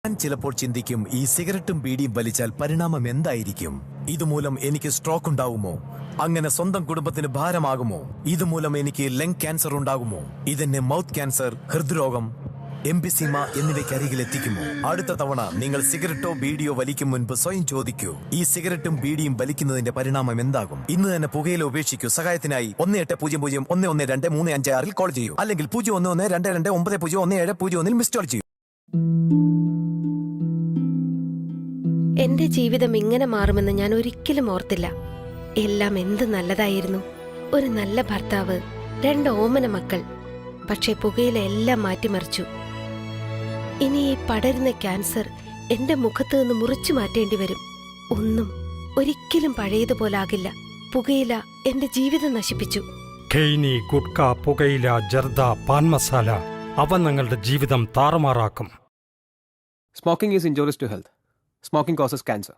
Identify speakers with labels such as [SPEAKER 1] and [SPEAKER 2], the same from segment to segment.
[SPEAKER 1] ഞാൻ ചിലപ്പോൾ ചിന്തിക്കും, ഈ സിഗരറ്റും ബീഡിയും വലിച്ചാൽ പരിണാമം എന്തായിരിക്കും? ഇതുമൂലം എനിക്ക് സ്ട്രോക്ക് ഉണ്ടാകുമോ? അങ്ങനെ സ്വന്തം കുടുംബത്തിന് ഭാരമാകുമോ? ഇതുമൂലം എനിക്ക് ലങ് ക്യാൻസർ ഉണ്ടാകുമോ? ഇതെന്നെ മൗത്ത് ക്യാൻസർ, ഹൃദ്രോഗം, എംബിസിമ എന്നിവയ്ക്ക് അരികിൽ എത്തിക്കുമോ? അടുത്ത തവണ നിങ്ങൾ സിഗരറ്റോ ബീഡിയോ വലിക്കും മുൻപ് സ്വയം ചോദിക്കൂ, ഈ സിഗരറ്റും ബീഡിയും വലിക്കുന്നതിന്റെ പരിണാമം എന്താകും? ഇന്ന് തന്നെ പുകയില ഉപേക്ഷിക്കൂ. സഹായത്തിനായി 1800 കോൾ ചെയ്യൂ, അല്ലെങ്കിൽ 011229011701 മിസ് കോൾ ചെയ്യൂ.
[SPEAKER 2] എന്റെ ജീവിതം ഇങ്ങനെ മാറുമെന്ന് ഞാൻ ഒരിക്കലും ഓർത്തില്ല. എല്ലാം എന്ത് നല്ലതായിരുന്നു. ഒരു നല്ല ഭർത്താവ്, 2 ഓമന മക്കൾ. പക്ഷെ പുകയില എല്ലാം മാറ്റിമറിച്ചു. ഇനി ഈ പടരുന്ന ക്യാൻസർ എന്റെ മുഖത്ത് നിന്ന് മുറിച്ചു മാറ്റേണ്ടി വരും. ഒന്നും ഒരിക്കലും പഴയതുപോലാകില്ല. പുകയില എന്റെ ജീവിതം നശിപ്പിച്ചു.
[SPEAKER 3] ഖെയ്നി, ഗുഡ്ക, പുകയില, ജർദ, പാൻ മസാല അവ നിങ്ങളുടെ ജീവിതം താറുമാറാക്കും.
[SPEAKER 4] Smoking is injurious to health. Smoking causes cancer.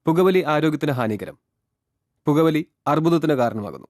[SPEAKER 4] പുകവലി ആരോഗ്യത്തിന് ഹാനികരം. പുകവലി അർബുദത്തിന് കാരണമാകുന്നു.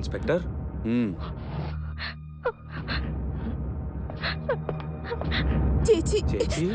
[SPEAKER 5] ഇൻസ്പെക്ടർ
[SPEAKER 6] ചേച്ചി
[SPEAKER 5] ചേച്ചി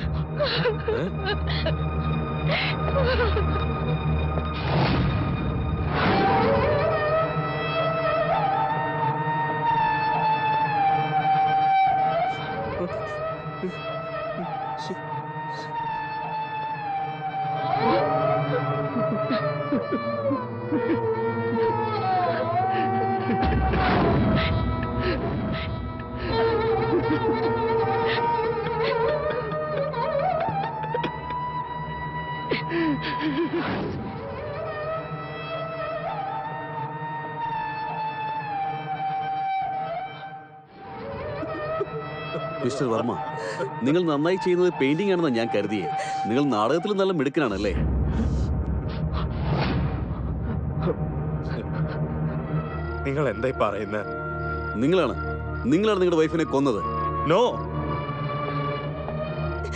[SPEAKER 7] മിസ്റ്റർ വർമ്മ, നിങ്ങൾ നന്നായി ചെയ്യുന്നത് പെയിന്റിംഗ് ആണെന്ന് ഞാൻ കരുതിയേ. നിങ്ങൾ നാടകത്തിൽ നല്ല മിടുക്കനാണല്ലേ?
[SPEAKER 5] നിങ്ങൾ എന്തായി പറയുന്നത്?
[SPEAKER 7] നിങ്ങളാണ് നിങ്ങളുടെ വൈഫിനെ കൊന്നത്.
[SPEAKER 5] No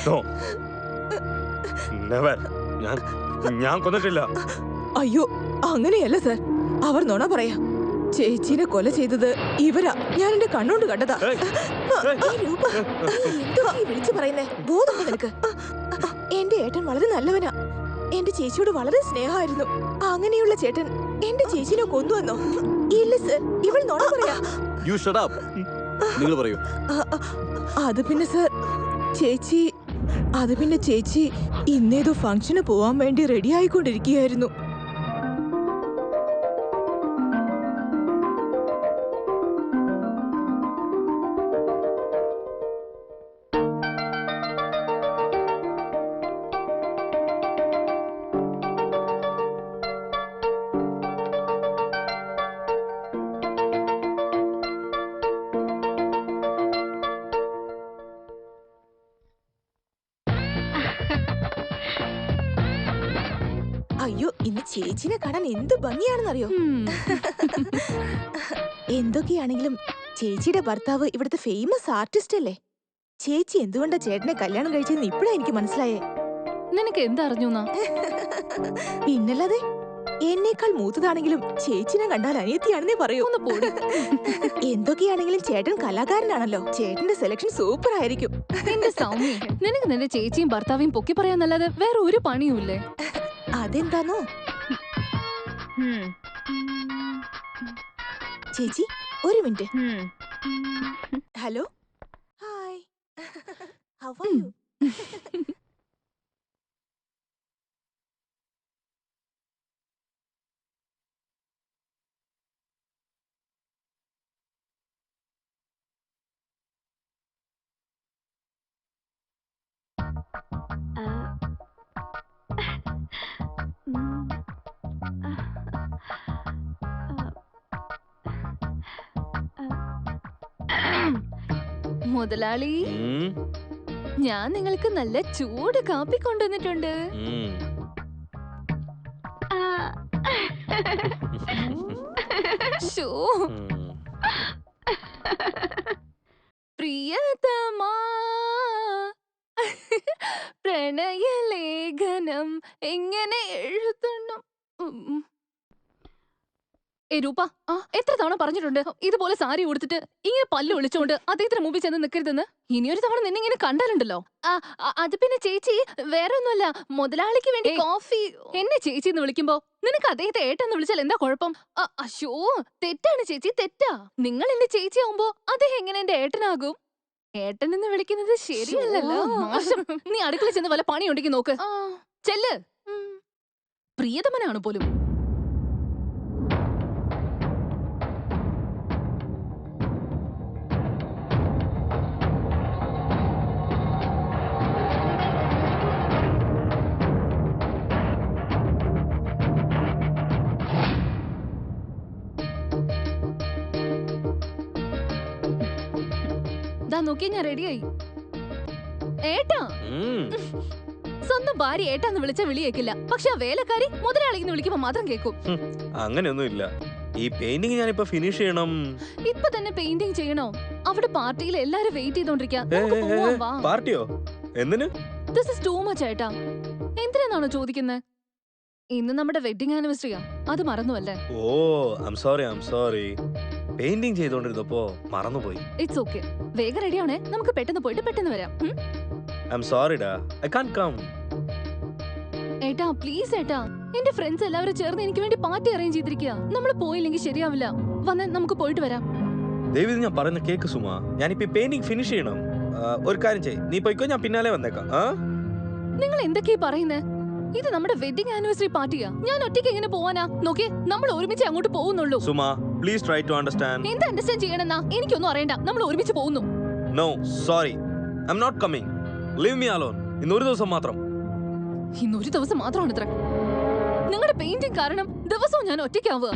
[SPEAKER 5] no never. ഞാൻ കൊന്നിട്ടില്ല.
[SPEAKER 6] അയ്യോ അങ്ങനെയല്ല സർ, അവർ നുണ പറയാ. ചേച്ചീനെ കൊല ചെയ്തത് ഇവരാ. ഞാൻ എന്റെ കണ്ണുകൊണ്ട് കണ്ടതാ. വിളിച്ചു പറയുന്നേ, ബോധമുണ്ടോ നിനക്ക്? എന്റെ ഏട്ടൻ വളരെ നല്ലവനാ. എന്റെ ചേച്ചിയോട് വളരെ സ്നേഹമായിരുന്നു. അങ്ങനെയുള്ള ചേട്ടൻ എന്റെ ചേച്ചിനെ കൊന്നുവന്നോ? ഇല്ല സർ, ഇവൾ നുണ പറയാ.
[SPEAKER 7] You shut up. നിങ്ങൾ പറയൂ.
[SPEAKER 6] അത് പിന്നെ സർ, ചേച്ചി ഇന്നേതോ ഫംഗ്ഷന് പോവാൻ വേണ്ടി റെഡി ആയിക്കൊണ്ടിരിക്കുകയായിരുന്നു. അയ്യോ, ഇന്ന് ചേച്ചിനെ കാണാൻ എന്ത് ഭംഗിയാണെന്നറിയോ? എന്തൊക്കെയാണെങ്കിലും ചേച്ചിയുടെ ഭർത്താവ് ഇവിടുത്തെ ഫേമസ് ആർട്ടിസ്റ്റ് അല്ലേ? ചേച്ചി എന്തുകൊണ്ടാ ചേട്ടനെ കല്യാണം കഴിച്ചെന്ന് ഇപ്പഴാ എനിക്ക് മനസ്സിലായേ.
[SPEAKER 8] നിനക്ക് എന്തറിഞ്ഞൂന്നാ?
[SPEAKER 6] പിന്നല്ലാതെ, എന്നേക്കാൾ മൂത്തതാണെങ്കിലും ചേച്ചിനെ കണ്ടാൽ അനിയത്തിയാണെന്നേ പറയൂ.
[SPEAKER 8] ഒന്ന് പോടി.
[SPEAKER 6] എന്തൊക്കെയാണെങ്കിലും ചേട്ടൻ കലാകാരനാണല്ലോ. ചേട്ടന്റെ സെലക്ഷൻ സൂപ്പർ ആയിരിക്കും.
[SPEAKER 8] എന്റെ സൗമ്യ, നിനക്ക് നിന്റെ ചേച്ചിയും ഭർത്താവിയും പൊക്കി പറയാന്നല്ലാതെ വേറെ ഒരു പണിയുമില്ലേ?
[SPEAKER 6] അതെന്താന്നോ? ചേച്ചി ഒരു minute. Hello, hi, how are you?
[SPEAKER 8] മുതലാളി, ഞാൻ നിങ്ങൾക്ക് നല്ല ചൂട് കാപ്പി കൊണ്ടുവന്നിട്ടുണ്ട്. ശോ, പ്രിയതമാ, പ്രണയലേഖനം എങ്ങനെ എഴുതണം? രൂപ, എത്ര തവണ പറഞ്ഞിട്ടുണ്ട് ഇതുപോലെ സാരി ഉടുത്തിട്ട് ഇങ്ങനെ പല്ല് ഒളിച്ചോണ്ട് അദ്ദേഹത്തിന് മുമ്പിൽ ചെന്ന് നിൽക്കരുതെന്ന്. ഇനിയൊരു തവണ നിന്നെ ഇങ്ങനെ കണ്ടാലുണ്ടല്ലോ. അത് പിന്നെ ചേച്ചി, വേറെ ഒന്നുമല്ല, മുതലാളിക്ക് വേണ്ടി കോഫി. എന്നെ ചേച്ചി എന്ന് വിളിക്കുമ്പോ നിനക്ക് അദ്ദേഹത്തെ ഏട്ടെന്ന് വിളിച്ചാൽ എന്താ കുഴപ്പം? അശോ, തെറ്റാണ് ചേച്ചി, തെറ്റാ. നിങ്ങൾ എന്റെ ചേച്ചി ആവുമ്പോ അദ്ദേഹം എങ്ങനെ എന്റെ ഏട്ടനാകും? ഏട്ടൻ എന്ന് വിളിക്കുന്നത് ശരിയല്ലല്ലോ. മോശം. നീ അടുക്കള ചെന്ന് വല്ല പണി ഉണ്ടെങ്കിൽ നോക്ക്. ചെല്ല്. പ്രിയതമനാണ് പോലും. നോക്കിയ ഞാൻ റെഡിയായി. ഏട്ടാ, സ്വന്തം ഭാര്യ ഏട്ടാന്ന് വിളിച്ച വിളിയേക്കില്ല. പക്ഷെ ആ വേലക്കാരി മുതലാളിന്ന് വിളിക്കുമ്പോ മാത്രം കേൾക്കും.
[SPEAKER 5] അങ്ങനെയൊന്നും ഇല്ല. ഈ പെയിന്റിംഗ് ഞാനിപ്പോ ഫിനിഷ് ചെയ്യണം.
[SPEAKER 8] ഇപ്പൊ തന്നെ പെയിന്റിംഗ് ചെയ്യണോ? അവിടെ പാർട്ടിയിൽ എല്ലാരും വെയിറ്റ് ചെയ്തോണ്ടിരിക്കാ.
[SPEAKER 5] പാർട്ടിയോ? എന്തിന്?
[SPEAKER 8] ദിസ് ഈസ് ടൂ മച്ച് ഏട്ടാ. എന്തിനാണോ ചോദിക്കുന്നത്? ഇന്ന് നമ്മുടെ വെഡിങ് ആനിവേഴ്സറിയാ, അത് മറന്നുവല്ലേ?
[SPEAKER 5] ഓ, ഐ ആം സോറി. പെയിന്റിംഗ് ചെയ്തോണ്ടിരുന്നപ്പോ മറന്നുപോയി.
[SPEAKER 8] It's okay. വേഗം റെഡിയാണേ, നമുക്ക് പെട്ടെന്ന് പോയിട്ട് പെട്ടെന്ന് വരാം.
[SPEAKER 5] ഐ എം സോറി ഡാ, ഐ കാൻറ്റ് കം.
[SPEAKER 8] ഏട്ടാ പ്ലീസ് ഏട്ടാ, എന്റെ ഫ്രണ്ട്സ് എല്ലാവരും ചേർന്ന് എനിക്ക് വേണ്ടി പാർട്ടി അറേഞ്ച് ചെയ്തിരിക്കുക. നമ്മൾ പോയില്ലെങ്കിൽ ശരിയാവില്ല. വന്ന് നമുക്ക് പോയിട്ട് വരാം.
[SPEAKER 5] ദേവി ഞാൻ പറയുന്ന കേക്ക് സുമ, ഞാനിപ്പോ പെയിന്റിംഗ് ഫിനിഷ് ചെയ്യണം. ഒരു കാര്യം ചെയ്യ്, നീ പോയിക്കോ, ഞാൻ പിന്നാലെ വന്നേക്കാം.
[SPEAKER 8] നിങ്ങൾ എന്തൊക്കെയാ പറയുന്നേ? ഇത് നമ്മുടെ വെഡിങ് ആനിവേഴ്സറി പാർട്ടിയാ. ഞാൻ ഒറ്റയ്ക്ക് എങ്ങനെ പോവാനാ? നോക്കിയേ, നമ്മൾ ഒരുമിച്ച് അങ്ങോട്ട് പോകുന്നുള്ളൂ.
[SPEAKER 5] Suma please try to understand.
[SPEAKER 8] എന്താ അണ്ടർസ്റ്റാൻഡ് ചെയ്യണമെന്നാ? എനിക്കൊന്നും അറിയണ്ട, നമ്മൾ ഒരുമിച്ച് പോകുന്നു.
[SPEAKER 5] No sorry, I'm not coming. Leave me alone. ഇന്നൊരു ദിവസം മാത്രം.
[SPEAKER 8] ഇന്നൊരു ദിവസം മാത്രമാണ് ഇത്ര. നിങ്ങളുടെ പെയിന്റിംഗ് കാരണം ദിവസവും ഞാൻ ഒറ്റയ്ക്കാവുക.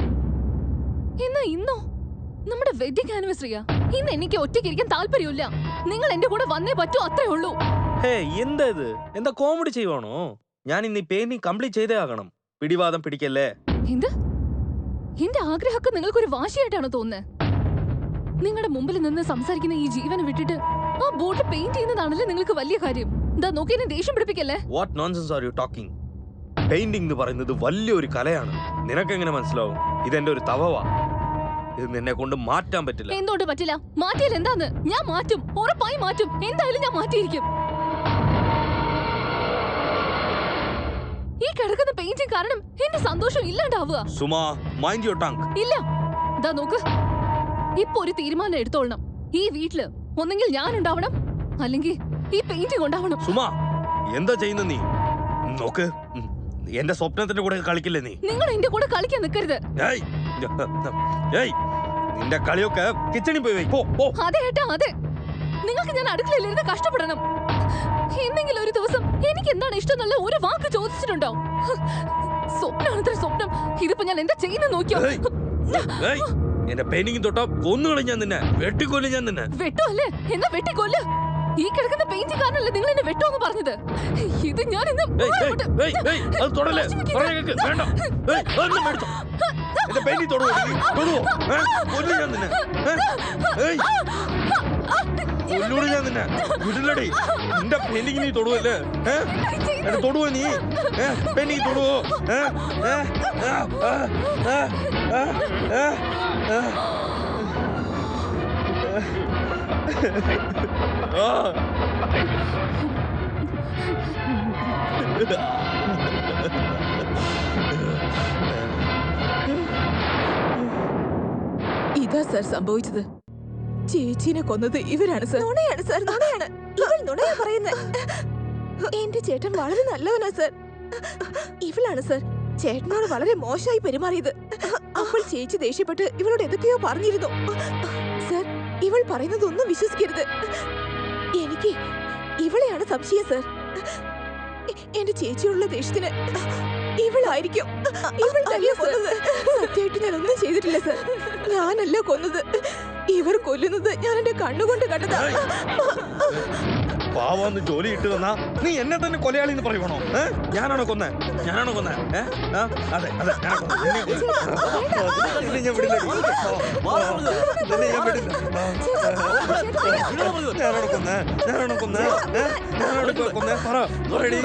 [SPEAKER 8] എന്നാ ഇന്നോ നമ്മുടെ വെഡിങ് ആനിവേഴ്സറിയാ. ഇന്ന് എനിക്ക് ഒറ്റയ്ക്ക് ഇരിക്കാൻ താല്പര്യമില്ല. നിങ്ങൾ എന്റെ കൂടെ വന്നേ പറ്റൂ, അത്രേ ഉള്ളൂ.
[SPEAKER 5] ഹേ എന്താ ഇത്? എന്താ കോമഡി ചെയ്യുവാണോ? ഞാൻ ഇന്ന് ഈ പെയിന്റിംഗ് കംപ്ലീറ്റ് ചെയ്തേ ആകണം. പിടിവാദം പിടിക്കല്ലേ.
[SPEAKER 8] എന്ത്? എന്റെ ആഗ്രഹമൊക്കെ നിങ്ങൾക്കൊരു വാശിയായിട്ടാണോ തോന്നുന്നത്? നിങ്ങളുടെ മുമ്പിൽ നിന്ന് സംസാരിക്കുന്ന ഈ ജീവനെ വിട്ടിട്ട് ആ ബോർഡിൽ പെയിന്റ് ചെയ്യുന്നതാണല്ലേ നിങ്ങൾക്ക് വലിയ കാര്യം. എന്താ നോക്കി എന്നെ ദേഷ്യം പിടിപ്പിക്കല്ലേ?
[SPEAKER 5] What nonsense are you talking? Painting എന്ന് പറയുന്നത് വലിയൊരു കലയാണ്. നിനക്കെങ്ങനെ മനസ്സിലാവും? ഇതെന്റെ ഒരു തവവാ. ഇത് നിന്നെ കൊണ്ട് മാറ്റാൻ പറ്റില്ല.
[SPEAKER 8] എന്തുകൊണ്ട് പറ്റില്ല? മാറ്റിയാൽ എന്താന്ന്? ഞാൻ മാറ്റും, ഉറപ്പായി മാറ്റും. എന്തായാലും ഞാൻ മാറ്റിയിരിക്കും. ഈ കിടക്കുന്ന പെയിന്റിംഗ് കാരണം എന്റെ സന്തോഷം ഇല്ലാണ്ടാവുക.
[SPEAKER 5] സുമാ മൈൻഡ് യുവർ ടങ്.
[SPEAKER 8] ഇല്ല, ദാ നോക്ക്, ഇപ്പൊ ഒരു തീരുമാനം എടുത്തോളണം. ഈ വീട്ടില് ഒന്നെങ്കിൽ ഞാൻ ഉണ്ടാവണം, അല്ലെങ്കിൽ ഈ പെയിന്റിംഗ് ഉണ്ടാവണം.
[SPEAKER 5] സുമാ എന്താ ചെയ്യുന്ന നീ? നോക്ക്, എന്റെ സ്വപ്നത്തിന്റെ കൂടെ കളിക്കില്ലേ നീ?
[SPEAKER 8] നിങ്ങൾ എന്റെ കൂടെ കളിക്കാൻ നിൽക്കരുത്.
[SPEAKER 5] ഏയ്, ഏയ്, നിന്റെ കളിയൊക്കെ കിച്ചണിൽ പോയി വെയ്. പോ, പോ.
[SPEAKER 8] അതെ ഏട്ടാ, അതെ. നിങ്ങൾക്ക് ഞാൻ അടുക്കളയിലിരുന്ന് കഷ്ടപ്പെടണം. എന്തെങ്കിലും ഒരു ദിവസം എനിക്ക് എന്താണ് ഇഷ്ടം നല്ല ഒരു വാക്ക് ചോദിച്ചിട്ടുണ്ടോ? സ്വപ്നമാണത്ര സ്വപ്നം. ഇതിപ്പോ ഞാൻ എന്താ ചെയ്യുന്ന നോക്കിയോ?
[SPEAKER 5] ഏയ്, ഏയ്, എന്റെ പെയിന്റിംഗ് തൊട്ടാ കൊന്നുകളി ഞാൻ നിന്നെ, വെട്ടിക്കൊല്ലി ഞാൻ നിന്നെ.
[SPEAKER 8] വെട്ടോ അല്ലേ? എന്നാ വെട്ടിക്കൊല്ല്. ഈ കിടക്കുന്ന പെയിന്റിംഗ് കാരണല്ലേ നിങ്ങൾ എന്നെ വെട്ടോന്ന് പറഞ്ഞത്? ഇത് ഞാൻ ഇന്ന്
[SPEAKER 5] അത് തൊടല്ലേ, പറഞ്ഞ കേക്ക്. വേണ്ട, ഏയ്, അതൊന്നും മേടിച്ചോ. എന്റെ പെയിന്റിംഗ് തൊടുവോ? തൊടുവോ? കൊല്ലു ഞാൻ നിന്നെ. ഏയ്, കൊല്ലൂടി ഞാൻ നിന്നെ. വിടില്ലടി. നിന്റെ പെയിന്റിംഗ് നീ തൊടുവല്ലേ? എന്നെ തൊടുവോ നീ? പെയിന്റിംഗ് തൊടുവോ?
[SPEAKER 6] ഇതാ സർ സംഭവിച്ചത്. ചേച്ചീനെ കൊന്നത് ഇവരാണ് സർ. നുണയാണ് സർ, നുണയാണ്. ഇവൾ നുണയാ പറയുന്നത്. എന്റെ ചേട്ടൻ വളരെ നല്ലവനാ സർ. ഇവളാണ് സർ ചേട്ടനോട് വളരെ മോശമായി പെരുമാറിയത്. അപ്പോൾ ചേച്ചി ദേഷ്യപ്പെട്ട് ഇവളോട് എന്തൊക്കെയോ പറഞ്ഞിരുന്നു. സർ, ഇവൾ പറയുന്നതൊന്നും വിശ്വസിക്കരുത്. എനിക്ക് ഇവളെയാണ് സംശയം സർ. എന്റെ ചേച്ചിയുള്ള ദേഷ്യത്തിന് ഇവളായിരിക്കും. ഇവൾ തന്നെ കൊന്നത്. സത്യമായിട്ട് ഞാൻ ഒന്നും ചെയ്തിട്ടില്ല സർ. ഞാനല്ല കൊന്നത്. ഇവർ കൊല്ലുന്നത് ഞാൻ എന്റെ കണ്ണുകൊണ്ട് കണ്ടതാ.
[SPEAKER 5] പാവന്ന് ജോലി ഇട്ട് തന്നാ നീ എന്നെ തന്നെ കൊലയാളി എന്ന് പറയുവാണോ? ഞാനാണോ കൊന്നേ? ഞാനാണോ കൊന്നേ? അതെ അതെ, നിന്നെ ഞാൻ വിടില്ല. ഞാനാണോ കൊന്നേ? ഞാനാണോ കൊന്നേ? ഞാനാണോ കൊന്നേ? പറയടി.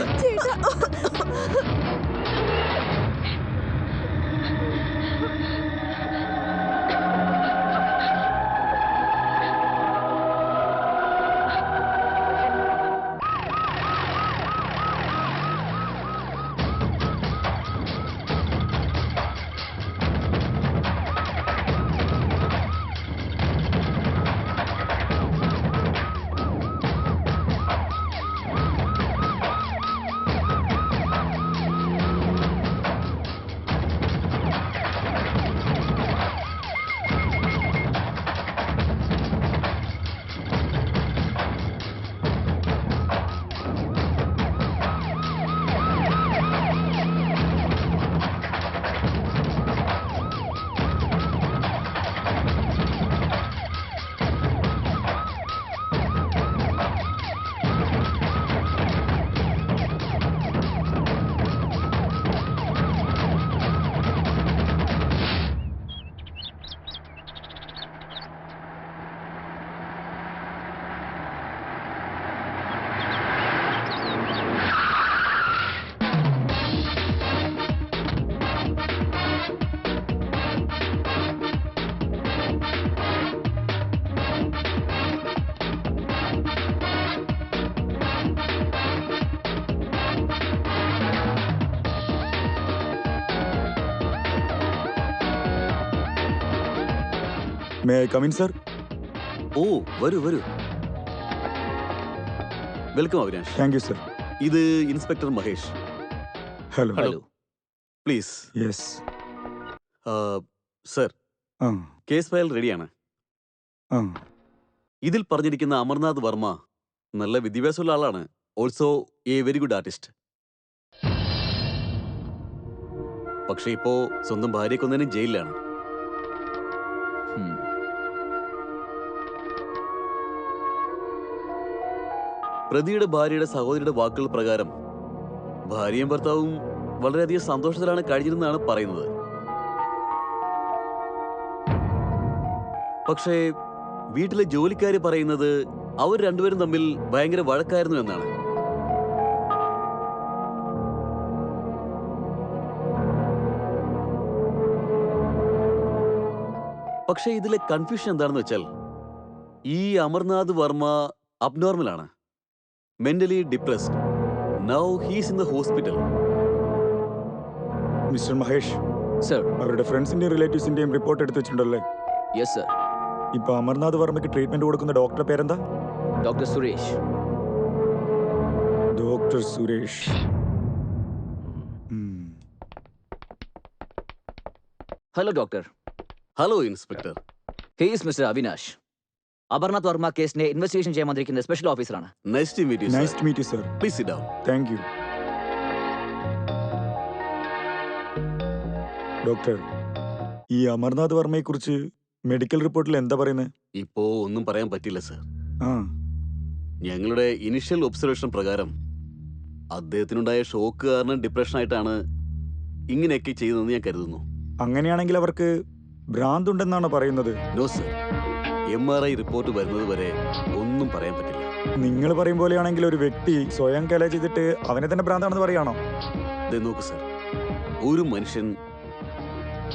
[SPEAKER 9] May I come in sir?
[SPEAKER 7] ഓ വരൂ വരൂ. Welcome Avinash.
[SPEAKER 9] Thank you sir.
[SPEAKER 7] ഇത് inspector Mahesh.
[SPEAKER 9] Hello.
[SPEAKER 7] Hello. Please.
[SPEAKER 9] Yes.
[SPEAKER 7] Sir,
[SPEAKER 9] ആ
[SPEAKER 7] കേസ് ഫയൽ റെഡിയാണ്.
[SPEAKER 9] ആ
[SPEAKER 7] ഇതിൽ പറഞ്ഞിരിക്കുന്ന അമർനാഥ് വർമ്മ നല്ല വിദ്യാഭ്യാസമുള്ള ആളാണ്. Also a very good artist. പക്ഷെ ഇപ്പോ സ്വന്തം ഭാര്യയെ കൊന്നതിന് ജയിലിലാണ്. പ്രതിയുടെ ഭാര്യയുടെ സഹോദരിയുടെ വാക്കുകൾ പ്രകാരം ഭാര്യയും ഭർത്താവും വളരെയധികം സന്തോഷത്തിലാണ് കഴിഞ്ഞിരുന്നതാണ് പറയുന്നത്. പക്ഷേ വീട്ടിലെ ജോലിക്കാര് പറയുന്നത് അവർ രണ്ടുപേരും തമ്മിൽ ഭയങ്കര വഴക്കായിരുന്നു എന്നാണ്. പക്ഷേ ഇതിലെ കൺഫ്യൂഷൻ എന്താണെന്ന് വെച്ചാൽ ഈ അമർനാഥ് വർമ്മ അബ്നോർമലാണ്, mentally depressed. Now he's in the hospital.
[SPEAKER 9] Mister Mahesh,
[SPEAKER 10] sir.
[SPEAKER 9] അവരുടെ ഫ്രണ്ട്സിന്റെയും റിലേറ്റീവ്സിന്റെയും റിപ്പോർട്ട് എടുത്ത് വെച്ചിട്ടുണ്ടല്ലേ?
[SPEAKER 10] Yes sir.
[SPEAKER 9] ഇപ്പൊ അമർനാഥ് വർമ്മയ്ക്ക് ട്രീറ്റ്മെന്റ് കൊടുക്കുന്ന ഡോക്ടറുടെ പേരെന്താ?
[SPEAKER 10] Doctor Suresh.
[SPEAKER 9] Doctor Suresh.
[SPEAKER 10] Hello doctor.
[SPEAKER 7] Hello inspector.
[SPEAKER 10] He's mister Avinash. Amarnath Varma കേസിനെ ഇൻവെസ്റ്റിഗേഷൻ ചെയ്യാൻ വന്നിരിക്കുന്ന സ്പെഷ്യൽ ഓഫീസറാണ്.
[SPEAKER 7] Nice to meet you.
[SPEAKER 9] Nice to meet you sir.
[SPEAKER 7] Please sit down.
[SPEAKER 9] Thank you. Doctor, ഈ അമർനാഥ് വർമ്മയെ കുറിച്ച് മെഡിക്കൽ റിപ്പോർട്ടിൽ എന്താ പറയുന്നത്?
[SPEAKER 7] ഇപ്പോ ഒന്നും പറയാൻ പറ്റില്ല സർ.
[SPEAKER 9] ആ
[SPEAKER 7] ഞങ്ങളുടെ ഇനിഷ്യൽ ഒബ്സർവേഷൻ പ്രകാരം അദ്ദേഹത്തിനുണ്ടായ ഷോക്ക് കാരണം ഡിപ്രഷൻ ആയിട്ടാണ് ഇങ്ങനെയൊക്കെ ചെയ്തതെന്ന് ഞാൻ കരുതുന്നു.
[SPEAKER 9] അങ്ങനെയാണെങ്കിൽ അവർക്ക് ഭ്രാന്തുണ്ടെന്നാണ് പറയുന്നത്.
[SPEAKER 7] നോ സർ, MRI റിപ്പോർട്ട് വരുന്നത് വരെ ഒന്നും പറയാൻ പറ്റില്ല.
[SPEAKER 9] നിങ്ങൾ പറയും പോലെയാണെങ്കിൽ ഒരു വ്യക്തി സ്വയം കൊല ചെയ്തിട്ട് അവനെ തന്നെ ഭ്രാന്താണെന്ന് പറയാണോ?
[SPEAKER 7] ദേ നോക്കൂ സർ, ഒരു മനുഷ്യൻ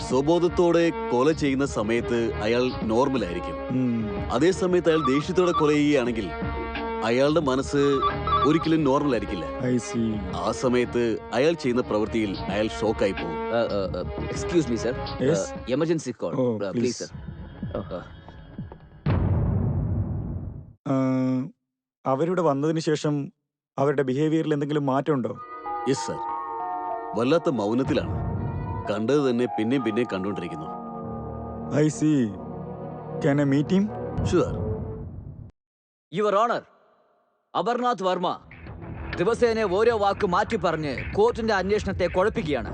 [SPEAKER 7] സ്വബോധത്തോടെ കൊല ചെയ്യുന്ന സമയത്ത് അയാൾ നോർമൽ ആയിരിക്കും. അതേ സമയത്ത് അയാൾ ദേഷ്യത്തോടെ കൊല ചെയ്യുകയാണെങ്കിൽ അയാളുടെ മനസ്സ് ഒരിക്കലും നോർമൽ ആയിരിക്കില്ല. ആ സമയത്ത് അയാൾ ചെയ്യുന്ന പ്രവൃത്തിയിൽ അയാൾ ഷോക്കായി പോകും.
[SPEAKER 10] Excuse me sir, emergency call please sir.
[SPEAKER 9] അവരിവിടെ വന്നതിന് ശേഷം അവരുടെ ബിഹേവിയറിൽ എന്തെങ്കിലും മാറ്റമുണ്ടോ?
[SPEAKER 7] യെസ് സർ, വല്ലാത്ത മൗനത്തിലാണ്. കണ്ടത് തന്നെ പിന്നെയും പിന്നെയും കണ്ടുകൊണ്ടിരിക്കുന്നു.
[SPEAKER 9] I see. Can I meet him?
[SPEAKER 7] Sure.
[SPEAKER 10] Your honour, Amarnath Varma ദിവസേന ഓരോ വാക്ക് മാറ്റി പറഞ്ഞ് കോർട്ടിന്റെ അന്വേഷണത്തെ കുഴപ്പിക്കുകയാണ്.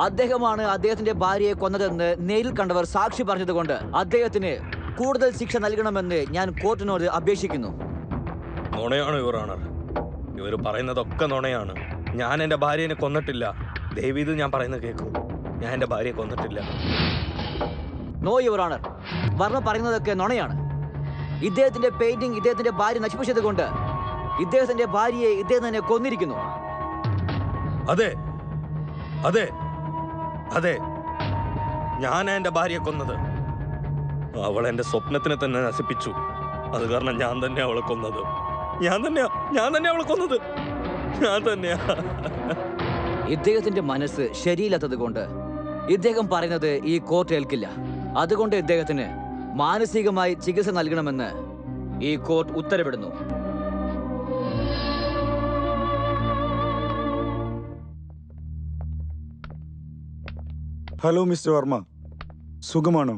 [SPEAKER 10] അദ്ദേഹമാണ് അദ്ദേഹത്തിന്റെ ഭാര്യയെ കൊന്നതെന്ന് നേരിൽ കണ്ടവർ സാക്ഷി പറഞ്ഞതുകൊണ്ട് അദ്ദേഹത്തിന് കൂടുതൽ ശിക്ഷ നൽകണമെന്ന് ഞാൻ കോർട്ടിനോട് അപേക്ഷിക്കുന്നു.
[SPEAKER 5] നുണയാണ് യുവർ ഓണർ. ഇവർ പറയുന്നതൊക്കെ നുണയാണ്. ഞാൻ എൻ്റെ ഭാര്യനെ കൊന്നിട്ടില്ല. ദയവീത് ഞാൻ പറയുന്നത് കേൾക്കൂ. ഞാൻ എൻ്റെ ഭാര്യയെ കൊന്നിട്ടില്ല.
[SPEAKER 10] നോ യുവർ ഓണർ, വർമ്മ പറയുന്നതൊക്കെ നുണയാണ്. ഇദ്ദേഹത്തിന്റെ പെയിന്റിംഗ് ഇദ്ദേഹത്തിന്റെ ഭാര്യ നശിപ്പിച്ചത് കൊണ്ട് ഇദ്ദേഹത്തിന്റെ ഭാര്യയെ ഇദ്ദേഹം തന്നെ കൊന്നിരിക്കുന്നു.
[SPEAKER 5] അതെ അതെ അതെ, ഞാൻ എൻ്റെ ഭാര്യയെ കൊന്നത്. അവൾ എൻ്റെ സ്വപ്നത്തിനെ തന്നെ നശിപ്പിച്ചു. അത് കാരണം ഞാൻ തന്നെ അവളെ കൊന്നത്. ഞാൻ തന്നെ അവളെ കൊന്നത്. ഞാൻ തന്നെയാ.
[SPEAKER 10] ഇദ്ദേഹത്തിന്റെ മനസ്സ് ശരിയില്ലാത്തത് കൊണ്ട് ഇദ്ദേഹം പറയുന്നത് ഈ കോർട്ട് ഏൽക്കില്ല. അതുകൊണ്ട് ഇദ്ദേഹത്തിന് മാനസികമായി ചികിത്സ നൽകണമെന്ന് ഈ കോർട്ട് ഉത്തരവിടുന്നു.
[SPEAKER 9] ഹലോ മിസ്റ്റർ വർമ്മ, സുഖമാണോ?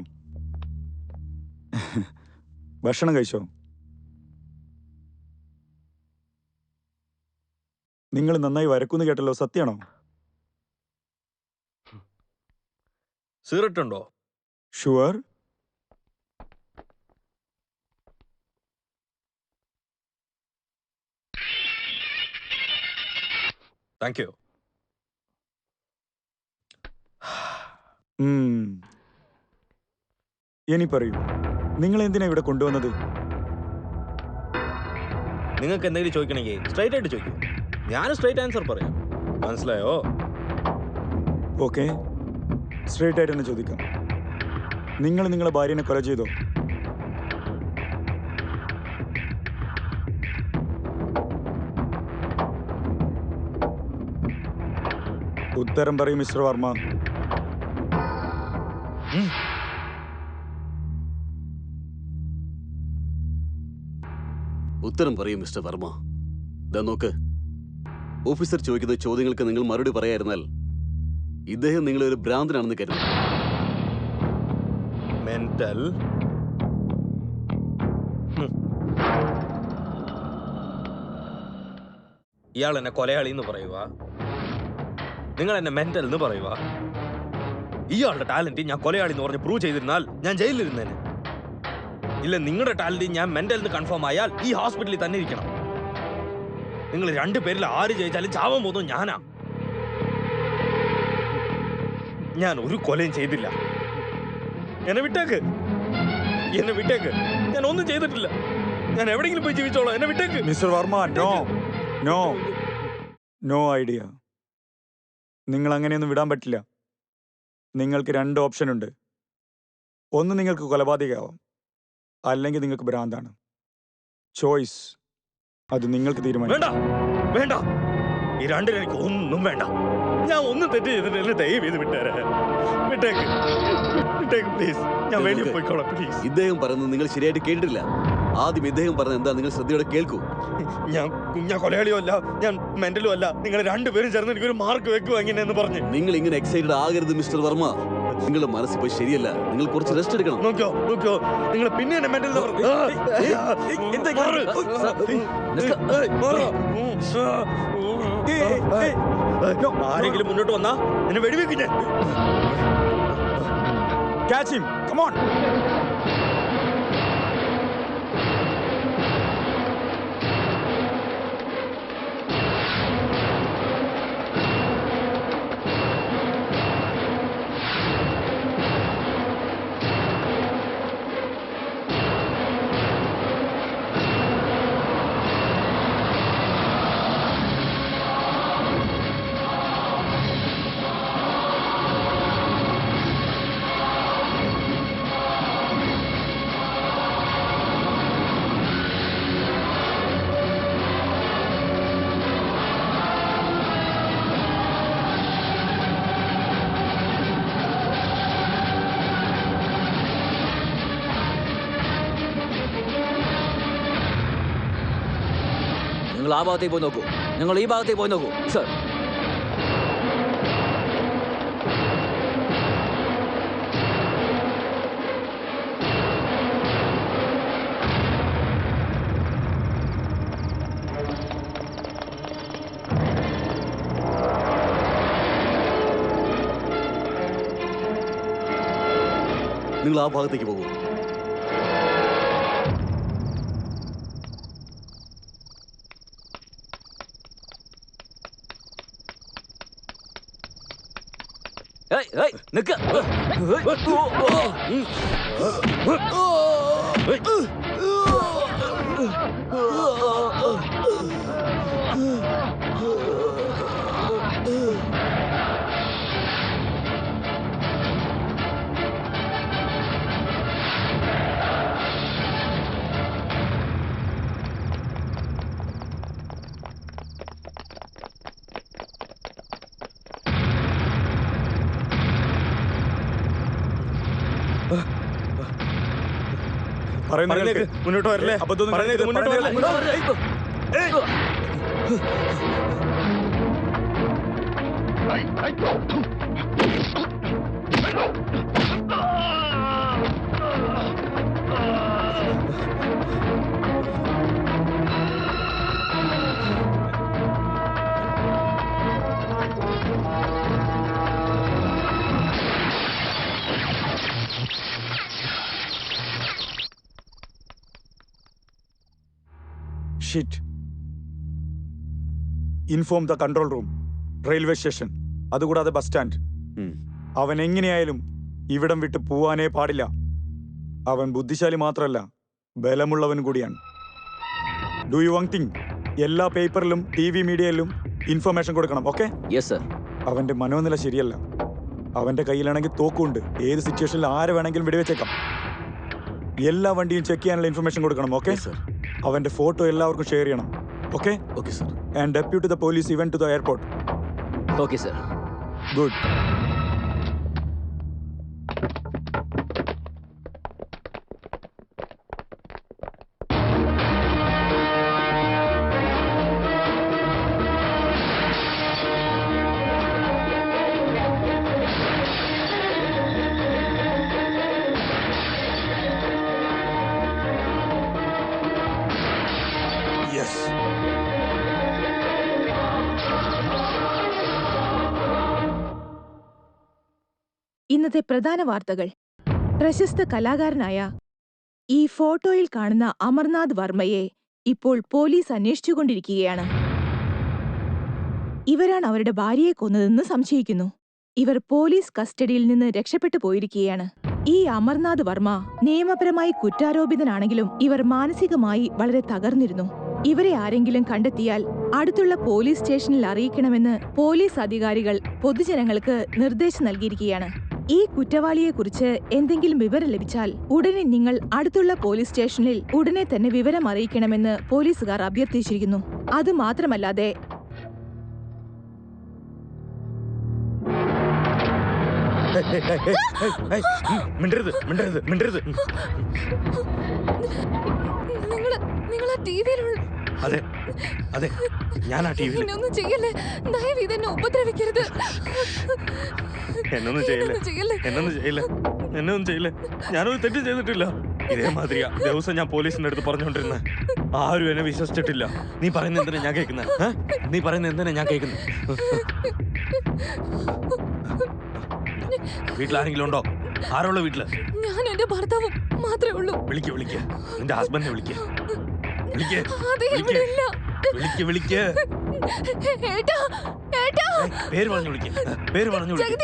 [SPEAKER 9] ഭക്ഷണം കഴിച്ചോ? നിങ്ങൾ നന്നായി വരക്കുന്നു കേട്ടല്ലോ, സത്യാണോ?
[SPEAKER 5] സിഗരറ്റ് ഉണ്ടോ?
[SPEAKER 9] ഷുവർ.
[SPEAKER 5] Thank you.
[SPEAKER 9] ഇനി പറയൂ, നിങ്ങൾ എന്തിനാ ഇവിടെ കൊണ്ടുവന്നത്?
[SPEAKER 5] നിങ്ങൾക്ക് എന്തെങ്കിലും ചോദിക്കണമെങ്കിൽ സ്ട്രൈറ്റ് ആയിട്ട് ചോദിക്കൂ. ഞാൻ സ്ട്രൈറ്റ് ആൻസർ പറയാം. മനസ്സിലായോ?
[SPEAKER 9] ഓക്കെ, സ്ട്രേറ്റ് ആയിട്ട് തന്നെ ചോദിക്കാം. നിങ്ങൾ നിങ്ങളുടെ ഭാര്യനെ കൊല ചെയ്തോ? ഉത്തരം പറയും മിസ്റ്റർ വർമ്മ.
[SPEAKER 7] ഉത്തരം പറയൂ മിസ്റ്റർ വർമ്മ. ദാ നോക്ക്, ഓഫീസർ ചോദിക്കുന്ന ചോദ്യങ്ങൾക്ക് നിങ്ങൾ മറുപടി പറയായിരുന്നാൽ ഇദ്ദേഹം നിങ്ങളെ ഒരു ഭ്രാന്തനാണെന്ന് കരുതും.
[SPEAKER 5] മെന്റൽ ഇയാൾ എന്നെ കൊലയാളി എന്ന് പറയുക, നിങ്ങൾ എന്നെ മെന്റൽ എന്ന് പറയുക. ഇയാളുടെ ടാലന്റ് ഞാൻ കൊലയാളി എന്ന് പറഞ്ഞ് പ്രൂവ് ചെയ്തിരുന്നാൽ ഞാൻ ജയിലിലിരുന്നേനെ. ഇല്ല, നിങ്ങളുടെ ടാലന്റ് ഞാൻ മെന്റൽ എന്ന് കൺഫേം ആയാൽ ഈ ഹോസ്പിറ്റലിൽ തന്നെ ഇരിക്കണം. നിങ്ങൾ രണ്ടുപേരിൽ ആര് ജയിച്ചാലും ചാവാൻ പോകുന്നത് ഞാനാ. ഞാൻ ഒരു കൊലയും ചെയ്തില്ല. എന്നെ വിട്ടേക്ക്, എന്നെ വിട്ടേക്ക്. ഞാൻ ഒന്നും ചെയ്തിട്ടില്ല. ഞാൻ എവിടെയെങ്കിലും പോയി ജീവിച്ചോളാം. എന്നെ വിട്ടേക്ക്
[SPEAKER 9] mister Varma. No no no idea. നിങ്ങൾ അങ്ങനെയൊന്നും വിടാൻ പറ്റില്ല. നിങ്ങൾക്ക് 2 ഓപ്ഷൻ ഉണ്ട്. ഒന്ന്, നിങ്ങൾക്ക് കൊലപാതകമാവാം, അല്ലെങ്കിൽ നിങ്ങൾക്ക് ഭ്രാന്താണ്. ചോയ്സ് അത് നിങ്ങൾക്ക് തീരുമാനിക്കാം.
[SPEAKER 5] വേണ്ട വേണ്ട, ഈ രണ്ടിനും എനിക്ക് ഒന്നും വേണ്ട. ഞാൻ ഒന്നും തെറ്റ് ചെയ്തിട്ട് എന്നെ ദയവ് ചെയ്ത് വിട്ടേരെ. വിട്ടേക്ക് വിട്ടേക്ക് പ്ലീസ്. ഞാൻ വേണ്ടി പോയിക്കോളാം പ്ലീസ്.
[SPEAKER 7] ഇദ്ദേഹം പറയുന്നത് നിങ്ങൾ ശരിയായിട്ട് കേട്ടിട്ടില്ല. ആദ്യം ഇദ്ദേഹം പറഞ്ഞത് എന്താ നിങ്ങൾ ശ്രദ്ധയോടെ കേൾക്കൂ.
[SPEAKER 5] ഞാൻ കൊലയാളിയോ അല്ല, ഞാൻ മെന്റലും അല്ല. നിങ്ങൾ രണ്ടുപേരും ചേർന്ന് എനിക്കൊരു മാർക്ക് വെക്കുക എങ്ങനെയെന്ന് പറഞ്ഞ്.
[SPEAKER 7] നിങ്ങൾ ഇങ്ങനെ എക്സൈറ്റഡ് ആകരുത് മിസ്റ്റർ വർമ്മ. നിങ്ങളുടെ മനസ്സിപ്പോ ശരിയല്ല. നിങ്ങൾ കുറച്ച് റെസ്റ്റ് എടുക്കണം.
[SPEAKER 5] നോക്കിയോ നോക്കിയോ, നിങ്ങൾ പിന്നെ എന്നെ മെന്റൽ ആരെങ്കിലും മുന്നോട്ട് വന്നാ എന്നെ വെടിവെക്കും ഞാൻ.
[SPEAKER 9] Catch him. Come on.
[SPEAKER 10] നിങ്ങൾ ആ ഭാഗത്തേക്ക് പോയി നോക്കൂ, നിങ്ങൾ ഈ ഭാഗത്തേക്ക് പോയി നോക്കൂ സർ.
[SPEAKER 7] നിങ്ങൾ ആ ഭാഗത്തേക്ക് പോകൂ.
[SPEAKER 10] നിക്ക്.
[SPEAKER 5] മുന്നോട്ട് വരല്ലേ? മുന്നോട്ട് വരല്ലേ?
[SPEAKER 9] Shit. Inform the control room, railway station, അതുകൂടാതെ ബസ് സ്റ്റാൻഡ്. അവൻ എങ്ങനെയായാലും ഇവിടം വിട്ട് പോവാനേ പാടില്ല. അവൻ ബുദ്ധിശാലി മാത്രമല്ല, ബലമുള്ളവൻ കൂടിയാണ്. ഡു യു വൺ തിങ്, എല്ലാ പേപ്പറിലും TV മീഡിയയിലും ഇൻഫർമേഷൻ കൊടുക്കണം. ഓക്കെ?
[SPEAKER 10] Yes sir.
[SPEAKER 9] അവന്റെ മനോനില ശരിയല്ല. അവന്റെ കയ്യിലാണെങ്കിൽ തോക്കുണ്ട്. ഏത് സിറ്റുവേഷനിൽ ആരെ വേണമെങ്കിലും വെടിവെച്ചേക്കാം. എല്ലാ വണ്ടിയും ചെക്ക് ചെയ്യാനുള്ള ഇൻഫർമേഷൻ കൊടുക്കണം. Okay
[SPEAKER 7] sir.
[SPEAKER 9] അവന്റെ ഫോട്ടോ എല്ലാവർക്കും ഷെയർ ചെയ്യണം. Okay?
[SPEAKER 7] Okay sir.
[SPEAKER 9] And depute the police even to the airport.
[SPEAKER 10] Okay sir.
[SPEAKER 9] Good.
[SPEAKER 6] ഇന്നത്തെ പ്രധാന വാർത്തകൾ. പ്രശസ്ത കലാകാരനായ ഈ ഫോട്ടോയിൽ കാണുന്ന അമർനാഥ് വർമ്മയെ ഇപ്പോൾ പോലീസ് അന്വേഷിച്ചുകൊണ്ടിരിക്കുകയാണ്. ഇവരാണ് അവരുടെ ഭാര്യയെ കൊന്നതെന്ന് സംശയിക്കുന്നു. ഇവർ പോലീസ് കസ്റ്റഡിയിൽ നിന്ന് രക്ഷപ്പെട്ടു പോയിരിക്കുകയാണ്. ഈ അമർനാഥ് വർമ്മ നിയമപരമായി കുറ്റാരോപിതനാണെങ്കിലും ഇവർ മാനസികമായി വളരെ തകർന്നിരുന്നു. ഇവരെ ആരെങ്കിലും കണ്ടെത്തിയാൽ അടുത്തുള്ള പോലീസ് സ്റ്റേഷനിൽ അറിയിക്കണമെന്ന് പോലീസ് അധികാരികൾ പൊതുജനങ്ങൾക്ക് നിർദ്ദേശം നൽകിയിരിക്കുകയാണ്. ഈ കുറ്റവാളിയെക്കുറിച്ച് എന്തെങ്കിലും വിവരം ലഭിച്ചാൽ ഉടനെ നിങ്ങൾ അടുത്തുള്ള പോലീസ് സ്റ്റേഷനിൽ ഉടനെ തന്നെ വിവരം അറിയിക്കണമെന്ന് പോലീസുകാർ അഭ്യർത്ഥിച്ചിരിക്കുന്നു. അതുമാത്രമല്ലാതെ
[SPEAKER 5] മിണ്ടരുത് മിണ്ടരുത് മിണ്ടരുത്.
[SPEAKER 8] നിങ്ങൾ ടിവിയിലുള്ള
[SPEAKER 5] അതെ അതെ, ഞാൻ ആ ടി വിയിൽ.
[SPEAKER 8] ഒന്നും ചെയ്യല്ലേ, ദയവ് ഇതെന്നെ ഉപദ്രവിക്കരുത്.
[SPEAKER 5] എന്നൊന്നും ചെയ്യില്ല, എന്നൊന്നും ചെയ്യില്ല, എന്നൊന്നും ചെയ്യില്ല. ഞാനൊരു തെറ്റ് ചെയ്തിട്ടില്ല. ഇതേമാതിരിയാ ദിവസം ഞാൻ പോലീസിന്റെ അടുത്ത് പറഞ്ഞുകൊണ്ടിരുന്ന. ആരും എന്നെ വിശ്വസിച്ചിട്ടില്ല. നീ പറയുന്ന എന്തിനാ ഞാൻ കേൾക്കുന്നത്? നീ പറയുന്ന എന്തിനാ ഞാൻ കേൾക്കുന്നത്? വീട്ടിലാരെങ്കിലും ഉണ്ടോ? ആരുള്ള വീട്ടില്?
[SPEAKER 8] ഞാൻ എന്റെ ഭർത്താവും മാത്രമേ ഉള്ളൂ.
[SPEAKER 5] വിളിക്ക് വിളിക്ക്, നിന്റെ ഹസ്ബൻഡിനെ വിളിക്ക്. വിളിക്ക് വിളിക്ക് വിളിക്ക്. പേര് പറഞ്ഞു വിളിക്ക്, പേര് പറഞ്ഞു വിളിക്ക്.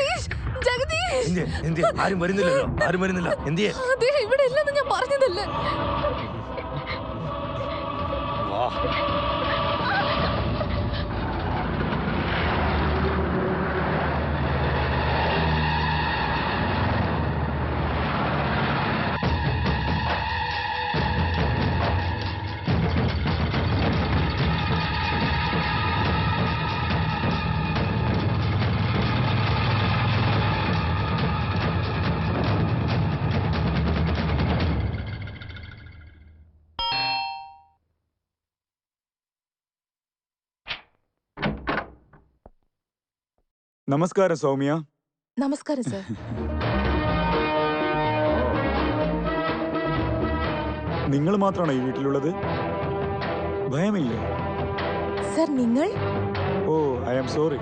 [SPEAKER 5] ആരും വരുന്നില്ലല്ലോ, ആരും വരുന്നില്ല. എന്തിയെ
[SPEAKER 8] ഇവിടെ ഇല്ലെന്ന് ഞാൻ പറഞ്ഞതല്ലേ.
[SPEAKER 5] വാ.
[SPEAKER 9] നമസ്കാരം സൗമ്യ.
[SPEAKER 6] നമസ്കാരം സർ.
[SPEAKER 9] നിങ്ങൾ മാത്രമാണോ ഈ വീട്ടിലുള്ളത്? ഭയമില്ലേ?
[SPEAKER 6] സർ നിങ്ങൾ?
[SPEAKER 9] ഓ, ഐ ആം സോറി.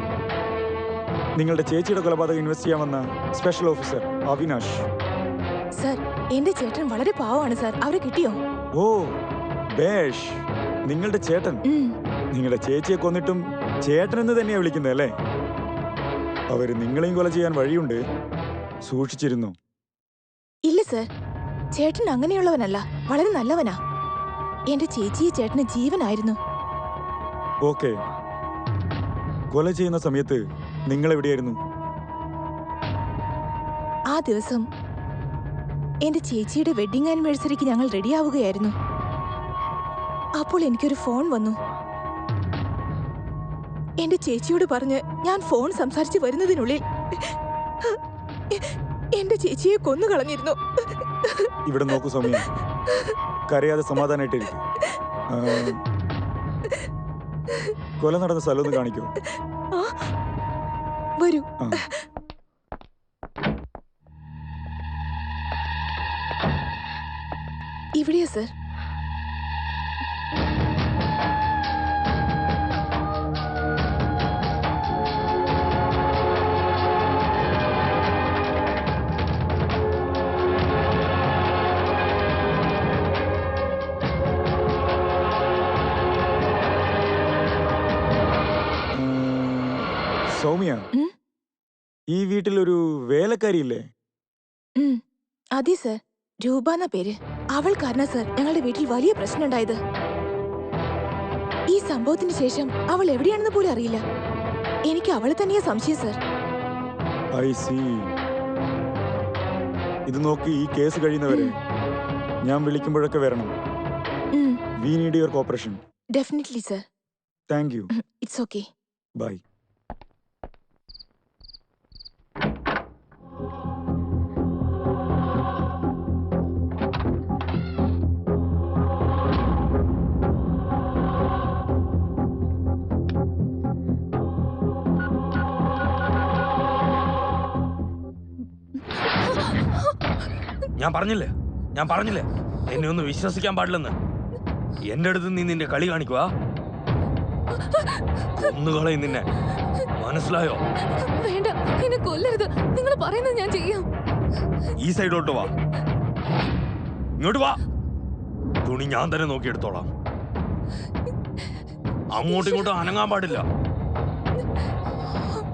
[SPEAKER 9] നിങ്ങളുടെ ചേച്ചിയുടെ കൊലപാതകം ഇൻവെസ്റ്റ് ചെയ്യാൻ വന്ന സ്പെഷ്യൽ ഓഫീസർ അവിനാഷ്.
[SPEAKER 6] സർ, എന്റെ ചേട്ടൻ വളരെ പാവമാണ് സർ. അവരെ കിട്ടിയോ?
[SPEAKER 9] ഓ ബേഷ്, നിങ്ങളുടെ ചേട്ടൻ. നിങ്ങളുടെ ചേച്ചിയെ കൊന്നിട്ടും ചേട്ടൻ എന്ന് തന്നെയാ വിളിക്കുന്നത് അല്ലേ? അവര് നിങ്ങളെയും കൊല ചെയ്യാൻ വഴിയുണ്ട്, സൂക്ഷിച്ചിരുന്നു.
[SPEAKER 6] ഇല്ല സർ, ചേട്ടൻ അങ്ങനെയുള്ളവനല്ല, വളരെ നല്ലവനാ. എന്റെ ചേച്ചിയെ ചേട്ടന് ജീവനായിരുന്നു.
[SPEAKER 9] ഓക്കെ, കൊല ചെയ്യുന്ന സമയത്ത് നിങ്ങൾ എവിടെയായിരുന്നു?
[SPEAKER 6] ആ ദിവസം എന്റെ ചേച്ചിയുടെ വെഡിങ് ആനിവേഴ്സറിക്ക് ഞങ്ങൾ റെഡിയാവുകയായിരുന്നു. അപ്പോൾ എനിക്കൊരു ഫോൺ വന്നു. എന്റെ ചേച്ചിയോട് പറഞ്ഞ് ഞാൻ ഫോൺ സംസാരിച്ച് വരുന്നതിനുള്ളിൽ എന്റെ ചേച്ചിയെ കൊന്നുകളഞ്ഞിരുന്നു.
[SPEAKER 9] ഇവിടെ നോക്കൂ സൗമ്യ, കരയാതെ സമാധാനായിട്ടിരിക്കും. കൊല നടന്ന സ്ഥലം ഒന്ന് കാണിക്കോ?
[SPEAKER 6] വരൂ. ഇവിടെയാ സർ.
[SPEAKER 9] സൗമ്യ, ഈ വീട്ടിലൊരു വേലക്കാരിയില്ലേ?
[SPEAKER 6] അതെ സർ, രൂപ എന്ന പേര്. അവൾ കാരണം സർ ഞങ്ങളുടെ വീട്ടിൽ വലിയ പ്രശ്നം ഉണ്ടായത്. ഈ സംഭവത്തിന് ശേഷം അവൾ എവിടെയാണെന്ന് പോലും അറിയില്ല. എനിക്ക് അവളെ തന്നെയാ സംശയം സർ.
[SPEAKER 9] I see. ഇത് നോക്കി ഈ കേസ് കഴിയുന്നവരെ ഞാൻ വിളിക്കുമ്പോഴൊക്കെ വരണം. We need your cooperation.
[SPEAKER 6] Definitely sir.
[SPEAKER 9] Thank you.
[SPEAKER 6] It's okay.
[SPEAKER 9] Bye.
[SPEAKER 5] ഞാൻ പറഞ്ഞില്ലേ എന്നെ ഒന്ന് വിശ്വസിക്കാൻ പാടില്ലെന്ന്. എന്റെ അടുത്ത് നീ നിന്റെ കളി കാണിക്കുവാ. കൊന്നുകളയും നിന്നെ, മനസ്സിലായോ?
[SPEAKER 8] വേണ്ട, എന്നെ കൊല്ലരുത്. നിങ്ങൾ പറയുന്നത് ഞാൻ ചെയ്യാം.
[SPEAKER 5] ഈ സൈഡോട്ട് വാ, ഇങ്ങോട്ട് വാ. തുണി ഞാൻ തന്നെ നോക്കിയെടുത്തോളാം. അങ്ങോട്ടും ഇങ്ങോട്ടും അനങ്ങാൻ പാടില്ല.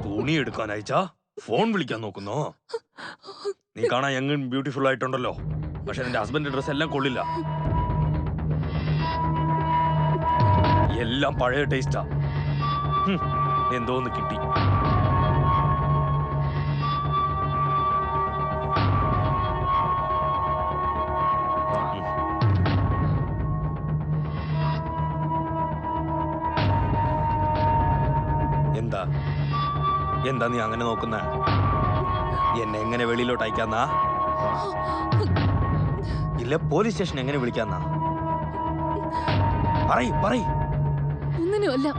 [SPEAKER 5] തുണി എടുക്കാൻ അയച്ചാ ഫോൺ വിളിക്കാൻ നോക്കുന്നോ? നീ കാണാൻ യങ് ബ്യൂട്ടിഫുൾ ആയിട്ടുണ്ടല്ലോ, പക്ഷെ നിന്റെ ഹസ്ബൻഡിന്റെ ഡ്രസ് എല്ലാം കൊള്ളില്ല. എല്ലാം പഴയ ടേസ്റ്റാ. എന്തോന്ന് കിട്ടി. എന്താ എന്താ നീ അങ്ങനെ നോക്കുന്ന? എന്നെ എങ്ങനെ വെളിയിലോട്ട് അയക്കാന്നാ? ഇല്ല പോലീസ് സ്റ്റേഷൻ എങ്ങനെ വിളിക്കാന്നാ? പറയ്.
[SPEAKER 8] ഒന്നിനുമല്ല.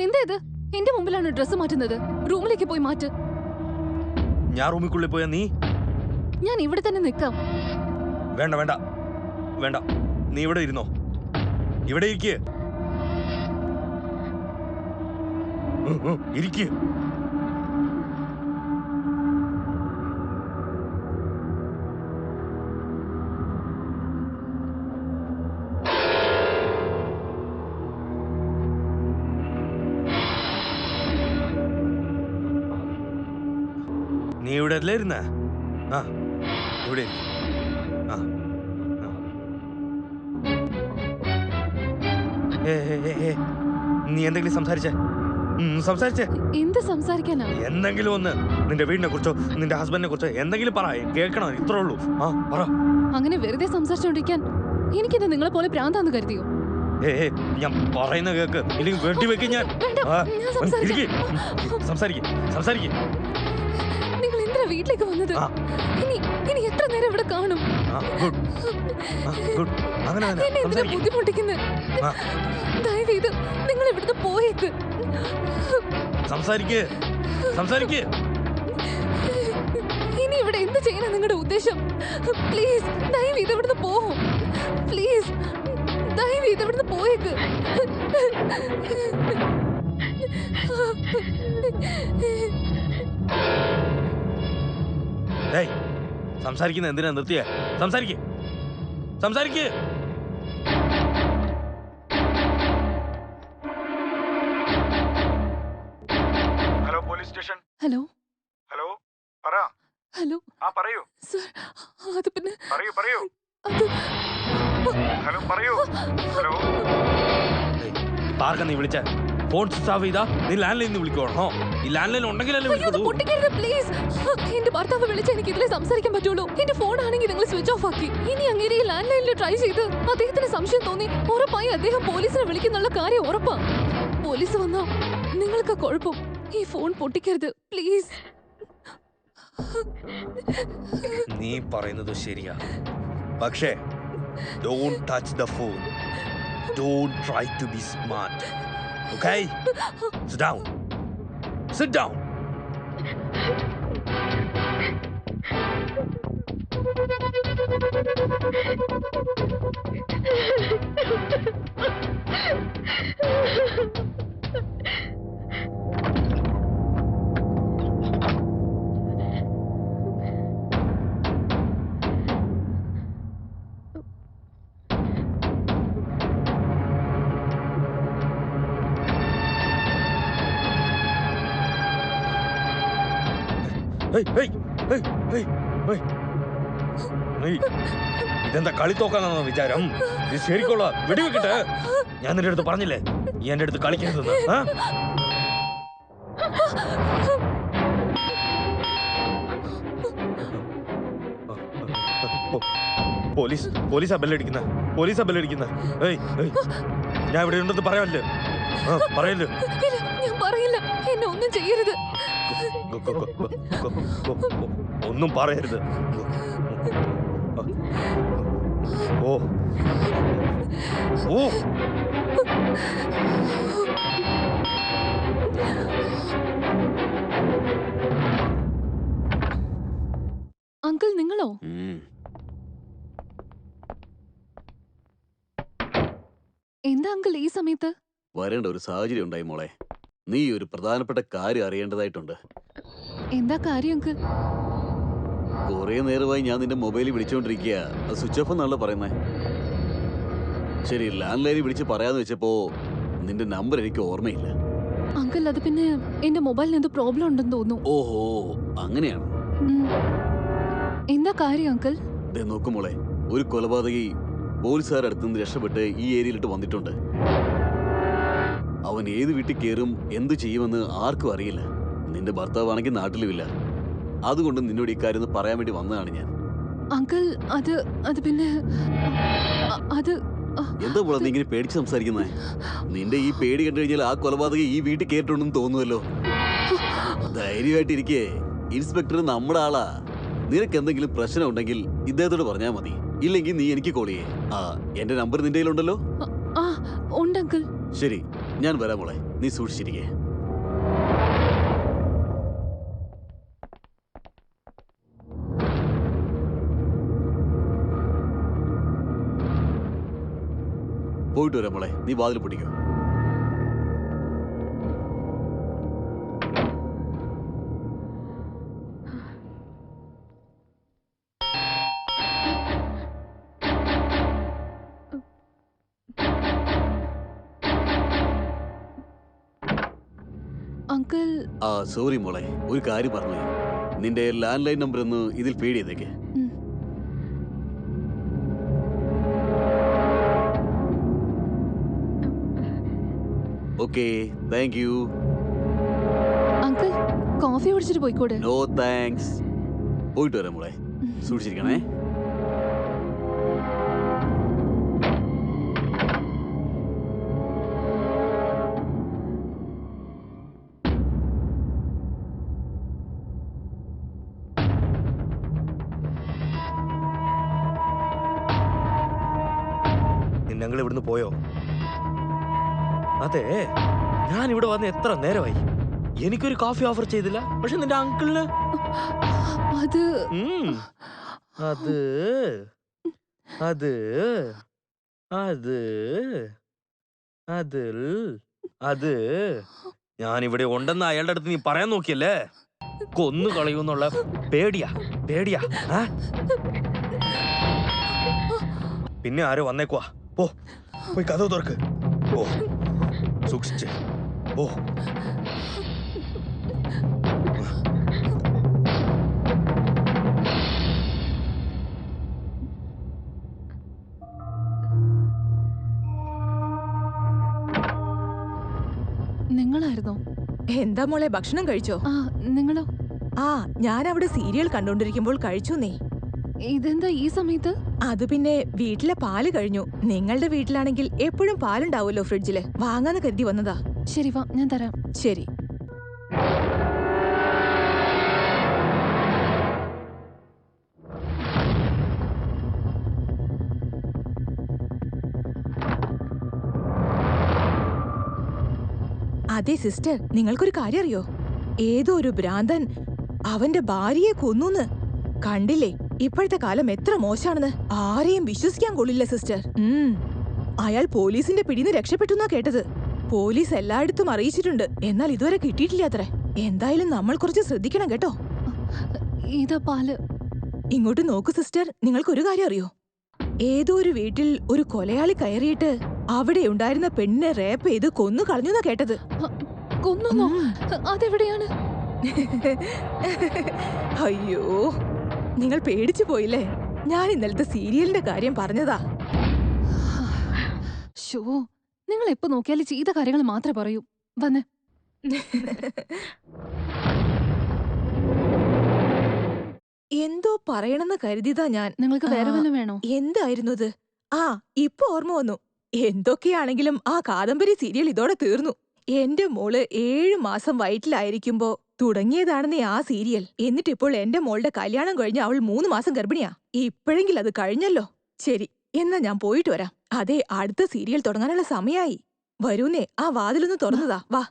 [SPEAKER 8] എന്താ ഇത്? എന്റെ മുമ്പിലാണ് ഡ്രസ് മാറ്റുന്നത്. റൂമിലേക്ക് പോയി മാറ്റ്.
[SPEAKER 5] ഞാൻ റൂമിക്കുള്ളിൽ പോയാ നീ?
[SPEAKER 8] ഞാൻ ഇവിടെ തന്നെ നിൽക്കാം.
[SPEAKER 5] വേണ്ട വേണ്ട വേണ്ട, നീ ഇവിടെ ഇരുന്നോ. ഇവിടെ ഇരിക്ക്. നീ ഇവിടെ അല്ലേ ഇരുന്നേ? ആ ഇവിടെ നീ എന്തെങ്കിലും സംസാരിച്ചേ?
[SPEAKER 8] എന്ത് സംസാരിക്കാനാ?
[SPEAKER 5] എന്തെങ്കിലും ഒന്ന് നിന്റെ വീടിനെ കുറിച്ചോ നിന്റെ ഹസ്ബൻഡിനെ കുറിച്ചോ എന്തെങ്കിലും പറ, കേൾക്കണം. ഇത്രേ ഉള്ളൂ. ആ പറ.
[SPEAKER 8] അങ്ങനെ വെറുതെ സംസാരിച്ചോണ്ടിരിക്കാൻ എനിക്കിത് നിങ്ങളെ പോലെ ഭ്രാന്താന്ന് കരുതിയോ?
[SPEAKER 5] ഞാൻ പറയുന്ന കേക്ക്, ഇല്ലെങ്കിൽ വെട്ടിവെക്കും ഞാൻ. സംസാരിക്കും.
[SPEAKER 8] നിങ്ങൾ എന്തിനാ വീട്ടിലേക്ക് വന്നത്? ഇനി എത്ര നേരം ഇവിടെ കാണും? എന്നെ എന്തിനാ ബുദ്ധിമുട്ടിക്കുന്നത്? ദയവേത് നിങ്ങൾ ഇവിടുന്ന് പോയേക്ക്.
[SPEAKER 5] സംസാരിക്ക്.
[SPEAKER 8] ഇനി ഇവിടെ എന്ത് ചെയ്യാനാ നിങ്ങളുടെ ഉദ്ദേശം? പ്ലീസ് ദയവേത് ഇവിടുന്ന് പോകും. പ്ലീസ് ദയവേത് ഇവിടുന്ന് പോയേക്ക്.
[SPEAKER 5] സംസാരിക്കുന്ന എന്തിനാ നിർത്തിയേ? സംസാരിക്ക്.
[SPEAKER 9] Hello police station.
[SPEAKER 8] ഹലോ
[SPEAKER 9] പറ.
[SPEAKER 8] ഹലോ
[SPEAKER 9] പറയൂ
[SPEAKER 8] സർ. അത് പിന്നെ
[SPEAKER 9] പറയൂ.
[SPEAKER 8] അത്
[SPEAKER 9] ഹലോ പറയൂ. ഹലോ
[SPEAKER 5] പാർക്ക നീ വിളിച്ച ഫോൺ സ്വിച്ച് ഓഫ് ചെയ്താ നീ ലാൻഡ് ലൈനിൽ വിളിക്കണോ? ഈ ലാൻഡ് ലൈൻ ഉണ്ടെങ്കിലല്ലേ വിളിക്കൂ.
[SPEAKER 8] പൊട്ടിക്കരുത് പ്ലീസ്. എന്റെ ഭർത്താവ് വിളിച്ചാൽ എനിക്ക് ഇതിലെ സംസാരിക്കാൻ പറ്റുള്ളൂ. എന്റെ ഫോൺ ആണെങ്കിൽ നിങ്ങൾ സ്വിച്ച് ഓഫ് ആക്കി. ഇനി അങ്ങനെ ഈ ലാൻഡ് ലൈനിൽ ട്രൈ ചെയ്ത് അദ്ദേഹത്തിന് സംശയം തോന്നി ഉറപ്പായി അദ്ദേഹം പോലീസിനെ വിളിക്കുന്നുള്ള കാര്യം ഉറപ്പാ. പോലീസ് വന്നാ നിങ്ങൾക്ക് കുഴപ്പം. ഈ ഫോൺ പൊട്ടിക്കരുത് പ്ലീസ്.
[SPEAKER 5] നീ പറയുന്നത് ശരിയാ, പക്ഷേ don't touch the phone. Don't try to be smart. Okay? Sit down. ഇതെന്താ കളി തോക്കാന്നാണോ വിചാരം? ഇത് ശരിക്കുള്ള വെടിവെക്കട്ടെ. ഞാൻ നിന്റെ അടുത്ത് പറഞ്ഞില്ലേ ഈ എന്റെ അടുത്ത് കളിക്കരുതെന്ന്? പോലീസാ ബെല്ലടിക്കുന്ന. ഞാൻ ഇവിടെ ഉണ്ടെന്ന് പറയാമല്ലേ? പറയല്ലോ.
[SPEAKER 8] ഞാൻ പറയില്ല. എന്നെ ഒന്നും ചെയ്യരുത്.
[SPEAKER 5] ഒന്നും പറയരുത്.
[SPEAKER 8] എന്താ അങ്കിൾ ഈ സമയത്ത്?
[SPEAKER 7] വരേണ്ട ഒരു സാഹചര്യം ഉണ്ടായി മോളെ. നീ ഒരു പ്രധാനപ്പെട്ട കാര്യം അറിയേണ്ടതായിട്ടുണ്ട്.
[SPEAKER 8] എന്താ കാര്യം അങ്കിൾ?
[SPEAKER 7] കുറെ നേരമായി ഞാൻ നിന്റെ മൊബൈലിൽ വിളിച്ചോണ്ടിരിക്കുക. അത് സ്വിച്ച് ഓഫ് എന്നാണല്ലോ പറയുന്നേ. ശരി, ലാൻഡ് ലൈനിൽ വിളിച്ച് പറയാന്ന് വെച്ചപ്പോ നിന്റെ നമ്പർ എനിക്ക് ഓർമ്മയില്ല.
[SPEAKER 8] അങ്കിൾ അത് പിന്നെ എന്റെ മൊബൈലിന് എന്തോ പ്രോബ്ലം ഉണ്ടെന്ന് തോന്നുന്നു.
[SPEAKER 7] ഓഹോ, അങ്ങനെയാണ്.
[SPEAKER 8] ഉം. എന്താ കാര്യം അങ്കിൾ?
[SPEAKER 7] ദേ നോക്ക് മോളെ, ഒരു കൊലപാതകി പോലീസുകാരുടെ അടുത്ത് നിന്ന് രക്ഷപ്പെട്ട് ഈ ഏരിയയിലിട്ട് വന്നിട്ടുണ്ട്. അവൻ ഏത് വീട്ടിൽ കയറും എന്തു ചെയ്യുമെന്ന് ആർക്കും അറിയില്ല. നിന്റെ ഭർത്താവാണെങ്കിൽ നാട്ടിലുമില്ല. അതുകൊണ്ട് നിന്നോട് ഇക്കാര്യം ഒന്ന് പറയാൻ വേണ്ടി വന്നതാണ് ഞാൻ.
[SPEAKER 8] അങ്കിൾ അത് പിന്നെ അത്
[SPEAKER 7] എന്താ പോലെ നീ ഇങ്ങനെ പേടിച്ച് സംസാരിക്കുന്നേ? നിന്റെ ഈ പേടി കണ്ടു കഴിഞ്ഞാൽ ആ കൊലപാതകി ഈ വീട്ടിൽ കേട്ടിട്ടുണ്ടെന്ന് തോന്നുമല്ലോ. ധൈര്യമായിട്ടിരിക്കേ, ഇൻസ്പെക്ടർ നമ്മുടെ ആളാ. നിനക്ക് എന്തെങ്കിലും പ്രശ്നം ഉണ്ടെങ്കിൽ ഇദ്ദേഹത്തോട് പറഞ്ഞാൽ മതി. ഇല്ലെങ്കിൽ നീ എനിക്ക് കോൾ ചെയ്യേ. എന്റെ നമ്പർ നിന്റെ കയ്യിലുണ്ടല്ലോ?
[SPEAKER 8] ഉണ്ട് അങ്കിൾ.
[SPEAKER 7] ശരി, ഞാൻ വരാം മോളെ, നീ സൂക്ഷിച്ചിരിക്കേ. പോയിട്ട് വരാം മോളെ, നീ വാതിൽ പൊട്ടിക്കോ.
[SPEAKER 8] അങ്കിൾ.
[SPEAKER 7] സോറി മോളെ, ഒരു കാര്യം പറഞ്ഞു. നിന്റെ ലാൻഡ് ലൈൻ നമ്പർ ഒന്ന് ഇതിൽ ഫീഡ് ചെയ്തേക്ക്. Okay, thank you.
[SPEAKER 8] Uncle, coffee കുടിച്ചിട്ട് പോയിക്കോട്ടെ?
[SPEAKER 7] No thanks. പോയിട്ട് വരാം മോളെ, സൂക്ഷിച്ചിരിക്കണേ.
[SPEAKER 5] ഞങ്ങൾ ഇവിടുന്ന് പോയോ? അതെ, ഞാൻ ഇവിടെ വന്ന് എത്ര നേരമായി. എനിക്കൊരു കോഫി ഓഫർ ചെയ്തില്ല. പക്ഷെ നിന്റെ അങ്കിളിന്
[SPEAKER 8] അത്
[SPEAKER 5] അത് അത് അത് അതിൽ അത് ഞാനിവിടെ ഉണ്ടെന്ന് അയാളുടെ അടുത്ത് നീ പറയാൻ നോക്കിയല്ലേ? കൊന്നു കളയൂന്നുള്ള പേടിയാ പേടിയാ. പിന്നെ ആരോ വന്നേക്കുവാ. പോയി കഥവ് തുറക്ക്. ഓ, സൂക്ഷിച്ച്. ഓ,
[SPEAKER 8] നിങ്ങളായിരുന്നോ?
[SPEAKER 6] എന്താ മോളെ, ഭക്ഷണം കഴിച്ചോ?
[SPEAKER 8] നിങ്ങളോ?
[SPEAKER 6] ഞാൻ അവിടെ സീരിയൽ കണ്ടോണ്ടിരിക്കുമ്പോൾ കഴിച്ചു. നീ
[SPEAKER 8] ഇതെന്താ ഈ സമയത്ത്?
[SPEAKER 6] അത് പിന്നെ വീട്ടിലെ പാല് കഴിഞ്ഞു. നിങ്ങളുടെ വീട്ടിലാണെങ്കിൽ എപ്പോഴും പാലുണ്ടാവുമല്ലോ ഫ്രിഡ്ജില്. വാങ്ങാന്ന് കരുതി വന്നതാ.
[SPEAKER 8] ശരി, വാ, ഞാൻ തരാം.
[SPEAKER 6] ശരി. അതെ സിസ്റ്റർ, നിങ്ങൾക്കൊരു കാര്യം അറിയോ? ഏതോ ഒരു ഭ്രാന്തൻ അവന്റെ ഭാര്യയെ കൊന്നൂന്ന്. കണ്ടില്ലേ ഇപ്പോഴത്തെ കാലം എത്ര മോശാണെന്ന്? ആരെയും വിശ്വസിക്കാൻ കൊള്ളില്ല സിസ്റ്റർ. അയാൾ പോലീസിന്റെ പിടിന്ന് രക്ഷപ്പെട്ടു കേട്ടത്. പോലീസ് എല്ലായിടത്തും അറിയിച്ചിട്ടുണ്ട്, എന്നാൽ ഇതുവരെ കിട്ടിയിട്ടില്ല അത്രേ. എന്തായാലും നമ്മൾ കുറച്ച് ശ്രദ്ധിക്കണം കേട്ടോ.
[SPEAKER 8] ഇതാ പാല്.
[SPEAKER 6] ഇങ്ങോട്ട് നോക്കൂ സിസ്റ്റർ, നിങ്ങൾക്കൊരു കാര്യം അറിയോ? ഏതോ ഒരു വീട്ടിൽ ഒരു കൊലയാളി കയറിയിട്ട് അവിടെ ഉണ്ടായിരുന്ന പെണ്ണിനെ റേപ്പ് ചെയ്ത് കൊന്നു കളഞ്ഞു കേട്ടത്.
[SPEAKER 8] കൊന്നോ? അതെവിടെയാണ്?
[SPEAKER 6] അയ്യോ, നിങ്ങൾ പേടിച്ചു പോയില്ലേ? ഞാൻ ഇന്നലത്തെ സീരിയലിന്റെ കാര്യം പറഞ്ഞതാ.
[SPEAKER 8] ഷോ, നിങ്ങൾ എപ്പോ നോക്കിയാലും ചെയ്ത കാര്യങ്ങൾ മാത്രമേ പറയൂ. വന്ന്
[SPEAKER 6] എന്തോ പറയണമെന്ന് കരുതിയതാ ഞാൻ.
[SPEAKER 8] നിങ്ങൾക്ക് വേറെ വല്ലതും വേണോ?
[SPEAKER 6] എന്തായിരുന്നു അത്? ഇപ്പൊ ഓർമ്മ വന്നു. എന്തൊക്കെയാണെങ്കിലും ആ കാദംബരി സീരിയൽ ഇതോടെ തീർന്നു. എന്റെ മോള് 7 മാസം വയറ്റിലായിരിക്കുമ്പോ തുടങ്ങിയതാണെന്നേ ആ സീരിയൽ. എന്നിട്ടിപ്പോൾ എന്റെ മോളുടെ കല്യാണം കഴിഞ്ഞ് അവൾ 3 മാസം ഗർഭിണിയാ. ഇപ്പോഴെങ്കിലും അത് കഴിഞ്ഞല്ലോ. ശരി, എന്നാ ഞാൻ പോയിട്ട് വരാം. അതെ, അടുത്ത സീരിയൽ തുടങ്ങാനുള്ള സമയായി. വരൂന്നേ, ആ വാതിലൊന്ന് തുറന്നതാ. വാ.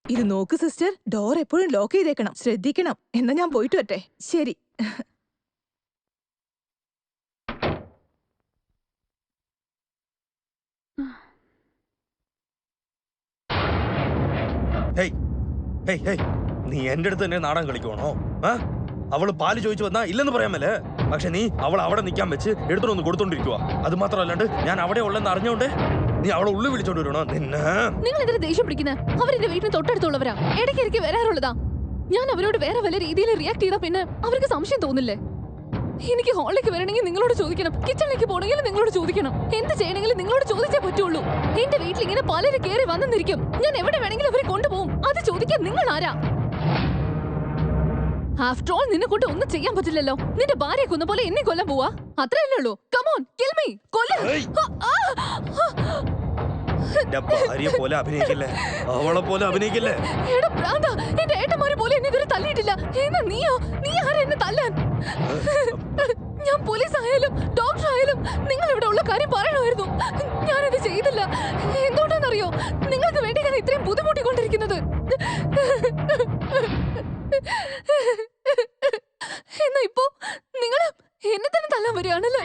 [SPEAKER 6] ഇത് നോക്ക് സിസ്റ്റർ, ഡോർ എപ്പോഴും ലോക്ക് ചെയ്തേക്കണം. ശ്രദ്ധിക്കണം. എന്നാ ഞാൻ പോയിട്ട് വരട്ടെ. ശരി.
[SPEAKER 5] ഹേയ് ഹേയ്, നീ എന്റെ അടുത്ത് തന്നെ നാടകം കളിക്കുവാണോ? അവള് പാല് ചോദിച്ചു വന്നാ ഇല്ലെന്ന് പറയാൻ മേലെ. പക്ഷെ നീ അവൾ അവിടെ നിൽക്കാൻ വെച്ച് എടുത്തോണ്ട് കൊടുത്തോണ്ടിരിക്കുക. അത് മാത്രമല്ലാണ്ട് ഞാൻ അവിടെ ഉള്ളെന്ന് അറിഞ്ഞോണ്ട് നീ അവളെ ഉള്ളിൽ വിളിച്ചോണ്ട് വരണോ? നിന്നെ
[SPEAKER 8] നിങ്ങൾ എന്തിനാ ദേഷ്യം പിടിക്കുന്നത്? അവരെന്റെ വീട്ടിന് തൊട്ടടുത്തുള്ളവരാ, ഇടയ്ക്കിടയ്ക്ക് വരാറുള്ളതാ. ഞാൻ അവരോട് വേറെ വല്ല രീതിയിൽ റിയാക്ട് ചെയ്താ പിന്നെ അവർക്ക് സംശയം തോന്നില്ലേ? എനിക്ക് ഹാളിലേക്ക് വരണമെങ്കിൽ നിങ്ങളോട് ചോദിക്കണം, കിച്ചണിലേക്ക് പോകണമെങ്കിൽ നിങ്ങളോട് ചോദിക്കണം, എന്ത് ചെയ്യണമെങ്കിലും നിങ്ങളോട് ചോദിച്ചേ പറ്റുള്ളൂ. എന്റെ വീട്ടിൽ ഇങ്ങനെ പലരും കയറി വന്നെന്നിരിക്കും, ഞാൻ എവിടെ വേണമെങ്കിലും അവരെ കൊണ്ടുപോകും. അത് ചോദിക്കാൻ നിങ്ങൾ ആരാ? ആഫ്റ്റർ ഓൾ നിന്നെ കൊണ്ട് ഒന്നും ചെയ്യാൻ പറ്റില്ലല്ലോ. നിന്റെ ഭാര്യയെ കൊന്ന പോലെ എന്നെ കൊല്ലാൻ പോവാ, അത്രയല്ലേ ഉള്ളൂ. കമോൺ കിൽ മീ, കൊല്ല.
[SPEAKER 5] എന്റെ ഭാര്യയെ പോലെ അഭിനയിക്കില്ലേ, അവളെ പോലെ അഭിനയിക്കില്ലേ?
[SPEAKER 8] എടാ പ്രാന്ത, എന്റെ ഏട്ടന്മാരെ പോലെ എന്നെ ഇതുവരെ തല്ലിയിട്ടില്ല. എന്നാ നീയോ? നീ ആരാ എന്നെ തല്ലാൻ? ഞാൻ പോലീസ് ആയാലും ഡോക്ടർ ആയാലും നിങ്ങൾ ഇവിടെ ഉള്ള കാര്യം പറയണമായിരുന്നു. ഞാനത് ചെയ്തില്ല. എന്തുകൊണ്ടാണെന്നറിയോ? നിങ്ങൾക്ക് വേണ്ടി ഞാൻ ഇത്രയും ബുദ്ധിമുട്ടിക്കൊണ്ടിരിക്കുന്നത്. എന്നാ ഇപ്പോ നിങ്ങൾ എന്നെ തന്നെ തല്ലാൻ വരികയാണല്ലേ?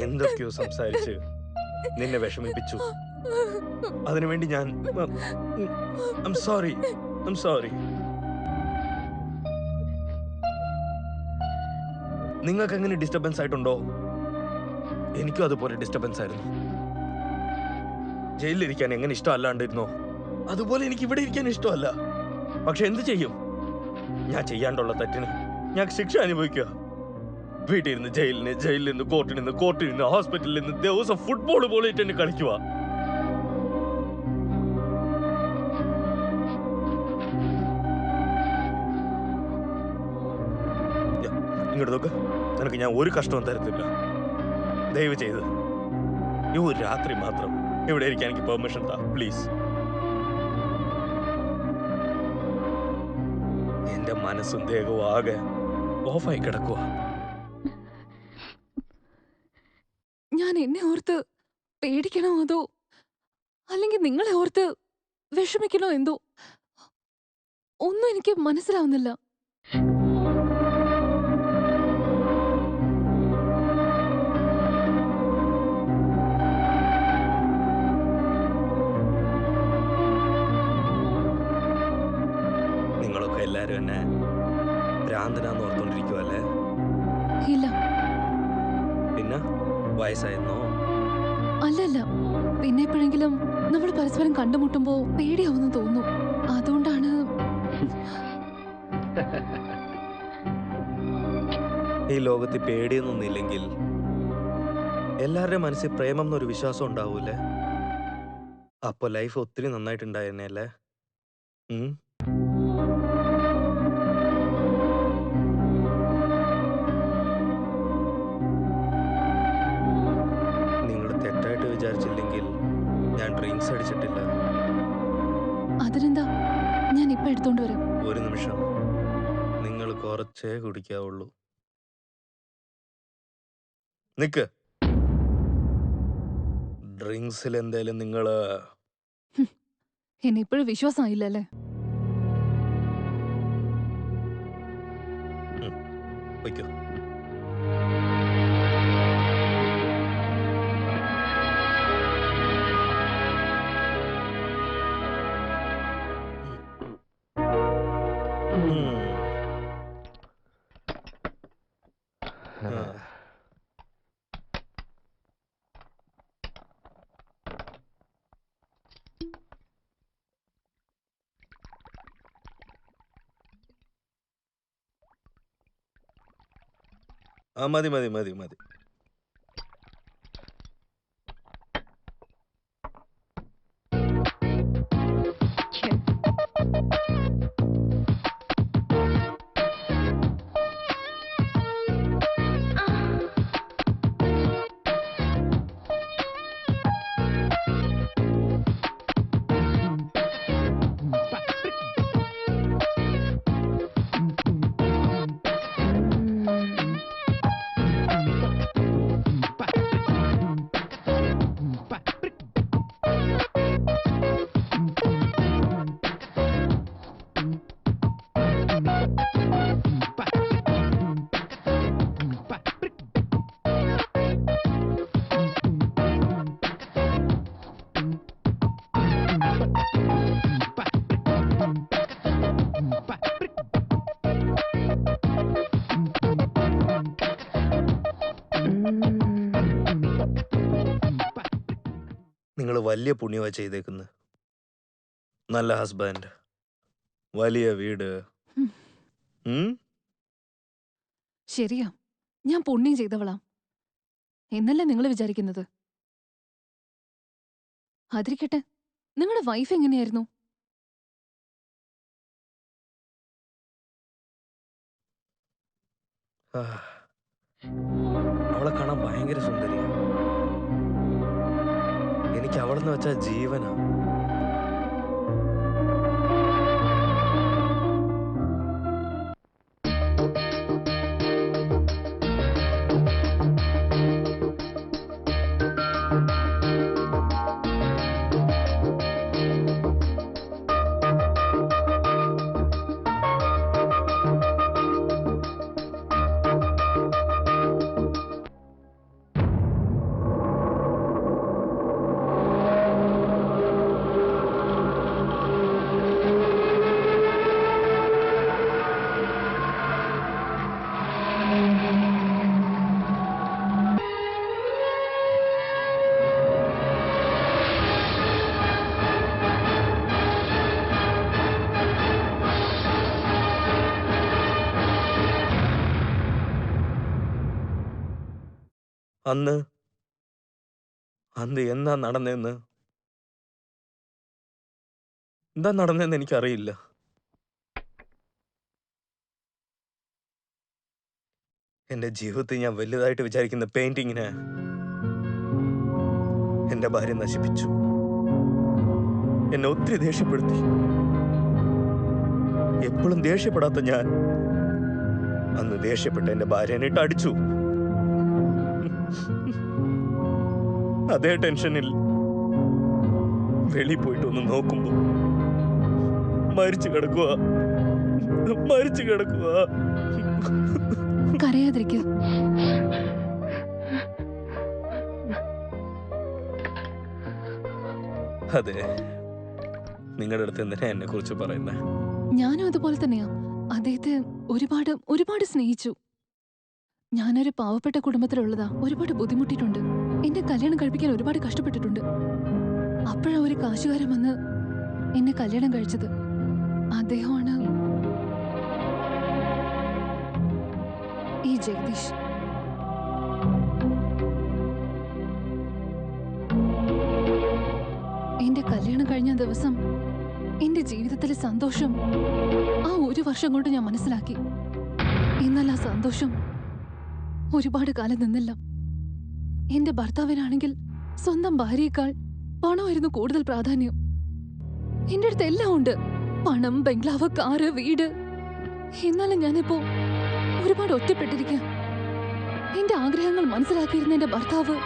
[SPEAKER 5] എന്തൊക്കെയോ സംസാരിച്ച് നിന്നെ വിഷമിപ്പിച്ചു. അതിനുവേണ്ടി ഞാൻ സോറി. നിങ്ങൾക്ക് എങ്ങനെ ഡിസ്റ്റർബൻസ് ആയിട്ടുണ്ടോ? എനിക്കും അതുപോലെ ഡിസ്റ്റർബൻസ് ആയിരുന്നു. ജയിലിലിരിക്കാൻ എങ്ങനെ ഇഷ്ടമല്ലാണ്ടിരുന്നോ അതുപോലെ എനിക്ക് ഇവിടെ ഇരിക്കാൻ ഇഷ്ടമല്ല. പക്ഷെ എന്ത് ചെയ്യും? ഞാൻ ചെയ്യാണ്ടുള്ള തെറ്റിന് ഞാൻ ശിക്ഷ അനുഭവിക്കുക. വീട്ടിൽ നിന്ന് ജയിലിൽ നിന്ന് കോർട്ടിൽ നിന്ന് ഹോസ്പിറ്റലിൽ നിന്ന് ദിവസം ഫുട്ബോൾ പോലെ എന്നെ കളിക്കുക. ഇങ്ങോട്ട് നോക്ക്, നിനക്ക് ഞാൻ ഒരു കഷ്ടവും തരത്തില്ല. ദയവ് ചെയ്ത് ഈ ഒരു രാത്രി മാത്രം ഇവിടെ ഇരിക്കാൻ എനിക്ക് പെർമിഷൻ താ പ്ലീസ്. എന്റെ മനസ്സും ദേഹവും ആകെ ഓഫായി കിടക്കുക.
[SPEAKER 8] ഞാൻ എന്നെ ഓർത്ത് പേടിക്കണോ അതോ അല്ലെങ്കിൽ നിങ്ങളെ ഓർത്ത് വിഷമിക്കണോ എന്തോ ഒന്നും എനിക്ക് മനസ്സിലാവുന്നില്ല.
[SPEAKER 5] നിങ്ങളൊക്കെ എല്ലാരും എന്നെ ഭ്രാന്തനാന്ന് ഓർത്തോണ്ടിരിക്കുവല്ലേ?
[SPEAKER 8] ഇല്ല.
[SPEAKER 5] പിന്നെ വയസ്സായിരുന്നോ?
[SPEAKER 8] അല്ലല്ല, പിന്നെ എപ്പോഴെങ്കിലും നമ്മൾ പരസ്പരം കണ്ടുമുട്ടുമ്പോ പേടിയാവുന്നു തോന്നുന്നു. അതുകൊണ്ടാണ്.
[SPEAKER 5] ഈ ലോകത്തിൽ പേടിയൊന്നുമില്ലെങ്കിൽ എല്ലാവരുടെയും മനസ്സിൽ പ്രേമം എന്നൊരു വിശ്വാസം ഉണ്ടാവൂലേ? അപ്പൊ ലൈഫ് ഒത്തിരി നന്നായിട്ടുണ്ടായിരുന്നേ അല്ലേ? നിങ്ങൾ തെറ്റായിട്ട് വിചാരിച്ചില്ലെങ്കിൽ ഞാൻ ഡ്രിങ്ക്സ് അടിച്ചിട്ടില്ല.
[SPEAKER 8] അതിനെന്താ, ഞാൻ ഇപ്പൊ എടുത്തോണ്ട് വരാം.
[SPEAKER 5] ഒരു നിമിഷം, നിങ്ങൾ കുറച്ചേ കുടിക്കാവുള്ളൂ. നിക്ക്. ഡ്രിങ്ക്സിൽ എന്തേലും നിങ്ങള്
[SPEAKER 8] എന്നെ ഇപ്പോഴും വിശ്വാസമായില്ലല്ലേ?
[SPEAKER 5] വയ്ക്കോ. ആ മതി മതി മതി മതി. നിങ്ങൾ വലിയ പുണ്യവാ ചെയ്തേക്കുന്നത്. നല്ല ഹസ്ബൻഡ്, വലിയ വീട്.
[SPEAKER 8] ശരിയാ, ഞാൻ പുണ്യം ചെയ്തവളാം എന്നല്ലേ നിങ്ങൾ വിചാരിക്കുന്നത്? അതിരിക്കട്ടെ, നിങ്ങളുടെ വൈഫ് എങ്ങനെയായിരുന്നു?
[SPEAKER 5] അവളെ കാണാൻ ഭയങ്കര സുന്ദരിയാ. എനിക്ക് അവളെന്ന് വെച്ചാൽ ജീവനാ. അന്ന് എന്താ നടന്നെന്ന് എനിക്കറിയില്ല. എന്റെ ജീവിതത്തിൽ ഞാൻ വലുതായിട്ട് വിചാരിക്കുന്ന പെയിന്റിങ്ങിന് എന്റെ ഭാര്യ നശിപ്പിച്ചു. എന്നെ ഒത്തിരി ദേഷ്യപ്പെടുത്തി. എപ്പോഴും ദേഷ്യപ്പെടാത്ത ഞാൻ അന്ന് ദേഷ്യപ്പെട്ട് എന്റെ ഭാര്യനെ ഇട്ട് അടിച്ചു. അതേ ടെൻഷനിൽ വെളി പോയിട്ട് ഒന്ന് നോക്കുമ്പോ മരിച്ചു കിടക്കുക.
[SPEAKER 8] കരയാതിരിക്ക.
[SPEAKER 5] അതെ, നിങ്ങളുടെ അടുത്ത് എന്തിനാ എന്നെ കുറിച്ച് പറയുന്നേ?
[SPEAKER 8] ഞാനും അതുപോലെ തന്നെയാ. അദ്ദേഹത്തെ ഒരുപാട് സ്നേഹിച്ചു. ഞാനൊരു പാവപ്പെട്ട കുടുംബത്തിലുള്ളതാ. ഒരുപാട് ബുദ്ധിമുട്ടിയിട്ടുണ്ട്. എന്നെ കല്യാണം കഴിപ്പിക്കാൻ ഒരുപാട് കഷ്ടപ്പെട്ടിട്ടുണ്ട്. അപ്പോഴാ ഒരു കാശുകാരൻ വന്ന് എന്നെ കല്യാണം കഴിച്ചത്. അദ്ദേഹമാണ് ഈ ജഗദീഷ്. എന്റെ കല്യാണം കഴിഞ്ഞ ദിവസം എന്റെ ജീവിതത്തിലെ സന്തോഷം ആ ഒരു വർഷം കൊണ്ട് ഞാൻ മനസ്സിലാക്കി. എന്നാൽ ആ സന്തോഷം ഒരുപാട് കാലം നിന്നില്ല. എന്റെ ഭർത്താവിനാണെങ്കിൽ സ്വന്തം ഭാര്യയേക്കാൾ പണമായിരുന്നു കൂടുതൽ പ്രാധാന്യം. എന്റെ അടുത്ത് എല്ലാം ഉണ്ട്: പണം, ബംഗ്ലാവ്, കാറ്, വീട്. എന്നാലും ഞാനിപ്പോ ഒരുപാട് ഒറ്റപ്പെട്ടിരിക്കാം. എന്റെ ആഗ്രഹങ്ങൾ മനസ്സിലാക്കിയിരുന്ന എന്റെ ഭർത്താവ്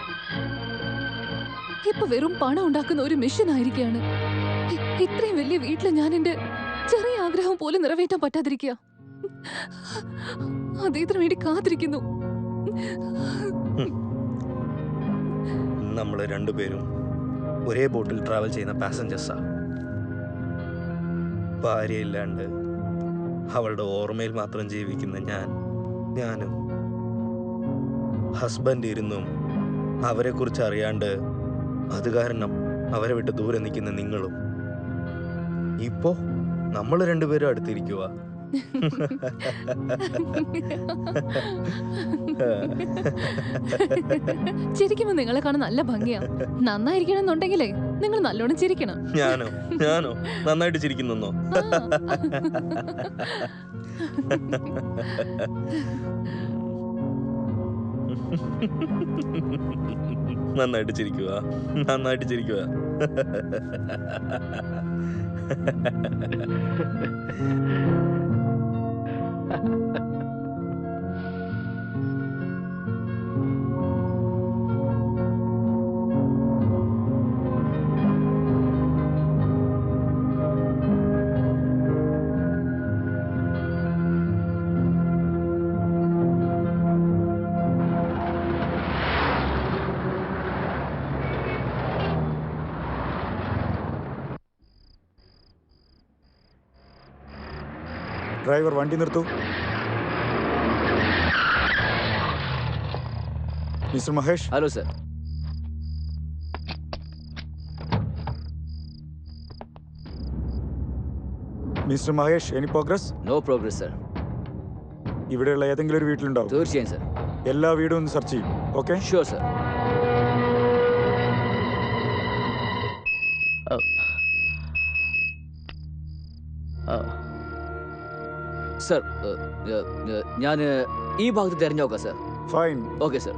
[SPEAKER 8] ഇപ്പൊ വെറും പണം ഉണ്ടാക്കുന്ന ഒരു മെഷീൻ ആയിരിക്കുകയാണ്. ഇത്രയും വലിയ വീട്ടില് ഞാൻ എന്റെ ചെറിയ ആഗ്രഹം പോലും നിറവേറ്റാൻ പറ്റാതിരിക്കുക. അദ്ദേഹത്തിന് വേണ്ടി കാത്തിരിക്കുന്നു.
[SPEAKER 5] നമ്മള് രണ്ടുപേരും ഒരേ ബോട്ടിൽ ട്രാവൽ ചെയ്യുന്ന പാസഞ്ചേഴ്സാ. ഭാര്യയില്ലാണ്ട് അവളുടെ ഓർമ്മയിൽ മാത്രം ജീവിക്കുന്ന ഞാനും ഹസ്ബൻഡ് ഇരുന്നും അവരെ കുറിച്ച് അറിയാണ്ട് അത് കാരണം അവരെ വിട്ട് ദൂരെ നിൽക്കുന്ന നിങ്ങളും. ഇപ്പോ നമ്മൾ രണ്ടുപേരും അടുത്തിരിക്കുക.
[SPEAKER 8] ചിരിക്കുമ്പോ നിങ്ങളെ കാണാൻ നല്ല ഭംഗിയാ. നന്നായിരിക്കണം എന്നുണ്ടെങ്കിലേ നിങ്ങൾ നല്ലോണം ചിരിക്കണം.
[SPEAKER 5] ഞാനോ നന്നായിട്ട് ചിരിക്കുന്നോ? നന്നായിട്ട് ചിരിക്കുക.
[SPEAKER 9] ഡ്രൈവർ വണ്ടി നിർത്തൂ. Mister Mahesh.
[SPEAKER 10] Hello sir.
[SPEAKER 9] Mister Mahesh, any progress?
[SPEAKER 10] No progress sir.
[SPEAKER 9] ഇവിടെയുള്ള ഏതെങ്കിലും ഒരു വീട്ടിലുണ്ടാവും?
[SPEAKER 10] തീർച്ചയായും സർ.
[SPEAKER 9] എല്ലാ വീടും ഒന്ന് സെർച്ച് ചെയ്യും. ഓക്കെ?
[SPEAKER 10] Sure sir. സർ, ഞാൻ ഈ ഭാഗത്ത് തിരഞ്ഞു നോക്കാം സർ.
[SPEAKER 9] ഫൈൻ.
[SPEAKER 10] Okay sir.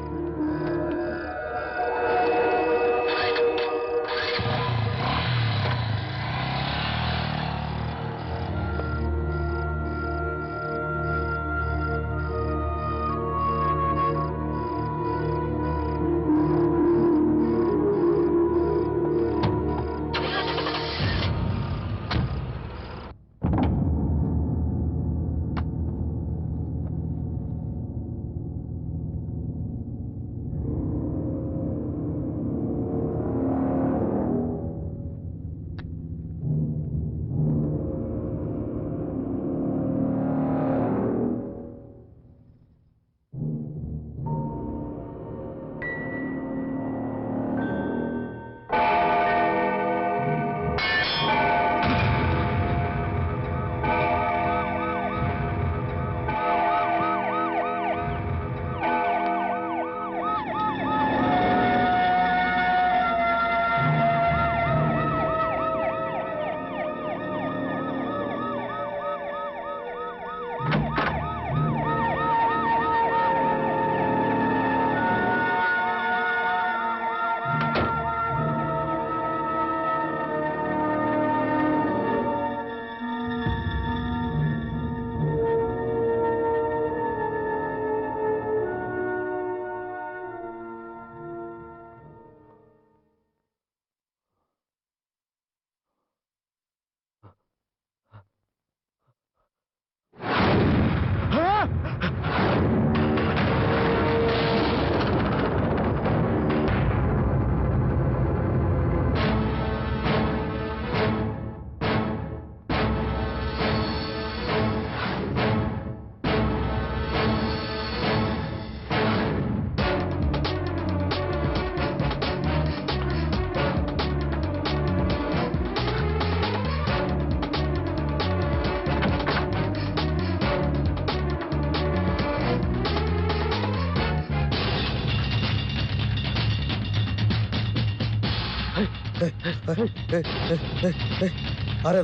[SPEAKER 5] ആരാ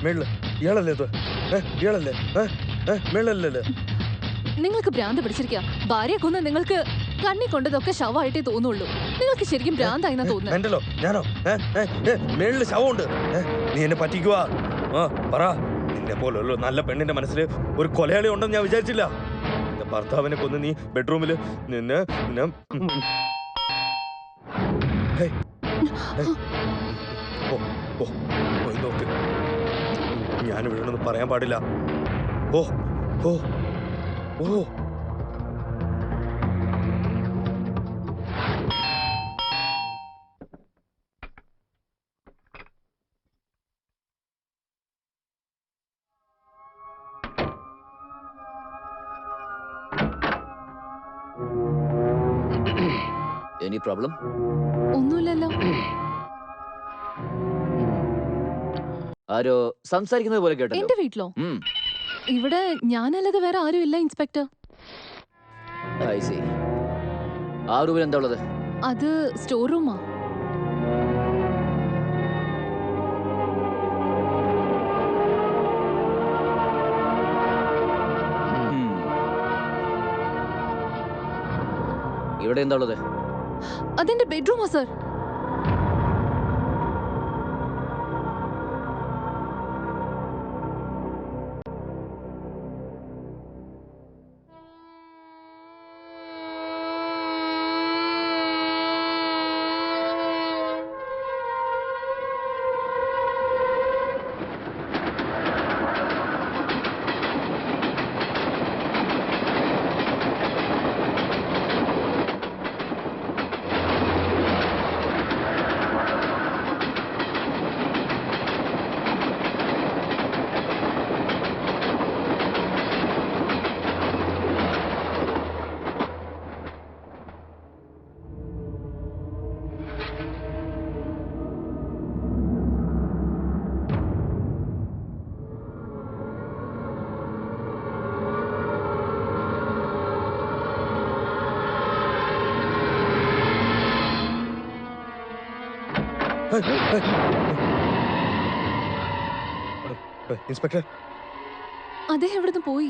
[SPEAKER 5] മേളില്? ഇയാളല്ലേ ഇത്? ഇയാളല്ലേ? മേളല്ലേ?
[SPEAKER 8] നിങ്ങൾക്ക് ഭ്രാന്ത് പിടിച്ചിരിക്കുക. ഭാര്യയെ കൊന്ന് നിങ്ങൾക്ക് കണ്ണി കൊണ്ടതൊക്കെ ശവമായിട്ടേ തോന്നുള്ളൂ. നിങ്ങൾക്ക് ശരിക്കും ഭ്രാന്തായിന്നാ തോന്നുന്നത്.
[SPEAKER 5] എന്തല്ലോ ഞാനോ? മേളില് ശവമുണ്ട്. നീ എന്നെ പറ്റിക്കുവാ? പറ. നിന്നെ പോലല്ലോ നല്ല പെണ്ണിന്റെ മനസ്സിൽ ഒരു കൊലയാളി ഉണ്ടെന്ന് ഞാൻ വിചാരിച്ചില്ല. എന്റെ ഭർത്താവിനെ കൊന്ന് നീ ബെഡ്റൂമില് നിന്നെ നോക്ക്. ഞാൻ വീണെന്ന് പറയാൻ പാടില്ല. ഓ ഓ ഓ
[SPEAKER 10] എനി പ്രോബ്ലം?
[SPEAKER 8] ഒന്നുമില്ലല്ലോ.
[SPEAKER 10] ആരോ സംസാരിക്കുന്നത് പോലെ കേട്ടോ.
[SPEAKER 8] എന്റെ വീട്ടിലോ? ഇവിടെ ഞാനല്ലാതെ വേറെ ആരും ഇല്ല ഇൻസ്പെക്ടർ.
[SPEAKER 10] I see. ആ റൂമിൽ എന്താ ഉള്ളത്?
[SPEAKER 8] അത് സ്റ്റോർ റൂമാ.
[SPEAKER 10] ഇവിടെ എന്താ ഉള്ളത്?
[SPEAKER 8] അതെന്റെ ബെഡ്റൂമാ സർ.
[SPEAKER 5] ഇൻസ്പെക്ടർ,
[SPEAKER 8] അദ്ദേഹം എവിടുന്ന് പോയി?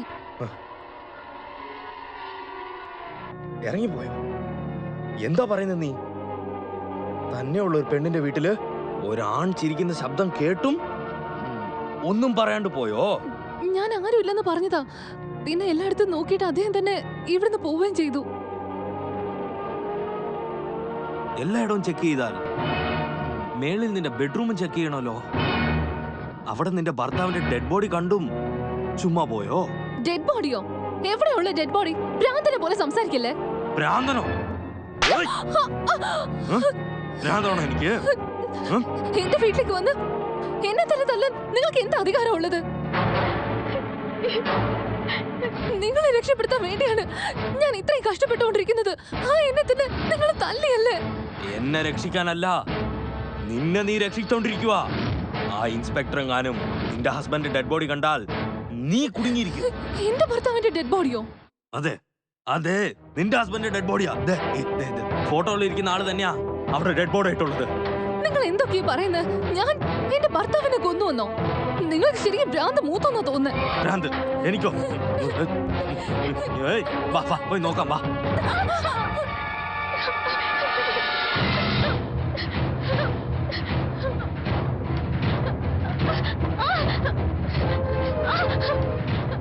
[SPEAKER 5] ഇറങ്ങിപ്പോയോ? എന്താ പറയുന്നത് നീ? തന്നെയുള്ള ഒരു പെണ്ണിന്റെ വീട്ടില് ഒരാൺ ചിരിക്കുന്ന ശബ്ദം കേട്ടും ഒന്നും പറയാണ്ട് പോയോ?
[SPEAKER 8] ഞാൻ ആരും ഇല്ലെന്ന് പറഞ്ഞതാ. പിന്നെ എല്ലായിടത്തും നോക്കിയിട്ട് അദ്ദേഹം തന്നെ ഇവിടുന്ന് പോവുകയും ചെയ്തു.
[SPEAKER 5] എല്ലായിടവും ചെക്ക് ചെയ്താൽ മേളിൽ നിന്റെ ബെഡ്റൂമും ചെക്ക് ചെയ്യണമല്ലോ. അവിടെ നിന്റെ ഭർത്താവിന്റെ ഡെഡ് ബോഡി കണ്ടും ചുമ്മാ പോയോ?
[SPEAKER 8] ഡെഡ് ബോഡിയോ? എവിടെയുള്ള ഡെഡ് ബോഡി? ഭ്രാന്തനെ പോലെ സംസാരിക്കല്ലേ.
[SPEAKER 5] ഭ്രാന്തനോ? ഭ്രാന്താണോ എനിക്ക്?
[SPEAKER 8] എന്റെ വീട്ടിലേക്ക് വന്ന് എന്നെ തന്നെ തല്ലാൻ നിങ്ങൾക്ക് എന്ത് അധികാരം ഉള്ളത്? നിങ്ങളെ രക്ഷപ്പെടുത്താൻ വേണ്ടിയാണ് ഞാൻ ഇത്രയും കഷ്ടപ്പെട്ടുകൊണ്ടിരിക്കുന്നത്. ആ എന്നെ തന്നെ നിങ്ങൾ തല്ലിയല്ലേ?
[SPEAKER 5] എന്നെ രക്ഷിക്കാനല്ല, നിന്നെ നീ രക്ഷിച്ചോണ്ടിരിക്കുക. ആ ഇൻസ്പെക്ടർ എങ്ങാനും നിന്റെ ഹസ്ബൻഡ് ഡെഡ് ബോഡി കണ്ടാൽ നീ കുടുങ്ങിയിരിക്കും.
[SPEAKER 8] എന്റെ ഭർത്താവിന്റെ ഡെഡ് ബോഡിയോ?
[SPEAKER 5] അതെ അതെ, നിന്റെ ഹസ്ബൻഡ് ഡെഡ് ബോഡിയാ. ഫോട്ടോയിൽ ഇരിക്കുന്ന ആള് തന്നെയാ അവിടെ ഡെഡ് ബോഡി ആയിട്ടുള്ളത്.
[SPEAKER 8] നിങ്ങൾ എന്തൊക്കെയാ പറയുന്നത്? ഞാൻ എന്റെ ഭർത്താവിനെ കൊന്നുവന്നോ? നിങ്ങൾക്ക് ശരിക്കും ഭ്രാന്ത് മൂത്തോന്നോ തോന്നുന്നത്?
[SPEAKER 5] ഭ്രാന്ത് എനിക്കോ? വാ വാ പോയി നോക്കാം വാ.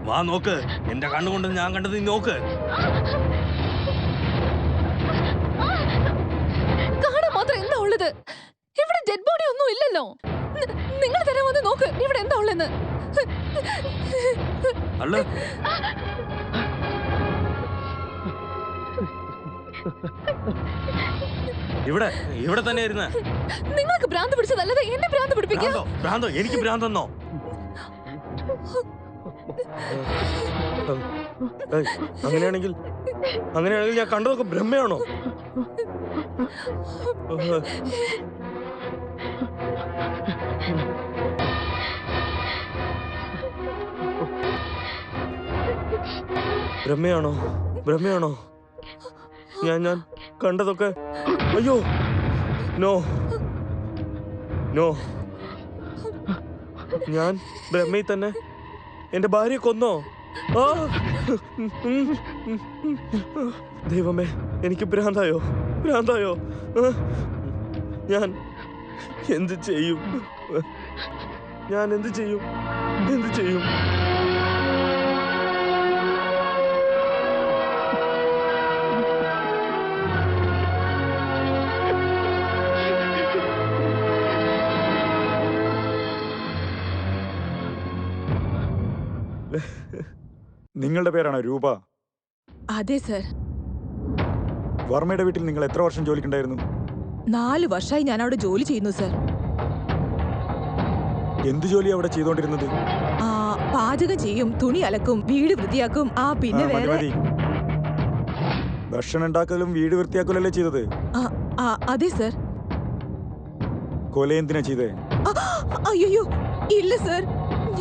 [SPEAKER 5] വാ നോക്ക്, എന്റെ കണ്ണുകൊണ്ട് ഞാൻ കണ്ടത് നീ നോക്ക്.
[SPEAKER 8] കാണാൻ മാത്രം എന്താ ഉള്ളത്? ഇവിടെ ഡെഡ് ബോഡി ഒന്നും ഇല്ലല്ലോ. നിങ്ങൾ തന്നെ വന്ന് നോക്ക് ഇവിടെ എന്താ ഉള്ളെന്ന്.
[SPEAKER 5] അല്ല ഇവിടെ ഇവിടെ തന്നെ ഇരുന്ന്
[SPEAKER 8] നിങ്ങൾക്ക് ഭ്രാന്ത് പിടിച്ചതല്ലാതെ എന്നെ ഭ്രാന്ത് പിടിപ്പിക്കാ?
[SPEAKER 5] ഭ്രാന്തോ? എനിക്ക് ഭ്രാന്തെന്നോ? അങ്ങനെയാണെങ്കിൽ ഞാൻ കണ്ടതൊക്കെ ഭ്രമയാണോ? ഭ്രമയാണോ? ഞാൻ കണ്ടതൊക്കെ? അയ്യോ നോ നോ, ഞാൻ ഭ്രമയിൽ തന്നെ എന്റെ ഭാര്യയെ കൊന്നോ? ആ ദൈവമേ, എനിക്ക് ഭ്രാന്തായോ? ഞാൻ എന്ത് ചെയ്യും?
[SPEAKER 9] നിങ്ങളുടെ പേരാണോ രൂപ?
[SPEAKER 6] അതെ സർ.
[SPEAKER 9] വർമ്മയുടെ വീട്ടിൽ നിങ്ങൾ എത്ര വർഷം ജോലിക്കുണ്ടായിരുന്നു?
[SPEAKER 6] 4 വർഷമായി ഞാൻ അവിടെ ജോലി ചെയ്യുന്നു സർ.
[SPEAKER 9] എന്ത് ജോലി അവിടെ ചെയ്തോണ്ടിരുന്നത്?
[SPEAKER 6] പാചകം ചെയ്യും, തുണി അലക്കും, വീട് വൃത്തിയാക്കും. പിന്നെ
[SPEAKER 9] മതി. ഭക്ഷണം ഉണ്ടാക്കലും വീട് വൃത്തിയാക്കലല്ലേ ചെയ്തത്?
[SPEAKER 6] അതെ സർ.
[SPEAKER 9] കൊല എന്തിനാ ചെയ്തേ?
[SPEAKER 6] അയ്യോ ഇല്ല സർ,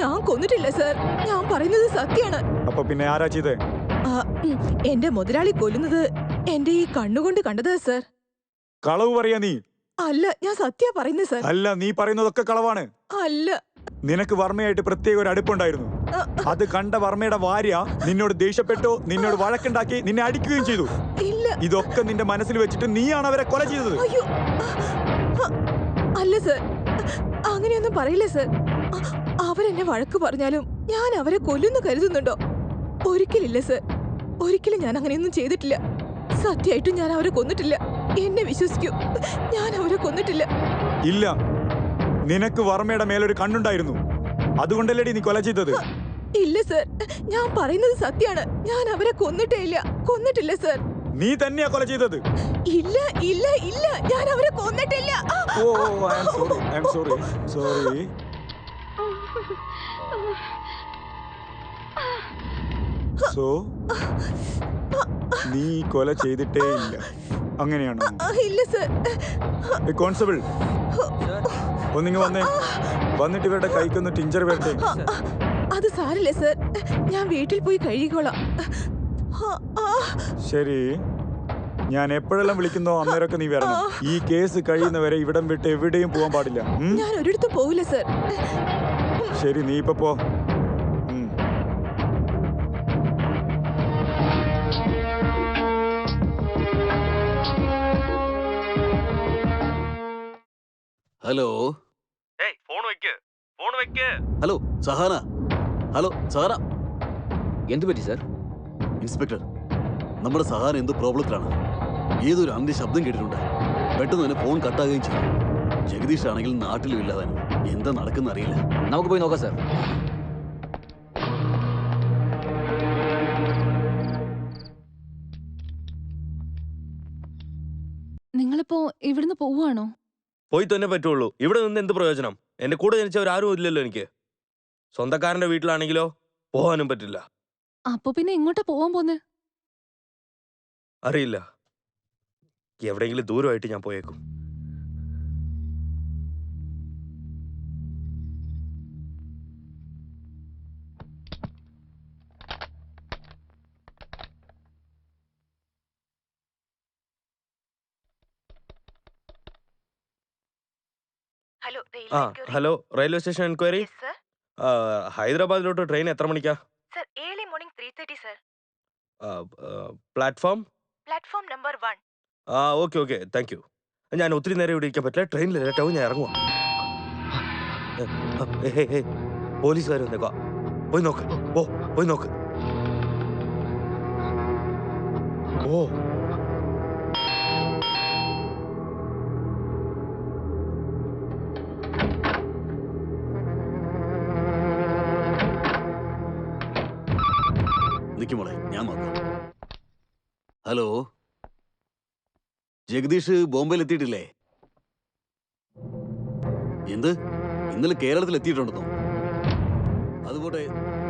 [SPEAKER 6] ഞാൻ കൊന്നിട്ടില്ല സർ. ഞാൻ പറയുന്നത് സത്യാണ്.
[SPEAKER 9] അപ്പൊ പിന്നെ ആരാ ചെയ്തേ?
[SPEAKER 6] എന്റെ മുതലാളി കൊല്ലുന്നത് എന്റെ ഈ കണ്ണുകൊണ്ട് കണ്ടതാ സർ.
[SPEAKER 9] കളവ് പറയാ നീ?
[SPEAKER 6] അല്ല, ഞാൻ സത്യ പറയുന്നത് സർ.
[SPEAKER 9] അല്ല, നീ പറയുന്നതൊക്കെ കളവാണ്.
[SPEAKER 6] അല്ല,
[SPEAKER 9] നിനക്ക് വർമ്മയായിട്ട് പ്രത്യേക ഒരു അടുപ്പുണ്ടായിരുന്നു. അത് കണ്ട വർമ്മയുടെ ഭാര്യ നിന്നോട് ദേഷ്യപ്പെട്ടു, നിന്നോട് വഴക്കുണ്ടാക്കി, നിന്നെ അടിക്കുകയും ചെയ്തു.
[SPEAKER 6] ഇല്ല.
[SPEAKER 9] ഇതൊക്കെ നിന്റെ മനസ്സിൽ വെച്ചിട്ട് നീയാണ് അവരെ കൊല ചെയ്തത്.
[SPEAKER 6] അയ്യോ, അല്ല സർ, അങ്ങനെയൊന്നും പറയില്ല സർ. അവരെന്നെ വഴക്ക് പറഞ്ഞാലും ഞാൻ അവരെ കൊല്ലുന്നു കരുതുന്നുണ്ടോ? ഒരിക്കലില്ല സർ, ഒരിക്കലും ഞാൻ അങ്ങനെയൊന്നും ചെയ്തിട്ടില്ല. സത്യമായിട്ടും ഞാൻ അവരെ കൊന്നിട്ടില്ല. എന്നെ വിശ്വസിക്കൂ, ഞാൻ അവരെ കൊന്നിട്ടില്ല.
[SPEAKER 9] ഇല്ല, നിനക്ക് വർമ്മയുടെ മേലൊരു കണ്ണുണ്ടായിരുന്നു. അതുകൊണ്ടല്ലേടി നീ കൊല ചെയ്തത്?
[SPEAKER 6] ഇല്ല സർ, ഞാൻ പറയുന്നത് സത്യമാണ്. ഞാൻ അവരെ കൊന്നിട്ടേ ഇല്ല. കൊന്നിട്ടില്ല സർ.
[SPEAKER 9] നീ തന്നെയാ കൊല ചെയ്തത്.
[SPEAKER 6] ഇല്ല ഇല്ല ഇല്ല, ഞാൻ അവരെ കൊന്നിട്ടില്ല.
[SPEAKER 9] ഓ, ഐ ആം സോറി. സോ നീ കൊല ചെയ്തിട്ടേ ഇല്ല, അങ്ങനെയാണോ?
[SPEAKER 6] ഇല്ല സർ.
[SPEAKER 9] കോൺസ്റ്റബിൾ, ഒന്നിങ്ങ് വന്നേ. വന്നിട്ട് ഇവരുടെ കൈക്കൊന്ന് ടിഞ്ചർ വരട്ടെ.
[SPEAKER 6] അത് സാരില്ല സർ, ഞാൻ വീട്ടിൽ പോയി കഴുകിക്കോളാം.
[SPEAKER 9] ശരി, ഞാൻ എപ്പോഴെല്ലാം വിളിക്കുന്നോ അന്നേരമൊക്കെ നീ വരണം. ഈ കേസ് കഴിയുന്നവരെ ഇവിടം വിട്ട് എവിടെയും പോകാൻ പാടില്ല.
[SPEAKER 6] ഞാൻ ഒരിടത്തും പോവില്ല സർ.
[SPEAKER 9] ശരി, നീ ഇപ്പൊ പോ.
[SPEAKER 7] Hello. Hello Sahana. Hello Sahana.
[SPEAKER 10] എന്തു പറ്റി സർ?
[SPEAKER 7] ഇൻസ്പെക്ടർ, നമ്മുടെ സഹാന എന്തോ പ്രോബ്ലത്തിലാണ്. ഏതൊരു അന്ത്യ ശബ്ദം കേട്ടിട്ടുണ്ട്. പെട്ടെന്ന് തന്നെ ഫോൺ കട്ടാകുകയും ചെയ്തു. ജഗദീഷ് ആണെങ്കിൽ നാട്ടിലും ഇല്ലാതാനും. എന്താ നടക്കുന്ന അറിയില്ല.
[SPEAKER 10] നമുക്ക് പോയി നോക്കാം സർ.
[SPEAKER 8] നിങ്ങളിപ്പോ ഇവിടുന്ന് പോവാണോ?
[SPEAKER 5] പോയി തന്നെ പറ്റുള്ളൂ. ഇവിടെ നിന്ന് എന്ത് പ്രയോജനം? എന്റെ കൂടെ ജനിച്ചവരാരും ഇല്ലല്ലോ എനിക്ക്. സ്വന്തക്കാരന്റെ വീട്ടിലാണെങ്കിലോ പോകാനും പറ്റില്ല.
[SPEAKER 8] അപ്പൊ പിന്നെ എങ്ങോട്ടാ പോവാൻ പോന്നെ?
[SPEAKER 5] അറിയില്ല, എവിടെയെങ്കിലും ദൂരമായിട്ട് ഞാൻ പോയേക്കും. Hello, railway station enquiry. ഹൈദരാബാദിലോട്ട് ട്രെയിൻ എത്ര മണിക്കാ? Platform
[SPEAKER 6] number 1.
[SPEAKER 5] Okay, thank you. ഞാൻ ഒത്തിരി നേരം ഇവിടെ ഇരിക്കാൻ പറ്റില്ല. ട്രെയിനിൽ ലേറ്റാവും, ഞാൻ ഇറങ്ങുവാ. പോലീസുകാർ വന്നേക്കാ. പോയി നോക്ക്. പോയി നോക്ക്. ഓ,
[SPEAKER 7] നിൽക്കുമോളെ, ഞാൻ നോക്കാം. ഹലോ, ജഗദീഷ് ബോംബെയിൽ എത്തിയിട്ടില്ലേ? എന്ത്? ഇന്നലെ കേരളത്തിൽ എത്തിയിട്ടുണ്ടെന്നോ? അതുപോട്ടെ,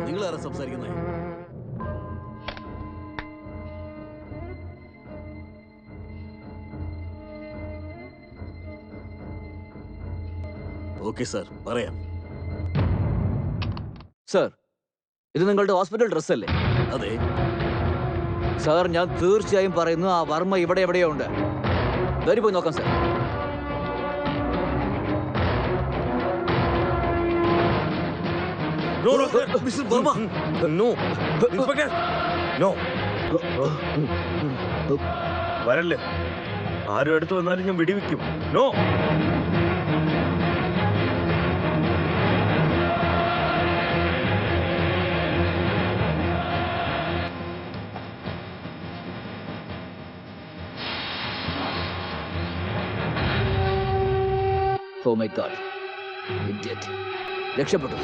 [SPEAKER 7] നിങ്ങളാരാ സംസാരിക്കുന്നേ? ഓക്കെ സാർ, പറയാം.
[SPEAKER 10] സർ, ഇത് നിങ്ങളുടെ ഹോസ്പിറ്റൽ ഡ്രസ് അല്ലേ?
[SPEAKER 7] അതെ
[SPEAKER 10] സാർ, ഞാൻ തീർച്ചയായും പറയുന്നു, ആ വർമ്മ ഇവിടെ എവിടെയോ ഉണ്ട്. ധൈര്യം പോയി നോക്കാം sir.
[SPEAKER 7] Mister Varma.
[SPEAKER 5] No inspector, no. വരല്ലേ, ആരും എടുത്തു വന്നാലും ഞാൻ വെടിവെക്കും. No.
[SPEAKER 10] Oh my God. Idiot. രക്ഷപ്പെട്ടു.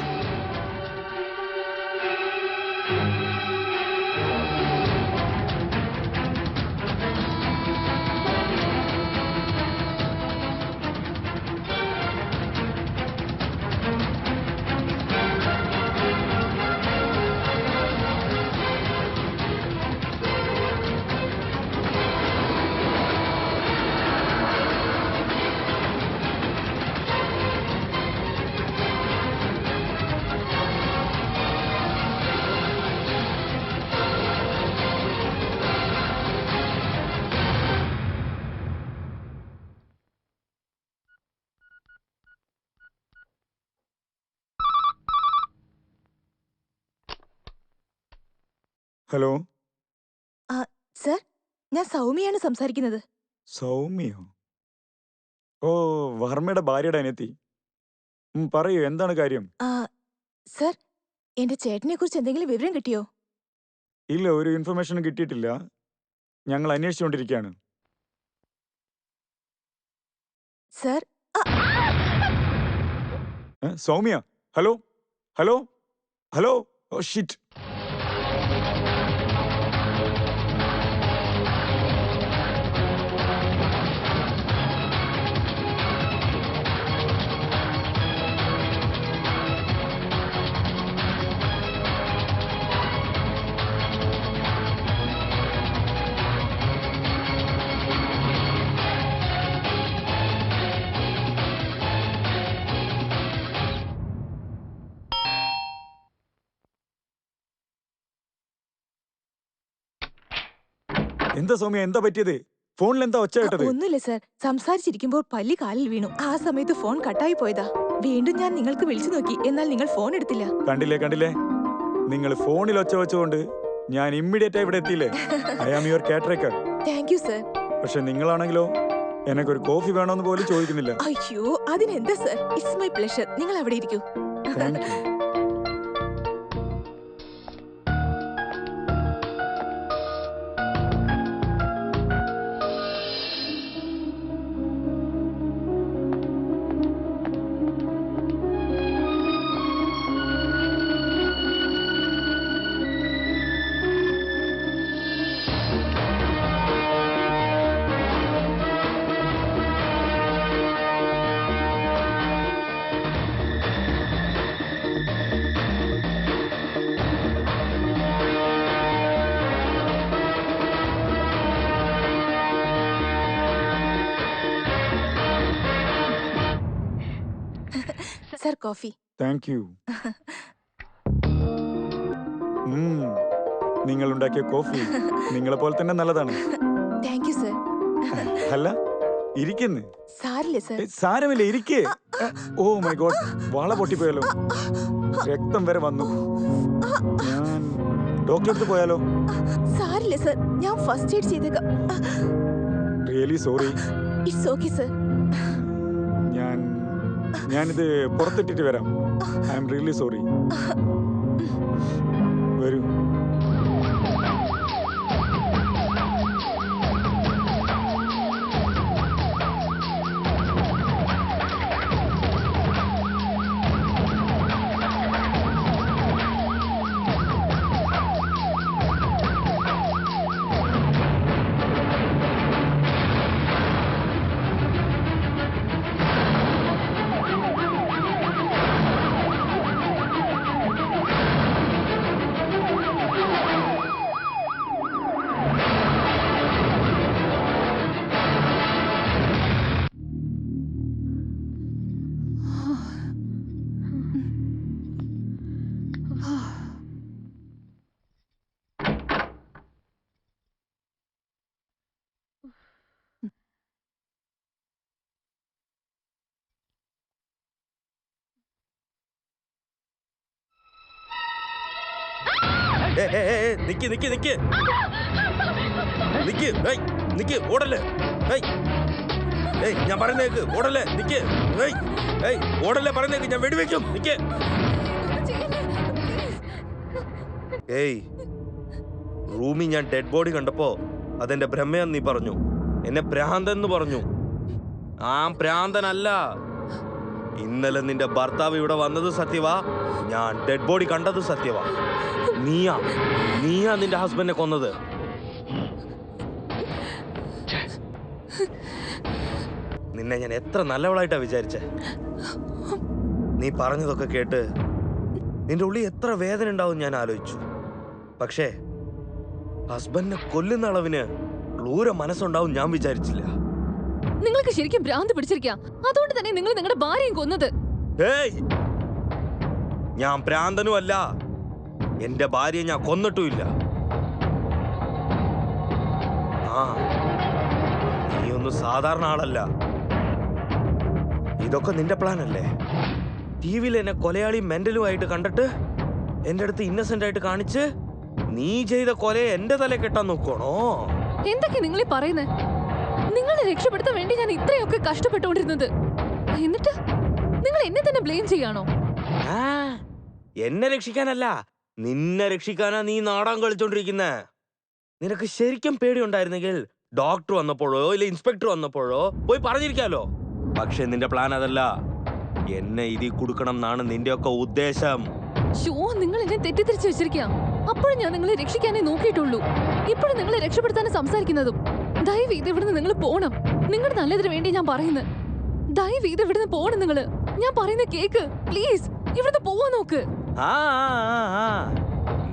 [SPEAKER 9] ഹലോ.
[SPEAKER 6] സർ, ഞാൻ സൗമ്യയാണ് സംസാരിക്കുന്നത്.
[SPEAKER 9] സൗമ്യോ? ഓ, വർമ്മയുടെ ഭാര്യയുടെ അനിയത്തി. പറയൂ, എന്താണ് കാര്യം?
[SPEAKER 6] സർ, എന്റെ ചേട്ടനെ കുറിച്ച് എന്തെങ്കിലും വിവരം കിട്ടിയോ?
[SPEAKER 9] ഇല്ല, ഒരു ഇൻഫർമേഷനും കിട്ടിയിട്ടില്ല. ഞങ്ങൾ അന്വേഷിച്ചുകൊണ്ടിരിക്കുകയാണ്.
[SPEAKER 6] Sir,
[SPEAKER 9] Soumya, hello hello hello. Oh shit. എന്താ സൗമ്യ, എന്താ പറ്റിയത്? ഫോണിൽ എന്താ ഒച്ച കേട്ടത്?
[SPEAKER 6] ഒന്നുമില്ല സർ, സംസാരിച്ചിരിക്കുമ്പോൾ പല്ലി കാലിൽ വീണു. ആ സമയത്ത് ഫോൺ കട്ടായി പോയതാ. വീണ്ടും ഞാൻ നിങ്ങൾക്ക് വിളിച്ചു നോക്കി, എന്നാൽ നിങ്ങൾ ഫോൺ എടുത്തില്ല.
[SPEAKER 9] കണ്ടില്ലേ, നിങ്ങൾ ഫോണിൽ ഒച്ച വെച്ചുകൊണ്ട് ഞാൻ ഇമ്മീഡിയറ്റ് ആയി ഇവിടെ എത്തിയില്ലേ. I am your caretaker.
[SPEAKER 6] Thank you sir.
[SPEAKER 9] പക്ഷെ നിങ്ങളാണെങ്കിലോ എനക്കൊരു കോഫി വേണമെന്ന് പോലും ചോദിക്കുന്നില്ല.
[SPEAKER 6] അയ്യോ, അതിനെന്താ സർ, ഇറ്റ്സ് മൈ പ്ലഷർ. നിങ്ങൾ അവിടെ ഇരിക്കൂ.
[SPEAKER 9] Thank you.
[SPEAKER 6] Sir, coffee.
[SPEAKER 9] Thank you. നിങ്ങൾ ഉണ്ടാക്കിയ കോഫി നിങ്ങളെ പോലെ തന്നെ നല്ലതാണ്.
[SPEAKER 6] Thank you sir.
[SPEAKER 9] അല്ല, ഇരിക്കുന്നു.
[SPEAKER 6] സാരില്ല സർ.
[SPEAKER 9] സാരമില്ല, ഇരിക്കേ. ഓ മൈ ഗോഡ്, വള പൊട്ടിപ്പോയാലോ, രക്തം വരെ വന്നു. ഞാൻ ഡോക്ടറെ അടുത്ത് പോയാലോ?
[SPEAKER 6] സാരില്ല സർ, ഞാൻ ഫസ്റ്റ് എയ്ഡ് ചെയ്തേക്കാം.
[SPEAKER 9] Really sorry.
[SPEAKER 6] It's okay sir.
[SPEAKER 9] ഞാനിത് പുറത്തിട്ടിട്ട് വരാം. I am really sorry. വരൂ.
[SPEAKER 5] നിക്ക് നിക്ക് നിക്ക് നിക്ക്. നിക്ക്, ഓടല്ലേ. ഞാൻ പറയുന്നേക്ക്, ഓടല്ലേ. നിക്ക്. ഓടല്ലേ, പറയുന്നേക്ക്, ഞാൻ വെടിവെക്കും. നിക്ക്. റൂമിൽ ഞാൻ ഡെഡ് ബോഡി കണ്ടപ്പോ അതെന്റെ ഭ്രമയെന്ന് നീ പറഞ്ഞു. എന്നെ ഭ്രാന്തൻ പറഞ്ഞു. ആ ഭ്രാന്തനല്ല. ഇന്നലെ നിന്റെ ഭർത്താവ് ഇവിടെ വന്നത് സത്യവാ. ഞാൻ ഡെഡ് ബോഡി കണ്ടത് സത്യവാ. നീയാ നിന്റെ ഹസ്ബൻഡിനെ കൊന്നത്. നിന്നെ ഞാൻ എത്ര നല്ലവളായിട്ടാ വിചാരിച്ചേ. നീ പറഞ്ഞതൊക്കെ കേട്ട് നിന്റെ ഉള്ളിൽ എത്ര വേദന ഉണ്ടാവും ഞാൻ ആലോചിച്ചു. പക്ഷേ ഹസ്ബൻഡിനെ കൊല്ലുന്ന അളവിന് ക്രൂര മനസ്സുണ്ടാവും ഞാൻ വിചാരിച്ചില്ല.
[SPEAKER 8] നിങ്ങൾക്ക് ശരിക്കും ഭ്രാന്ത് പിടിച്ചിരിക്കാം. അതുകൊണ്ട് തന്നെ നിങ്ങൾ നിങ്ങളുടെ ഭാര്യയും കൊന്നത്.
[SPEAKER 5] ഞാൻ ഭ്രാന്തനും അല്ല, എന്റെ ഭാര്യയെ ഞാൻ കൊന്നിട്ടുമില്ല. നീ ഒന്നും സാധാരണ ആളല്ല. ഇതൊക്കെ നിന്റെ പ്ലാൻ അല്ലേ? ടി വിയിൽ എന്നെ കൊലയാളി മെന്റലുമായിട്ട് കണ്ടിട്ട് എന്റെ അടുത്ത് ഇന്നസെന്റ് ആയിട്ട് കാണിച്ച് നീ ചെയ്ത കൊലയെ എന്റെ തല കെട്ടാൻ നോക്കണോ?
[SPEAKER 8] എന്തൊക്കെ നിങ്ങൾ ഈ പറയുന്നേ? നിങ്ങളെ രക്ഷപ്പെടുത്താൻ വേണ്ടി ഞാൻ ഇത്രയൊക്കെ കഷ്ടപ്പെട്ടുകൊണ്ടിരുന്നത്, എന്നിട്ട് നിങ്ങൾ എന്നെ തന്നെ ബ്ലെയിം ചെയ്യാണോ?
[SPEAKER 5] എന്നെ രക്ഷിക്കാനല്ല, നിന്നെ രക്ഷിക്കാനാ നീ നാടകം കളിച്ചോണ്ടിരിക്കുന്നെ. നിനക്ക് ശരിക്കും പേടിയുണ്ടായിരുന്നെങ്കിൽ ഡോക്ടർ വന്നപ്പോഴോ ഇല്ല ഇൻസ്പെക്ടർ വന്നപ്പോഴോ പോയി പറഞ്ഞിരിക്കാലോ. പക്ഷെ നിന്റെ പ്ലാൻ അതല്ല. എന്നെ ഇതിൽ കൊടുക്കണം എന്നാണ് നിന്റെ ഒക്കെ ഉദ്ദേശം.
[SPEAKER 8] നിങ്ങൾ എന്നെ തെറ്റിദ്ധരിച്ചു വെച്ചിരിക്കാം. അപ്പോഴും ഞാൻ നിങ്ങളെ രക്ഷിക്കാനേ നോക്കിയിട്ടുള്ളൂ. ഇപ്പോഴും നിങ്ങളെ രക്ഷപ്പെടുത്താനും സംസാരിക്കുന്നതും. ദയവ് ഇത് ഇവിടുന്ന് നിങ്ങൾ പോണം. നിങ്ങളുടെ നല്ലതിന് വേണ്ടി ഞാൻ പറയുന്നത്. ദയവ് ഇത് ഇവിടുന്ന് പോണം. നിങ്ങള് ഞാൻ പറയുന്ന കേക്ക് പ്ലീസ്. ഇവിടുന്ന് പോവാൻ നോക്ക്.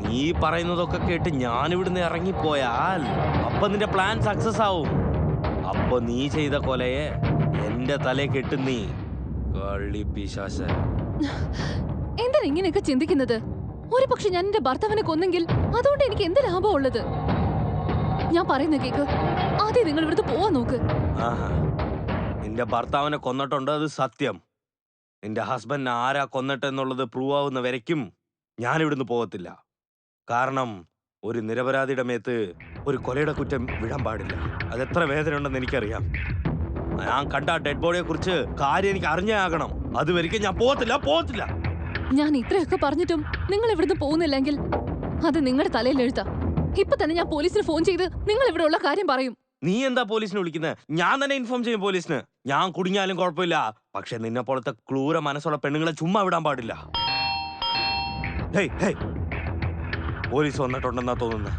[SPEAKER 5] നീ പറയുന്നതൊക്കെ കേട്ട് ഞാൻ ഇവിടുന്ന് ഇറങ്ങിപ്പോയാൽ അപ്പൊ നിന്റെ പ്ലാൻ സക്സസ് ആവും. അപ്പൊ നീ ചെയ്ത കൊലയെ എന്റെ തലേ കെട്ടും നീ. കള്ളി പിശാച.
[SPEAKER 8] എന്തിനാ ഇങ്ങനെയൊക്കെ ചിന്തിക്കുന്നത്? ഒരു പക്ഷെ ഞാൻ എന്റെ ഭർത്താവിനെ കൊന്നെങ്കിൽ അതുകൊണ്ട് എനിക്ക് എന്ത് ലാഭം ഉള്ളത്? ഞാൻ പറയുന്ന കേക്ക്. ആദ്യം നിങ്ങൾ ഇവിടുന്ന് പോവാൻ നോക്ക്.
[SPEAKER 5] നിന്റെ ഭർത്താവിനെ കൊന്നിട്ടുണ്ട്, അത് സത്യം. നിന്റെ ഹസ്ബൻഡ് ആരാ കൊന്നിട്ടെന്നുള്ളത് പ്രൂവ് ആവുന്ന വരയ്ക്കും ഞാൻ ഇവിടുന്ന് പോകത്തില്ല. കാരണം ഒരു നിരപരാധിയുടെ മേത്ത് ഒരു കൊലയുടെ കുറ്റം വീഴാൻ പാടില്ല. അതെത്ര വേദന ഉണ്ടെന്ന് എനിക്കറിയാം. ഞാൻ കണ്ട ഡെഡ് ബോഡിയെ കുറിച്ച് കാര്യം എനിക്ക് അറിഞ്ഞേ ആകണം. അതുവരെയ്ക്കും ഞാൻ പോകത്തില്ല.
[SPEAKER 8] ഞാൻ ഇത്രയൊക്കെ പറഞ്ഞിട്ടും നിങ്ങൾ ഇവിടുന്ന് പോകുന്നില്ലെങ്കിൽ അത് നിങ്ങളുടെ തലയിൽ എഴുതാം. ഇപ്പൊ തന്നെ ഞാൻ പോലീസിന് ഫോൺ ചെയ്ത് നിങ്ങൾ ഇവിടെ ഉള്ള കാര്യം പറയും.
[SPEAKER 5] നീ എന്താ പോലീസിനെ വിളിക്കുന്നത്? ഞാൻ തന്നെ ഇൻഫോം ചെയ്യും പോലീസിന്. ഞാൻ കുടുങ്ങിയാലും കുഴപ്പമില്ല. പക്ഷെ നിന്നെ പോലത്തെ ക്രൂര മനസ്സുള്ള പെണ്ണുങ്ങളെ ചുമ്മാ വിടാൻ പാടില്ല. പോലീസ് വന്നിട്ടുണ്ടെന്നാ തോന്നുന്നത്.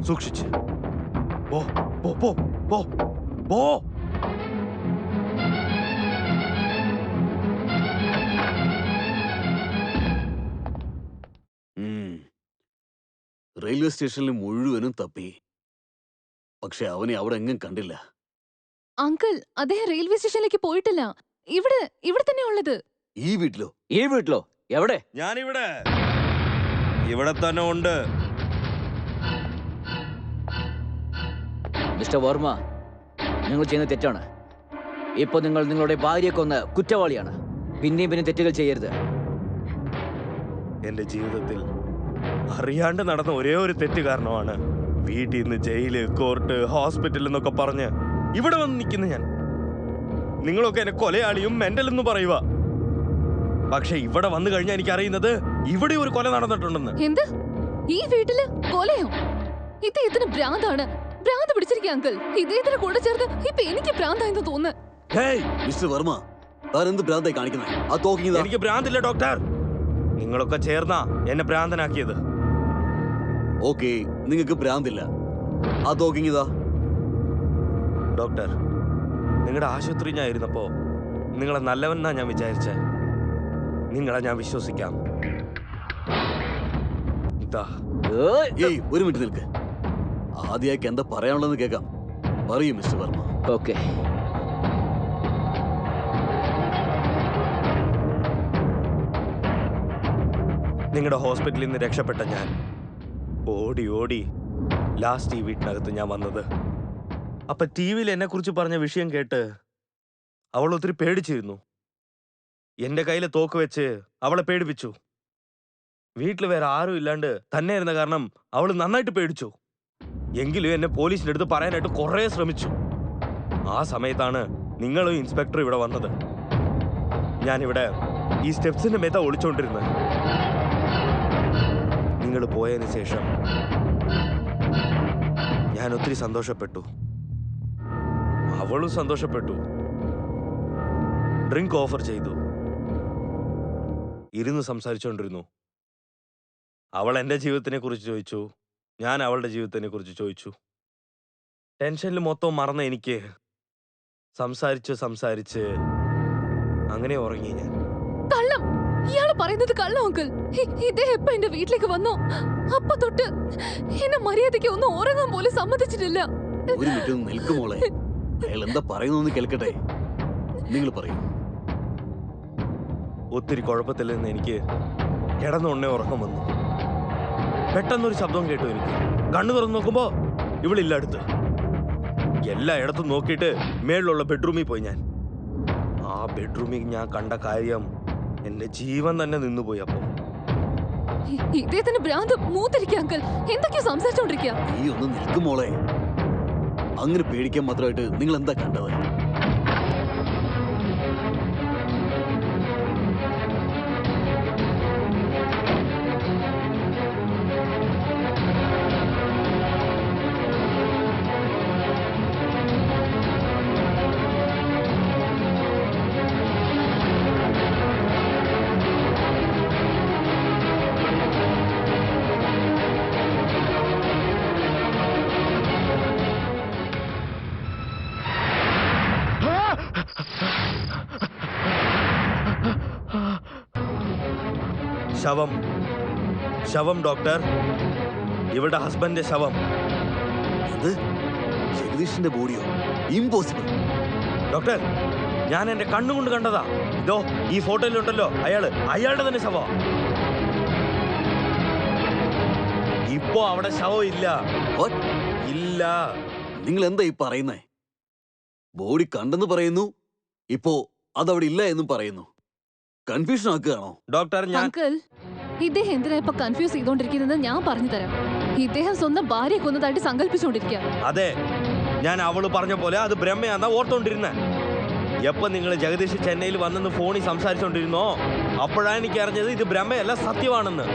[SPEAKER 5] സൂക്ഷിച്ച് പോ പോ പോ പോ പോ.
[SPEAKER 7] റെയിൽവേ സ്റ്റേഷനിൽ മുഴുവനും തപ്പി, പക്ഷെ അവനെ അവിടെ എങ്ങും കണ്ടില്ല.
[SPEAKER 8] അങ്കിൾ, അദ്ദേഹം റെയിൽവേ സ്റ്റേഷനിലേക്ക് പോയിട്ടില്ല. ഇവിടെ തന്നെ ഉള്ളത്.
[SPEAKER 7] ഈ വീട്ടിലോ?
[SPEAKER 10] എവിടെ?
[SPEAKER 5] ഇവിടെ തന്നെ ഉണ്ട്.
[SPEAKER 10] മിസ്റ്റർ വർമ്മ, നിങ്ങൾ ചെയ്യുന്ന തെറ്റാണ്. ഇപ്പൊ നിങ്ങൾ നിങ്ങളുടെ ഭാര്യയെ കൊന്ന കുറ്റവാളിയാണ്. പിന്നെയും തെറ്റുകൾ ചെയ്യരുത്.
[SPEAKER 5] എന്റെ ജീവിതത്തിൽ അറിയാണ്ട് നടന്ന ഒരേ ഒരു തെറ്റ് കാരണമാണ് വീട്ടിൽ നിന്ന് ജയില്, കോർട്ട്, ഹോസ്പിറ്റൽ എന്നൊക്കെ പറഞ്ഞ് ഇവിടെ വന്ന് നിൽക്കുന്ന ഞാൻ. നിങ്ങളൊക്കെ എന്നെ കൊലയാളിയും മെന്റൽ എന്ന് പറയുക. പക്ഷെ ഇവിടെ വന്നു കഴിഞ്ഞാൽ എനിക്ക് അറിയുന്നത് ഇവിടെ ഒരു കൊല നടന്നിട്ടുണ്ടെന്ന്.
[SPEAKER 8] എന്ത്? ഈ വീട്ടില് കൊലയോ? ഇദ്ദേഹത്തിന് ഭ്രാന്താണ്. ഭ്രാന്ത് പിടിച്ചിരിക്കുക അങ്കിൾ. ഇദ്ദേഹത്തിന് കൂടെ ചേർത്ത് ഇപ്പൊ എനിക്ക് ഭ്രാന്തായെന്ന് തോന്നുന്നു.
[SPEAKER 7] മിസ്റ്റർ വർമ്മ, താൻ എന്ത് ഭ്രാന്തായി കാണിക്കുന്നത്?
[SPEAKER 5] എനിക്ക് ഭ്രാന്തില്ല ഡോക്ടർ. നിങ്ങളൊക്കെ ചേർന്നാ എന്നെ ഭ്രാന്തനാക്കിയത്.
[SPEAKER 7] ഓക്കെ, നിങ്ങൾക്ക് ഭ്രാന്തില്ല. ആ തോക്കിങ്ങിതാ.
[SPEAKER 5] ഡോക്ടർ, നിങ്ങളുടെ ആശുപത്രി ഞാൻ ഇരുന്നപ്പോ നിങ്ങളെ നല്ലവനാ ഞാൻ വിചാരിച്ചേ. നിങ്ങളെ ഞാൻ വിശ്വസിക്കാം.
[SPEAKER 7] ഒരു മിനിറ്റ് നിൽക്ക്. ആദ്യമായിട്ട് എന്താ പറയാനുള്ളതെന്ന് കേൾക്കാം. പറയൂ മിസ്റ്റർ വർമ്മ.
[SPEAKER 10] ഓക്കെ,
[SPEAKER 5] നിങ്ങളുടെ ഹോസ്പിറ്റലിൽ നിന്ന് രക്ഷപ്പെട്ട ഞാൻ ഓടി ലാസ്റ്റ് ഈ വീട്ടിനകത്ത് ഞാൻ വന്നത്. അപ്പൊ ടി വിയിൽ എന്നെ കുറിച്ച് പറഞ്ഞ വിഷയം കേട്ട് അവൾ ഒത്തിരി പേടിച്ചിരുന്നു. എന്റെ കയ്യിലെ തോക്ക് വെച്ച് അവളെ പേടിപ്പിച്ചു. വീട്ടിൽ വേറെ ആരും ഇല്ലാണ്ട് തന്നെ ഇരുന്ന കാരണം അവൾ നന്നായിട്ട് പേടിച്ചു. എങ്കിലും എന്നെ പോലീസിന്റെ അടുത്ത് പറയാനായിട്ട് കുറെ ശ്രമിച്ചു. ആ സമയത്താണ് നിങ്ങളും ഇൻസ്പെക്ടർ ഇവിടെ വന്നത്. ഞാനിവിടെ ഈ സ്റ്റെപ്സിന്റെ മേത്ത ഒളിച്ചോണ്ടിരുന്നത്. നിങ്ങൾ പോയതിനു ശേഷം ഞാൻ ഒത്തിരി സന്തോഷപ്പെട്ടു. അവളും സന്തോഷപ്പെട്ടു. ഡ്രിങ്ക് ഓഫർ ചെയ്തു. ഇരുന്ന് സംസാരിച്ചുകൊണ്ടിരുന്നു. അവൾ എന്റെ ജീവിതത്തിനെ കുറിച്ച് ചോദിച്ചു, ഞാൻ അവളുടെ ജീവിതത്തിനെ കുറിച്ച് ചോദിച്ചു. ടെൻഷനിൽ മൊത്തം മറന്ന എനിക്ക് സംസാരിച്ച് അങ്ങനെ ഉറങ്ങി ഞാൻ.
[SPEAKER 8] കള്ളം! ഇയാള് പറയുന്നത് കള്ളം അങ്കിൾ. ഇദ്ദേഹം എപ്പ എന്റെ വീട്ടിലേക്ക് വന്നോ അപ്പൊ തൊട്ട് എന്നെ മര്യാദയ്ക്ക് ഒന്നും ഉറങ്ങാൻ പോലും സമ്മതിച്ചിട്ടില്ല.
[SPEAKER 7] ഒരു മിനിറ്റ് നിൽക്കുമോളെ. അയാൾ എന്താ പറയുന്നതെന്ന് കേൾക്കട്ടെ. നിങ്ങൾ പറയൂ.
[SPEAKER 5] ഒത്തിരി കുഴപ്പത്തിൽ നിന്ന് എനിക്ക് കിടന്നുടനെ ഉറക്കം വന്നു. പെട്ടെന്നൊരു ശബ്ദം കേട്ടു. എനിക്ക് കണ്ണു തുറന്നു നോക്കുമ്പോ ഇവളില്ല അടുത്ത്. എല്ലായിടത്തും നോക്കിയിട്ട് മേളിലുള്ള ബെഡ്റൂമിൽ പോയി ഞാൻ. ആ ബെഡ്റൂമിൽ ഞാൻ കണ്ട കാര്യം എന്റെ ജീവൻ തന്നെ നിന്നുപോയി. അപ്പോ
[SPEAKER 8] ഇദ്ദേഹത്തിന് ഭ്രാന്ത് മൂത്തിരിക്കുക അങ്കിൾ. എന്തൊക്കെയോ സംസാരിച്ചോണ്ടിരിക്കുക.
[SPEAKER 7] നീ ഒന്ന് നിൽക്കും മോളെ. അങ്ങനെ പേടിക്കാൻ മാത്രമായിട്ട് നിങ്ങൾ എന്താ കണ്ടത്?
[SPEAKER 5] ശവം ശവം ഡോക്ടർ, ഇവളുടെ ഹസ്ബൻഡിന്റെ ശവം.
[SPEAKER 7] എന്ത്? ജഗദീഷിന്റെ ബോഡിയോ? ഇമ്പോസിബിൾ.
[SPEAKER 5] ഡോക്ടർ, ഞാൻ എന്റെ കണ്ണുകൊണ്ട് കണ്ടതാ. ഇതോ ഈ ഫോട്ടോയിലുണ്ടല്ലോ അയാളുടെ തന്നെ ശവം. ഇപ്പോ അവിടെ ശവം ഇല്ല.
[SPEAKER 7] What?
[SPEAKER 5] ഇല്ല.
[SPEAKER 7] നിങ്ങൾ എന്താ ഈ പറയുന്നേ? ബോഡി കണ്ടെന്ന് പറയുന്നു, ഇപ്പോ അതവിടെ ഇല്ല എന്നും പറയുന്നു. കൺഫ്യൂഷൻ ആക്കുകയാണോ?
[SPEAKER 5] ഡോക്ടർ, ഞാൻ
[SPEAKER 8] അങ്കിൾ, ഇദ്ദേഹം എന്തിനാ ഇപ്പൊ കൺഫ്യൂസ് ചെയ്തോണ്ടിരിക്കുന്നത് ഞാൻ പറഞ്ഞു തരാം. ഇദ്ദേഹം സ്വന്തം ഭാര്യയെ കൊന്നതായിട്ട് സങ്കല്പിച്ചുകൊണ്ടിരിക്കുക.
[SPEAKER 5] അതെ, ഞാൻ അവള് പറഞ്ഞ പോലെ അത് ബ്രഹ്മയാന്നാ ഓർത്തോണ്ടിരുന്നേ. എപ്പോ നിങ്ങൾ ജഗദീഷ് ചെന്നൈയിൽ വന്നെന്ന് ഫോണിൽ സംസാരിച്ചോണ്ടിരുന്നോ അപ്പോഴാണ് എനിക്ക് അറിഞ്ഞത് ഇത് ബ്രഹ്മയല്ല, സത്യമാണെന്ന്.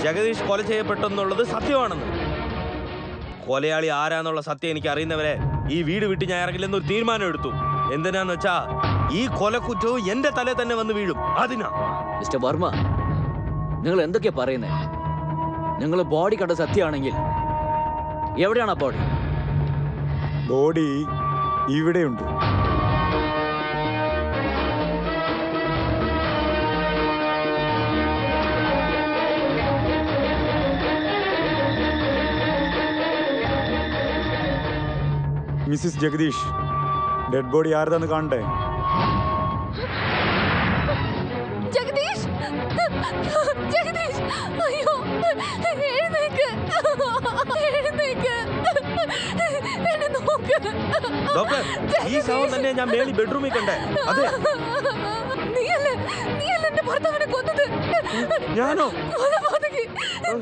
[SPEAKER 5] ജഗദീഷ് കൊല ചെയ്യപ്പെട്ടെന്നുള്ളത് സത്യമാണെന്ന്. കൊലയാളി ആരാന്നുള്ള സത്യം എനിക്ക് അറിയുന്നവരെ ഈ വീട് വിട്ട് ഞാൻ ഇറങ്ങില്ലെന്നൊരു തീരുമാനം എടുത്തു. എന്തിനാന്ന് വെച്ചാ ഈ കൊലക്കുറ്റവും എന്റെ തലേ തന്നെ വന്ന് വീഴും. അതിനാ.
[SPEAKER 10] മിസ്റ്റർ വർമ്മ, നിങ്ങൾ എന്തൊക്കെയാ പറയുന്നേ? നിങ്ങൾ ബോഡി കണ്ട സത്യമാണെങ്കിൽ എവിടെയാണ് ആ ബോഡി?
[SPEAKER 9] ബോഡി ഇവിടെയുണ്ട്. മിസ്സിസ് ജഗദീഷ്, ഡെഡ് ബോഡി ആരതാന്ന് കാണണ്ടേ?
[SPEAKER 8] ജഗദീഷ്, ജഗദീഷ്, അയ്യോ, എഴുന്നേക്ക്, എഴുന്നേക്ക്, എന്നെ നോക്ക്.
[SPEAKER 5] ഡോക്ടർ, ഈ ശവം തന്നെ ഞാൻ മേളി ബെഡ്റൂമിൽ കണ്ടേ. അതെ,
[SPEAKER 8] നീയല്ലേ എന്റെ ഭർത്താവിനെ കൊന്നത്?
[SPEAKER 5] ഞാനോ?
[SPEAKER 8] കൊലപാതകി,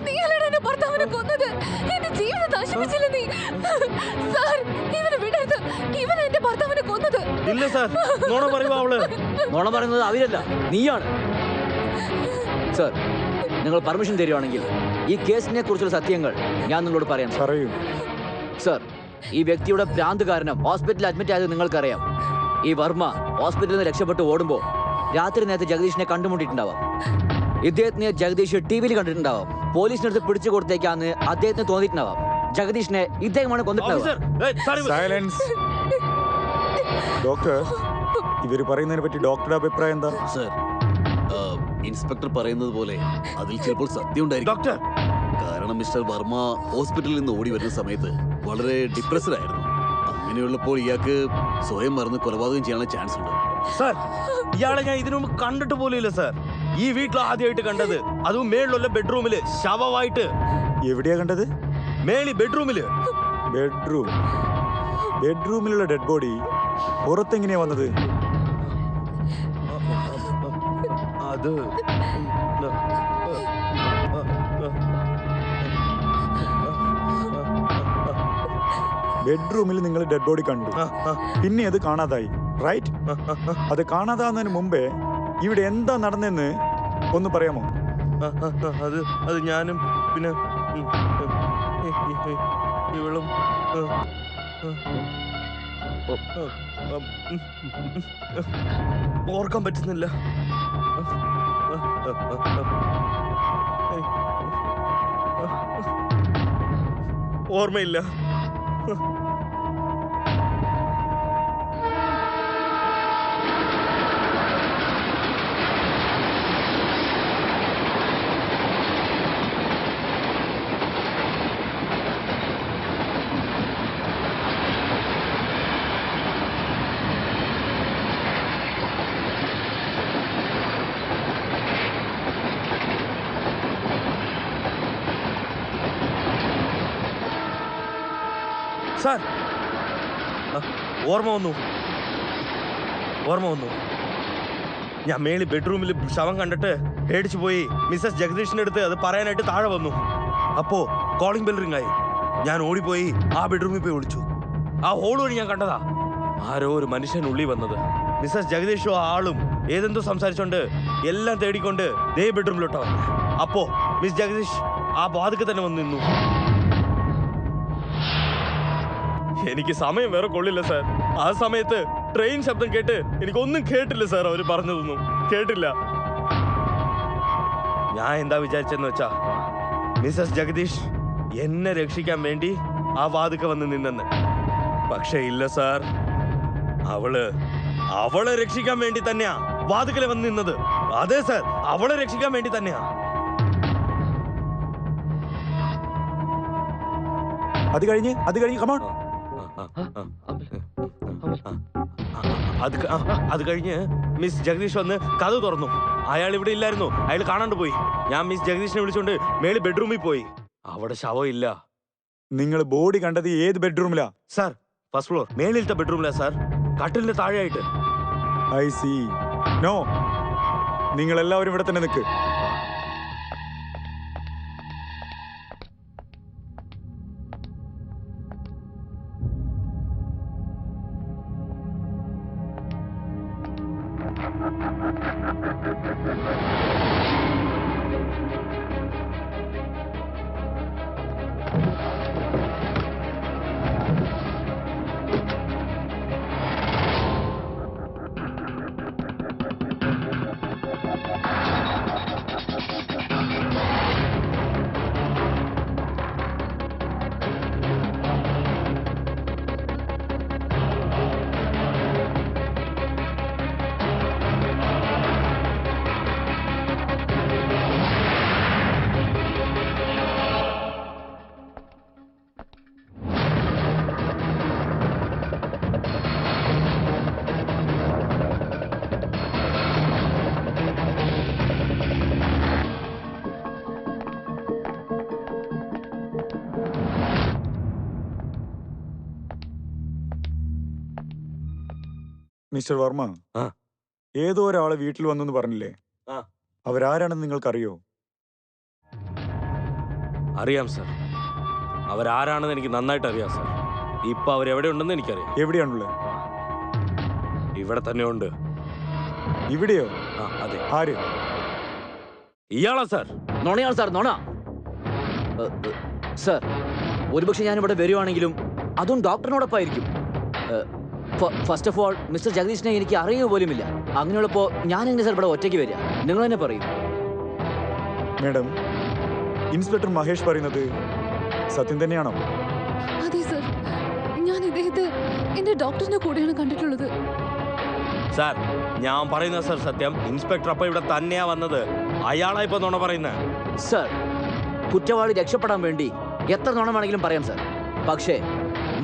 [SPEAKER 8] നീയല്ലേ എന്റെ ഭർത്താവിനെ കൊന്നത്? എന്റെ ജീവിതം നശിപ്പിച്ചില്ല നീ. സാർ, ഇവനെ വിടരുത്. ഇവൻ എന്റെ ഭർത്താവിനെ കൊന്നത്.
[SPEAKER 5] ഇല്ല സാർ, നോണ പറയുമ്പോ അവള്.
[SPEAKER 10] നോണ പറയുന്നത് അവരല്ല, നീയാണ്. സർ, നിങ്ങൾ പെർമിഷൻ തരുവാണെങ്കിൽ ഈ കേസിനെ കുറിച്ചുള്ള സത്യങ്ങൾ ഞാൻ നിങ്ങളോട് പറയാം.
[SPEAKER 9] പറയൂ.
[SPEAKER 10] സർ, ഈ വ്യക്തിയുടെ ഭ്രാന്ത് കാരണം ഹോസ്പിറ്റലിൽ അഡ്മിറ്റ് ആയത് നിങ്ങൾക്കറിയാം. ഈ വർമ്മ ഹോസ്പിറ്റലിൽ നിന്ന് രക്ഷപ്പെട്ട് ഓടുമ്പോൾ രാത്രി നേരത്തെ ജഗദീഷിനെ കണ്ടുമുട്ടിയിട്ടുണ്ടാവാം. ഇദ്ദേഹത്തിനെ ജഗദീഷ് ടിവിയിൽ കണ്ടിട്ടുണ്ടാവാം. പോലീസിനടുത്ത് പിടിച്ചു കൊടുത്തേക്കാന്ന് അദ്ദേഹത്തിന് തോന്നിയിട്ടുണ്ടാവാം. ജഗദീഷിനെ ഇദ്ദേഹമാണ് കൊന്നിട്ടുണ്ടാവുക.
[SPEAKER 9] സൈലൻസ്. ഡോക്ടർ, ഇവര് പറയുന്നതിനെ പറ്റി ഡോക്ടറുടെ അഭിപ്രായം എന്താ?
[SPEAKER 7] സർ, ഇൻസ്പെക്ടർ പറയുന്നത് പോലെ അതിൽ ചിലപ്പോൾ സത്യം ഉണ്ടായിരിക്കും.
[SPEAKER 5] ഡോക്ടർ,
[SPEAKER 7] കാരണം മിസ്റ്റർ വർമ്മ ഹോസ്പിറ്റലിൽ നിന്ന് ഓടി വരുന്ന സമയത്ത് വളരെ ഡിപ്രസ്ഡ് ആയിരുന്നു. അങ്ങനെയുള്ളപ്പോൾ ഇയാൾക്ക് സ്വയം മറന്ന് കൊലപാതകം ചെയ്യാനുള്ള ചാൻസ് ഉണ്ട്.
[SPEAKER 5] സാർ, ഇയാളെ ഞാൻ ഇതിനു മുമ്പ് കണ്ടിട്ട് പോലും ഇല്ല സാർ. ഈ വീട്ടിൽ ആദ്യമായിട്ട് കണ്ടത്, അതും മേളിലുള്ള ബെഡ്റൂമില് ശവമായിട്ട്.
[SPEAKER 9] എവിടെയാ കണ്ടത്?
[SPEAKER 5] മേളി ബെഡ്റൂമില്.
[SPEAKER 9] ബെഡ്റൂമിലുള്ള ഡെഡ് ബോഡി പുറത്തെങ്ങനെയാ വന്നത്?
[SPEAKER 5] അത്
[SPEAKER 9] ബെഡ്റൂമിൽ നിങ്ങൾ ഡെഡ് ബോഡി കണ്ടു, പിന്നെ അത് കാണാതായി, റൈറ്റ്? അത് കാണാതാവുന്നതിന് മുമ്പേ ഇവിടെ എന്താ നടന്നെന്ന് ഒന്ന് പറയാമോ?
[SPEAKER 5] അത് ഞാനും പിന്നെ ഇവളും ഓർക്കാൻ പറ്റുന്നില്ല. ഓർമ്മയില്ല. സാർ, ഓർമ്മ വന്നു. ഞാൻ മേളി ബെഡ്റൂമിൽ ശവം കണ്ടിട്ട് പേടിച്ചു പോയി മിസ്സസ് ജഗദീഷിന്റെ അടുത്ത് അത് പറയാനായിട്ട് താഴെ വന്നു. അപ്പോ കോളിംഗ് ബെൽ റിംഗ് ആയി. ഞാൻ ഓടിപ്പോയി ആ ബെഡ്റൂമിൽ പോയി വിളിച്ചു. ആ ഹോൾ വഴി ഞാൻ കണ്ടതാ ആരോ ഒരു മനുഷ്യൻ ഉള്ളി വന്നത്. മിസ്സസ് ജഗദീഷും ആ ആളും ഏതെന്തോ സംസാരിച്ചോണ്ട് എല്ലാം തേടിക്കൊണ്ട് ദേ ബെഡ്റൂമിലോട്ടാ വന്നത്. അപ്പോ മിസ് ജഗദീഷ് ആ വാതിക്ക് തന്നെ വന്ന് നിന്നു. എനിക്ക് സമയം വേറെ കൊള്ളില്ല സാർ. ആ സമയത്ത് ട്രെയിൻ ശബ്ദം കേട്ട് എനിക്കൊന്നും കേട്ടില്ല സാർ. അവര് പറഞ്ഞതൊന്നും കേട്ടില്ല. ഞാൻ എന്താ വിചാരിച്ചെന്ന് വെച്ചാ മിസ്സസ് ജഗദീഷ് എന്നെ രക്ഷിക്കാൻ വേണ്ടി ആ വാതിക്ക വന്ന് നിന്നെന്ന്. പക്ഷെ ഇല്ല സാർ, അവളെ രക്ഷിക്കാൻ വേണ്ടി തന്നെയാ വാതിക്കല് വന്ന് നിന്നത്. അതെ സാർ, അവളെ രക്ഷിക്കാൻ വേണ്ടി തന്നെയാ.
[SPEAKER 9] അത് കഴിഞ്ഞ് കമോൺ.
[SPEAKER 5] അത് കഴിഞ്ഞ് മിസ് ജഗദീഷ് വന്ന് കഥ തുറന്നു. അയാൾ ഇവിടെ ഇല്ലായിരുന്നു, അയാൾ കാണാണ്ട് പോയി. ഞാൻ മിസ് ജഗദീഷിനെ വിളിച്ചോണ്ട് മേളി ബെഡ്റൂമിൽ പോയി. അവിടെ ശവം ഇല്ല.
[SPEAKER 9] നിങ്ങൾ ബോഡി കണ്ടത് ഏത് ബെഡ്റൂമിലാ?
[SPEAKER 5] സാർ, ഫസ്റ്റ് ഫ്ലോർ മേളിലത്തെ ബെഡ്റൂമിലാ സാർ, കട്ടിലിന്റെ താഴെയായിട്ട്.
[SPEAKER 9] I C. നോ, നിങ്ങൾ എല്ലാവരും ഇവിടെ തന്നെ നിൽക്ക്. മിസ്റ്റർ വർമ്മ, ഏതോ ഒരാള് വീട്ടിൽ വന്നെന്ന് പറഞ്ഞില്ലേ? അവരാരാണെന്ന് നിങ്ങൾക്കറിയോ?
[SPEAKER 5] അറിയാം സാർ, അവരാരാണെന്ന് എനിക്ക് നന്നായിട്ട് അറിയാം സാർ. ഇപ്പൊ അവരെവിടെ ഉണ്ടെന്ന് എനിക്കറിയാം.
[SPEAKER 9] എവിടെയാണുള്ളത്?
[SPEAKER 5] ഇവിടെ തന്നെ ഉണ്ട്.
[SPEAKER 9] ഇവിടെയോ?
[SPEAKER 5] അതെ.
[SPEAKER 9] ആര്?
[SPEAKER 5] ഇയാളാ സാർ.
[SPEAKER 10] നോണയാണ് സാർ, നോണ. സാർ, ഒരുപക്ഷെ ഞാനിവിടെ വരുവാണെങ്കിലും അതും ഡോക്ടറിനോടൊപ്പമായിരിക്കും. ഫസ്റ്റ് ഓഫ് ഓൾ, മിസ്റ്റർ ജഗദീഷിനെ എനിക്ക് അറിയുക പോലുമില്ല. അങ്ങനെയുള്ളപ്പോ ഞാൻ എങ്ങനെ സാർ ഇവിടെ ഒറ്റയ്ക്ക് വരിക? നിങ്ങൾ തന്നെ പറയും.
[SPEAKER 9] മേഡം, ഇൻസ്പെക്ടർ മഹേഷ് പറയുന്നത് സത്യം തന്നെയാണോ?
[SPEAKER 8] അതെ സർ, ഞാൻ ഇദ്ദേഹത്തെ എന്റെ ഡോക്ടറിന്റെ കൂടെയാണ് കണ്ടിട്ടുള്ളത്.
[SPEAKER 5] സാർ, ഞാൻ പറയുന്ന സാർ സത്യം. ഇൻസ്പെക്ടർ അപ്പൊ ഇവിടെ തന്നെയാ വന്നത്. അയാളാ ഇപ്പൊ നുണ പറയുന്നത്.
[SPEAKER 10] സാർ, കുറ്റവാളി രക്ഷപ്പെടാൻ വേണ്ടി എത്ര നുണ വേണമെങ്കിലും പറയാം സാർ. പക്ഷേ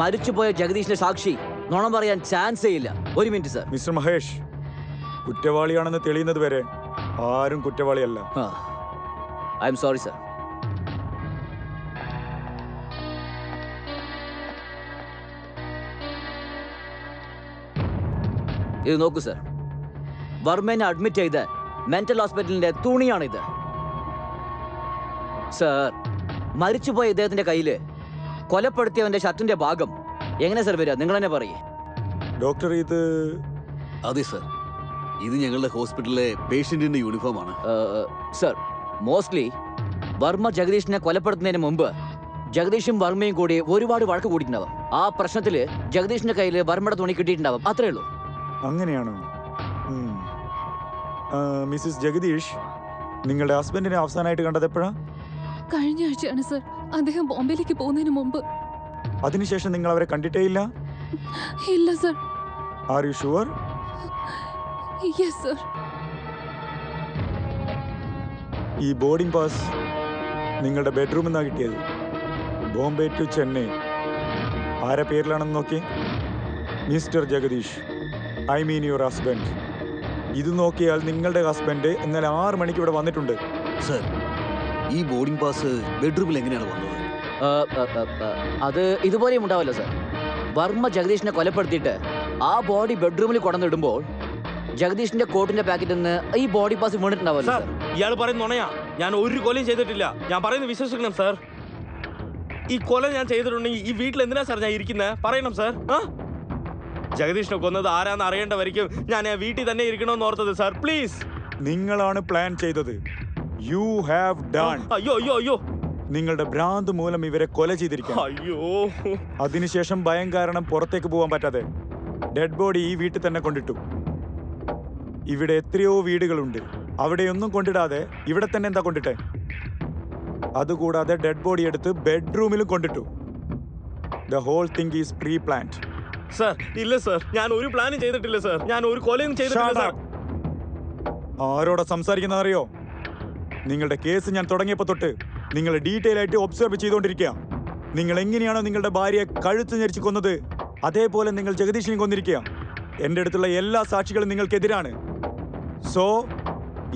[SPEAKER 10] മരിച്ചുപോയ ജഗദീഷിന്റെ സാക്ഷി നുണ പറയാൻ ചാൻസേ ഇല്ല. ഒരു മിനിറ്റ് സാർ.
[SPEAKER 9] മിസ്റ്റർ മഹേഷ്, കുറ്റവാളിയാണെന്ന് തെളിയുന്നത് വരെ ആരും കുറ്റവാളിയല്ല.
[SPEAKER 10] I am sorry sir. ഇത് നോക്കൂ സാർ, വർമ്മേനെ അഡ്മിറ്റ് ചെയ്ത് മെന്റൽ ഹോസ്പിറ്റലിന്റെ തുണിയാണിത്. സാർ, മരിച്ചുപോയ ഇദ്ദേഹത്തിന്റെ കയ്യില് കൊലപ്പെടുത്തിയവന്റെ ഷർട്ടിന്റെ ഭാഗം എങ്ങനെ സാർ വരിക? നിങ്ങൾ തന്നെ പറയേ.
[SPEAKER 9] ഡോക്ടർ, ഇത്
[SPEAKER 7] അതെ സർ, ഇത് ഞങ്ങളുടെ ഹോസ്പിറ്റലിലെ പേഷ്യന്റിന്റെ യൂണിഫോമാണ്.
[SPEAKER 10] സർ, മോസ്റ്റ്ലി വർമ്മ ജഗദീഷിനെ കൊലപ്പെടുത്തുന്നതിന് മുമ്പ് ജഗദീഷും വർമ്മയും കൂടി ഒരുപാട് വഴക്ക് കൂടിയിട്ടുണ്ടാവും. ആ പ്രശ്നത്തില് ജഗദീഷിന്റെ കയ്യിൽ വർമ്മയുടെ തുണി കിട്ടിയിട്ടുണ്ടാവും. അത്രേ ഉള്ളൂ.
[SPEAKER 9] അങ്ങനെയാണോ? മിസ്സിസ് ജഗദീഷ്, നിങ്ങളുടെ ഹസ്ബൻഡിനെ അവസാനമായിട്ട് കണ്ടത് എപ്പോഴാ?
[SPEAKER 8] കഴിഞ്ഞ ആഴ്ചയാണ് സർ, അദ്ദേഹം ബോംബെയിലേക്ക് പോകുന്നതിന് മുമ്പ്.
[SPEAKER 9] അതിനുശേഷം നിങ്ങൾ അവരെ കണ്ടിട്ടേ ഇല്ല?
[SPEAKER 8] ഇല്ല sir.
[SPEAKER 9] Are you sure?
[SPEAKER 8] Yes sir.
[SPEAKER 9] ഈ ബോർഡിംഗ് പാസ് നിങ്ങളുടെ ബെഡ്റൂമിൽ നിന്നാണ് കിട്ടിയത്. ബോംബെ ടു ചെന്നൈ. ആരെ പേരിലാണെന്ന് നോക്കി. Mister Jagadish, I mean your husband. ഇത് നോക്കിയാൽ നിങ്ങളുടെ ഹസ്ബൻഡ് ഇന്നലെ 6 മണിക്ക് ഇവിടെ വന്നിട്ടുണ്ട്.
[SPEAKER 7] സർ, ഈ ബോർഡിംഗ് പാസ് ബെഡ്റൂമിൽ എങ്ങനെയാണ് വന്നത്?
[SPEAKER 10] അത് ഇതുപോലെയും ഉണ്ടാവല്ലോ സർ. വർമ്മ ജഗദീഷിനെ കൊലപ്പെടുത്തിയിട്ട് ആ ബോഡി ബെഡ്റൂമിൽ കൊണ്ടുവന്നിടുമ്പോൾ ജഗദീഷിന്റെ കോട്ടിന്റെ പാക്കറ്റിൽ നിന്ന് ഈ ബോഡി പാസ് വീണിട്ടുണ്ടാവല്ലോ
[SPEAKER 5] സാർ ഇയാൾ പറയുന്ന നുണയാ. ഞാൻ ഒരു കൊലയും ചെയ്തിട്ടില്ല. ഞാൻ പറയുന്നത് വിശ്വസിക്കണം സാർ. ഈ കൊല ഞാൻ ചെയ്തിട്ടുണ്ടെങ്കിൽ ഈ വീട്ടിൽ എന്തിനാ സാർ ഞാൻ ഇരിക്കുന്നത്? പറയണം സാർ. ജഗദീഷിനെ കൊന്നത് ആരാന്ന് അറിയേണ്ടവരിക്കും ഞാൻ ആ വീട്ടിൽ തന്നെ ഇരിക്കണമെന്ന് ഓർത്തത് സാർ. പ്ലീസ്.
[SPEAKER 9] നിങ്ങളാണ് പ്ലാൻ ചെയ്തത്. You have done.
[SPEAKER 5] അയ്യോ അയ്യോ അയ്യോ.
[SPEAKER 9] നിങ്ങളുടെ ഭ്രാന്ത് മൂലം ഇവരെ കൊല ചെയ്തിരിക്കും.
[SPEAKER 5] അയ്യോ.
[SPEAKER 9] അതിനുശേഷം ഭയം കാരണം പുറത്തേക്ക് പോകാൻ പറ്റാതെ ഡെഡ് ബോഡി ഈ വീട്ടിൽ തന്നെ കൊണ്ടിട്ടു. ഇവിടെ എത്രയോ വീടുകളുണ്ട്, അവിടെയൊന്നും കൊണ്ടിടാതെ ഇവിടെ തന്നെ എന്താ കൊണ്ടിട്ടെ? അതുകൂടാതെ ഡെഡ് ബോഡി എടുത്ത് ബെഡ്റൂമിലും കൊണ്ടിട്ടു. The whole thing is pre planned.
[SPEAKER 5] Sir ഇല്ല സാർ, ഞാൻ ഒരു പ്ലാനും ചെയ്തിട്ടില്ല സാർ. ഞാൻ ഒരു കൊലയും ചെയ്തിട്ടില്ല സാർ.
[SPEAKER 9] ആരോടാ സംസാരിക്കുന്ന അറിയോ? നിങ്ങളുടെ കേസ് ഞാൻ തുടങ്ങിയപ്പോ തൊട്ട് നിങ്ങൾ ഡീറ്റെയിൽ ആയിട്ട് ഒബ്സർവ് ചെയ്തുകൊണ്ടിരിക്കുക. നിങ്ങൾ എങ്ങനെയാണോ നിങ്ങളുടെ ഭാര്യയെ കഴുത്ത് ഞെരിച്ച് കൊന്നത്, അതേപോലെ നിങ്ങൾ ജഗദീഷിനെ കൊന്നിരിക്കുക. എൻ്റെ അടുത്തുള്ള എല്ലാ സാക്ഷികളും നിങ്ങൾക്കെതിരാണ്. സോ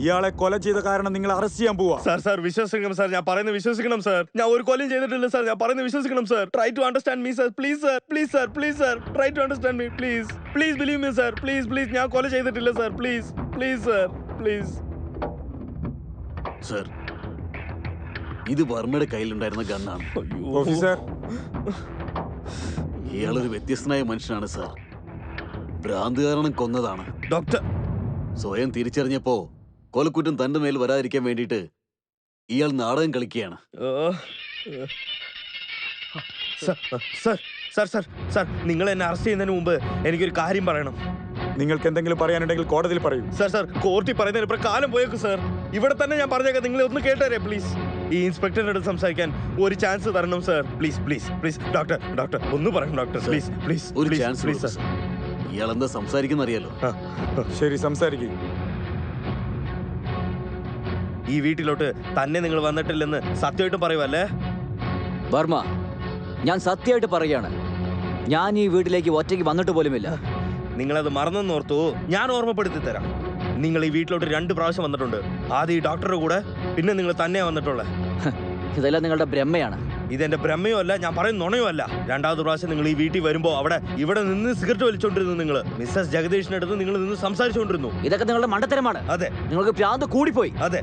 [SPEAKER 9] ഇയാളെ കൊല ചെയ്ത കാരണം നിങ്ങൾ അറസ്റ്റ് ചെയ്യാൻ പോവാ.
[SPEAKER 5] സാർ സാർ വിശ്വസിക്കണം സാർ. ഞാൻ പറയുന്നത് വിശ്വസിക്കണം സാർ. ഞാൻ ഒരു കൊലയും ചെയ്തിട്ടില്ല സാർ. ഞാൻ പറയുന്നത് വിശ്വസിക്കണം sir. Try to understand me sir. Please sir, please sir, please sir. Try to understand me please. Please believe me sir. Please please. ഞാൻ കൊല ചെയ്തിട്ടില്ല sir. Please please sir, please.
[SPEAKER 7] Sir, ഇത് വർമ്മയുടെ കയ്യിലുണ്ടായിരുന്ന ഗണ്ണാണ്.
[SPEAKER 9] ഓഫീസർ,
[SPEAKER 7] ഇയാളൊരു വ്യത്യസ്തനായ മനുഷ്യനാണ് സർ. ഭ്രാന്ത് കാരണം കൊന്നതാണ്.
[SPEAKER 5] ഡോക്ടർ
[SPEAKER 7] സ്വയം തിരിച്ചറിഞ്ഞപ്പോ കൊലക്കുറ്റം തന്റെ മേൽ വരാതിരിക്കാൻ വേണ്ടിയിട്ട് ഇയാൾ നാടകം കളിക്കുകയാണ്.
[SPEAKER 5] സാർ സാർ സാർ സാർ നിങ്ങൾ എന്നെ അറസ്റ്റ് ചെയ്യുന്നതിന് മുമ്പ് എനിക്കൊരു കാര്യം പറയണം.
[SPEAKER 9] നിങ്ങൾക്ക് എന്തെങ്കിലും പറയാനുണ്ടെങ്കിൽ കോടതിയിൽ പറയൂ.
[SPEAKER 5] സാർ സാർ കോർട്ടിൽ പറയുന്നതിന് ഇപ്പം കാലം പോയേക്കും സാർ. ഇവിടെ തന്നെ ഞാൻ പറഞ്ഞേക്കാം. നിങ്ങൾ ഒന്ന് കേട്ടേരെ പ്ലീസ്. ഈ ഇൻസ്പെക്ടറിന്റെ അടുത്ത് സംസാരിക്കാൻ ഒരു ചാൻസ് തരണം sir. Please please please. Doctor doctor ഒന്ന് പറയണം ഡോക്ടർ. പ്ലീസ് പ്ലീസ്
[SPEAKER 7] ഒരു
[SPEAKER 5] പ്ലീസ്
[SPEAKER 7] ചാൻസ്
[SPEAKER 5] പ്ലീസ് സാർ.
[SPEAKER 7] ഇയാൾ എന്താ സംസാരിക്കുന്ന അറിയാലോ.
[SPEAKER 9] ശരി, സംസാരിക്കും.
[SPEAKER 5] ഈ വീട്ടിലോട്ട് തന്നെ നിങ്ങൾ വന്നിട്ടില്ലെന്ന് സത്യമായിട്ടും പറയുമല്ലേ?
[SPEAKER 10] വർമ്മ, ഞാൻ സത്യമായിട്ട് പറയുകയാണ്, ഞാൻ ഈ വീട്ടിലേക്ക് ഒറ്റയ്ക്ക് വന്നിട്ട് പോലുമില്ല.
[SPEAKER 5] നിങ്ങളത് മറന്നെന്നോർത്തു. ഞാൻ ഓർമ്മപ്പെടുത്തി തരാം. നിങ്ങൾ ഈ വീട്ടിലോട്ട് 2 പ്രാവശ്യം വന്നിട്ടുണ്ട്. ആദ്യം ഈ ഡോക്ടറുടെ കൂടെ, പിന്നെ നിങ്ങൾ തന്നെയാ വന്നിട്ടുള്ളത്.
[SPEAKER 10] ഇതെല്ലാം നിങ്ങളുടെ ഭ്രമയാണ്.
[SPEAKER 5] ഇതെന്റെ ഭ്രമയോ അല്ല, ഞാൻ പറയുന്ന നുണയോ അല്ല. 2ാമത് പ്രാവശ്യം നിങ്ങൾ ഈ വീട്ടിൽ വരുമ്പോ ഇവിടെ നിന്ന് സിഗരറ്റ് വലിച്ചോണ്ടിരുന്നു. നിങ്ങൾ മിസ്സസ് ജഗദീഷിന്റെ അടുത്ത് നിങ്ങൾ നിന്ന് സംസാരിച്ചുകൊണ്ടിരുന്നു.
[SPEAKER 10] ഇതൊക്കെ നിങ്ങളുടെ മണ്ടത്തരമാണ്.
[SPEAKER 5] അതെ,
[SPEAKER 10] നിങ്ങൾക്ക് ഭ്രാന്ത് കൂടിപ്പോയി.
[SPEAKER 5] അതെ,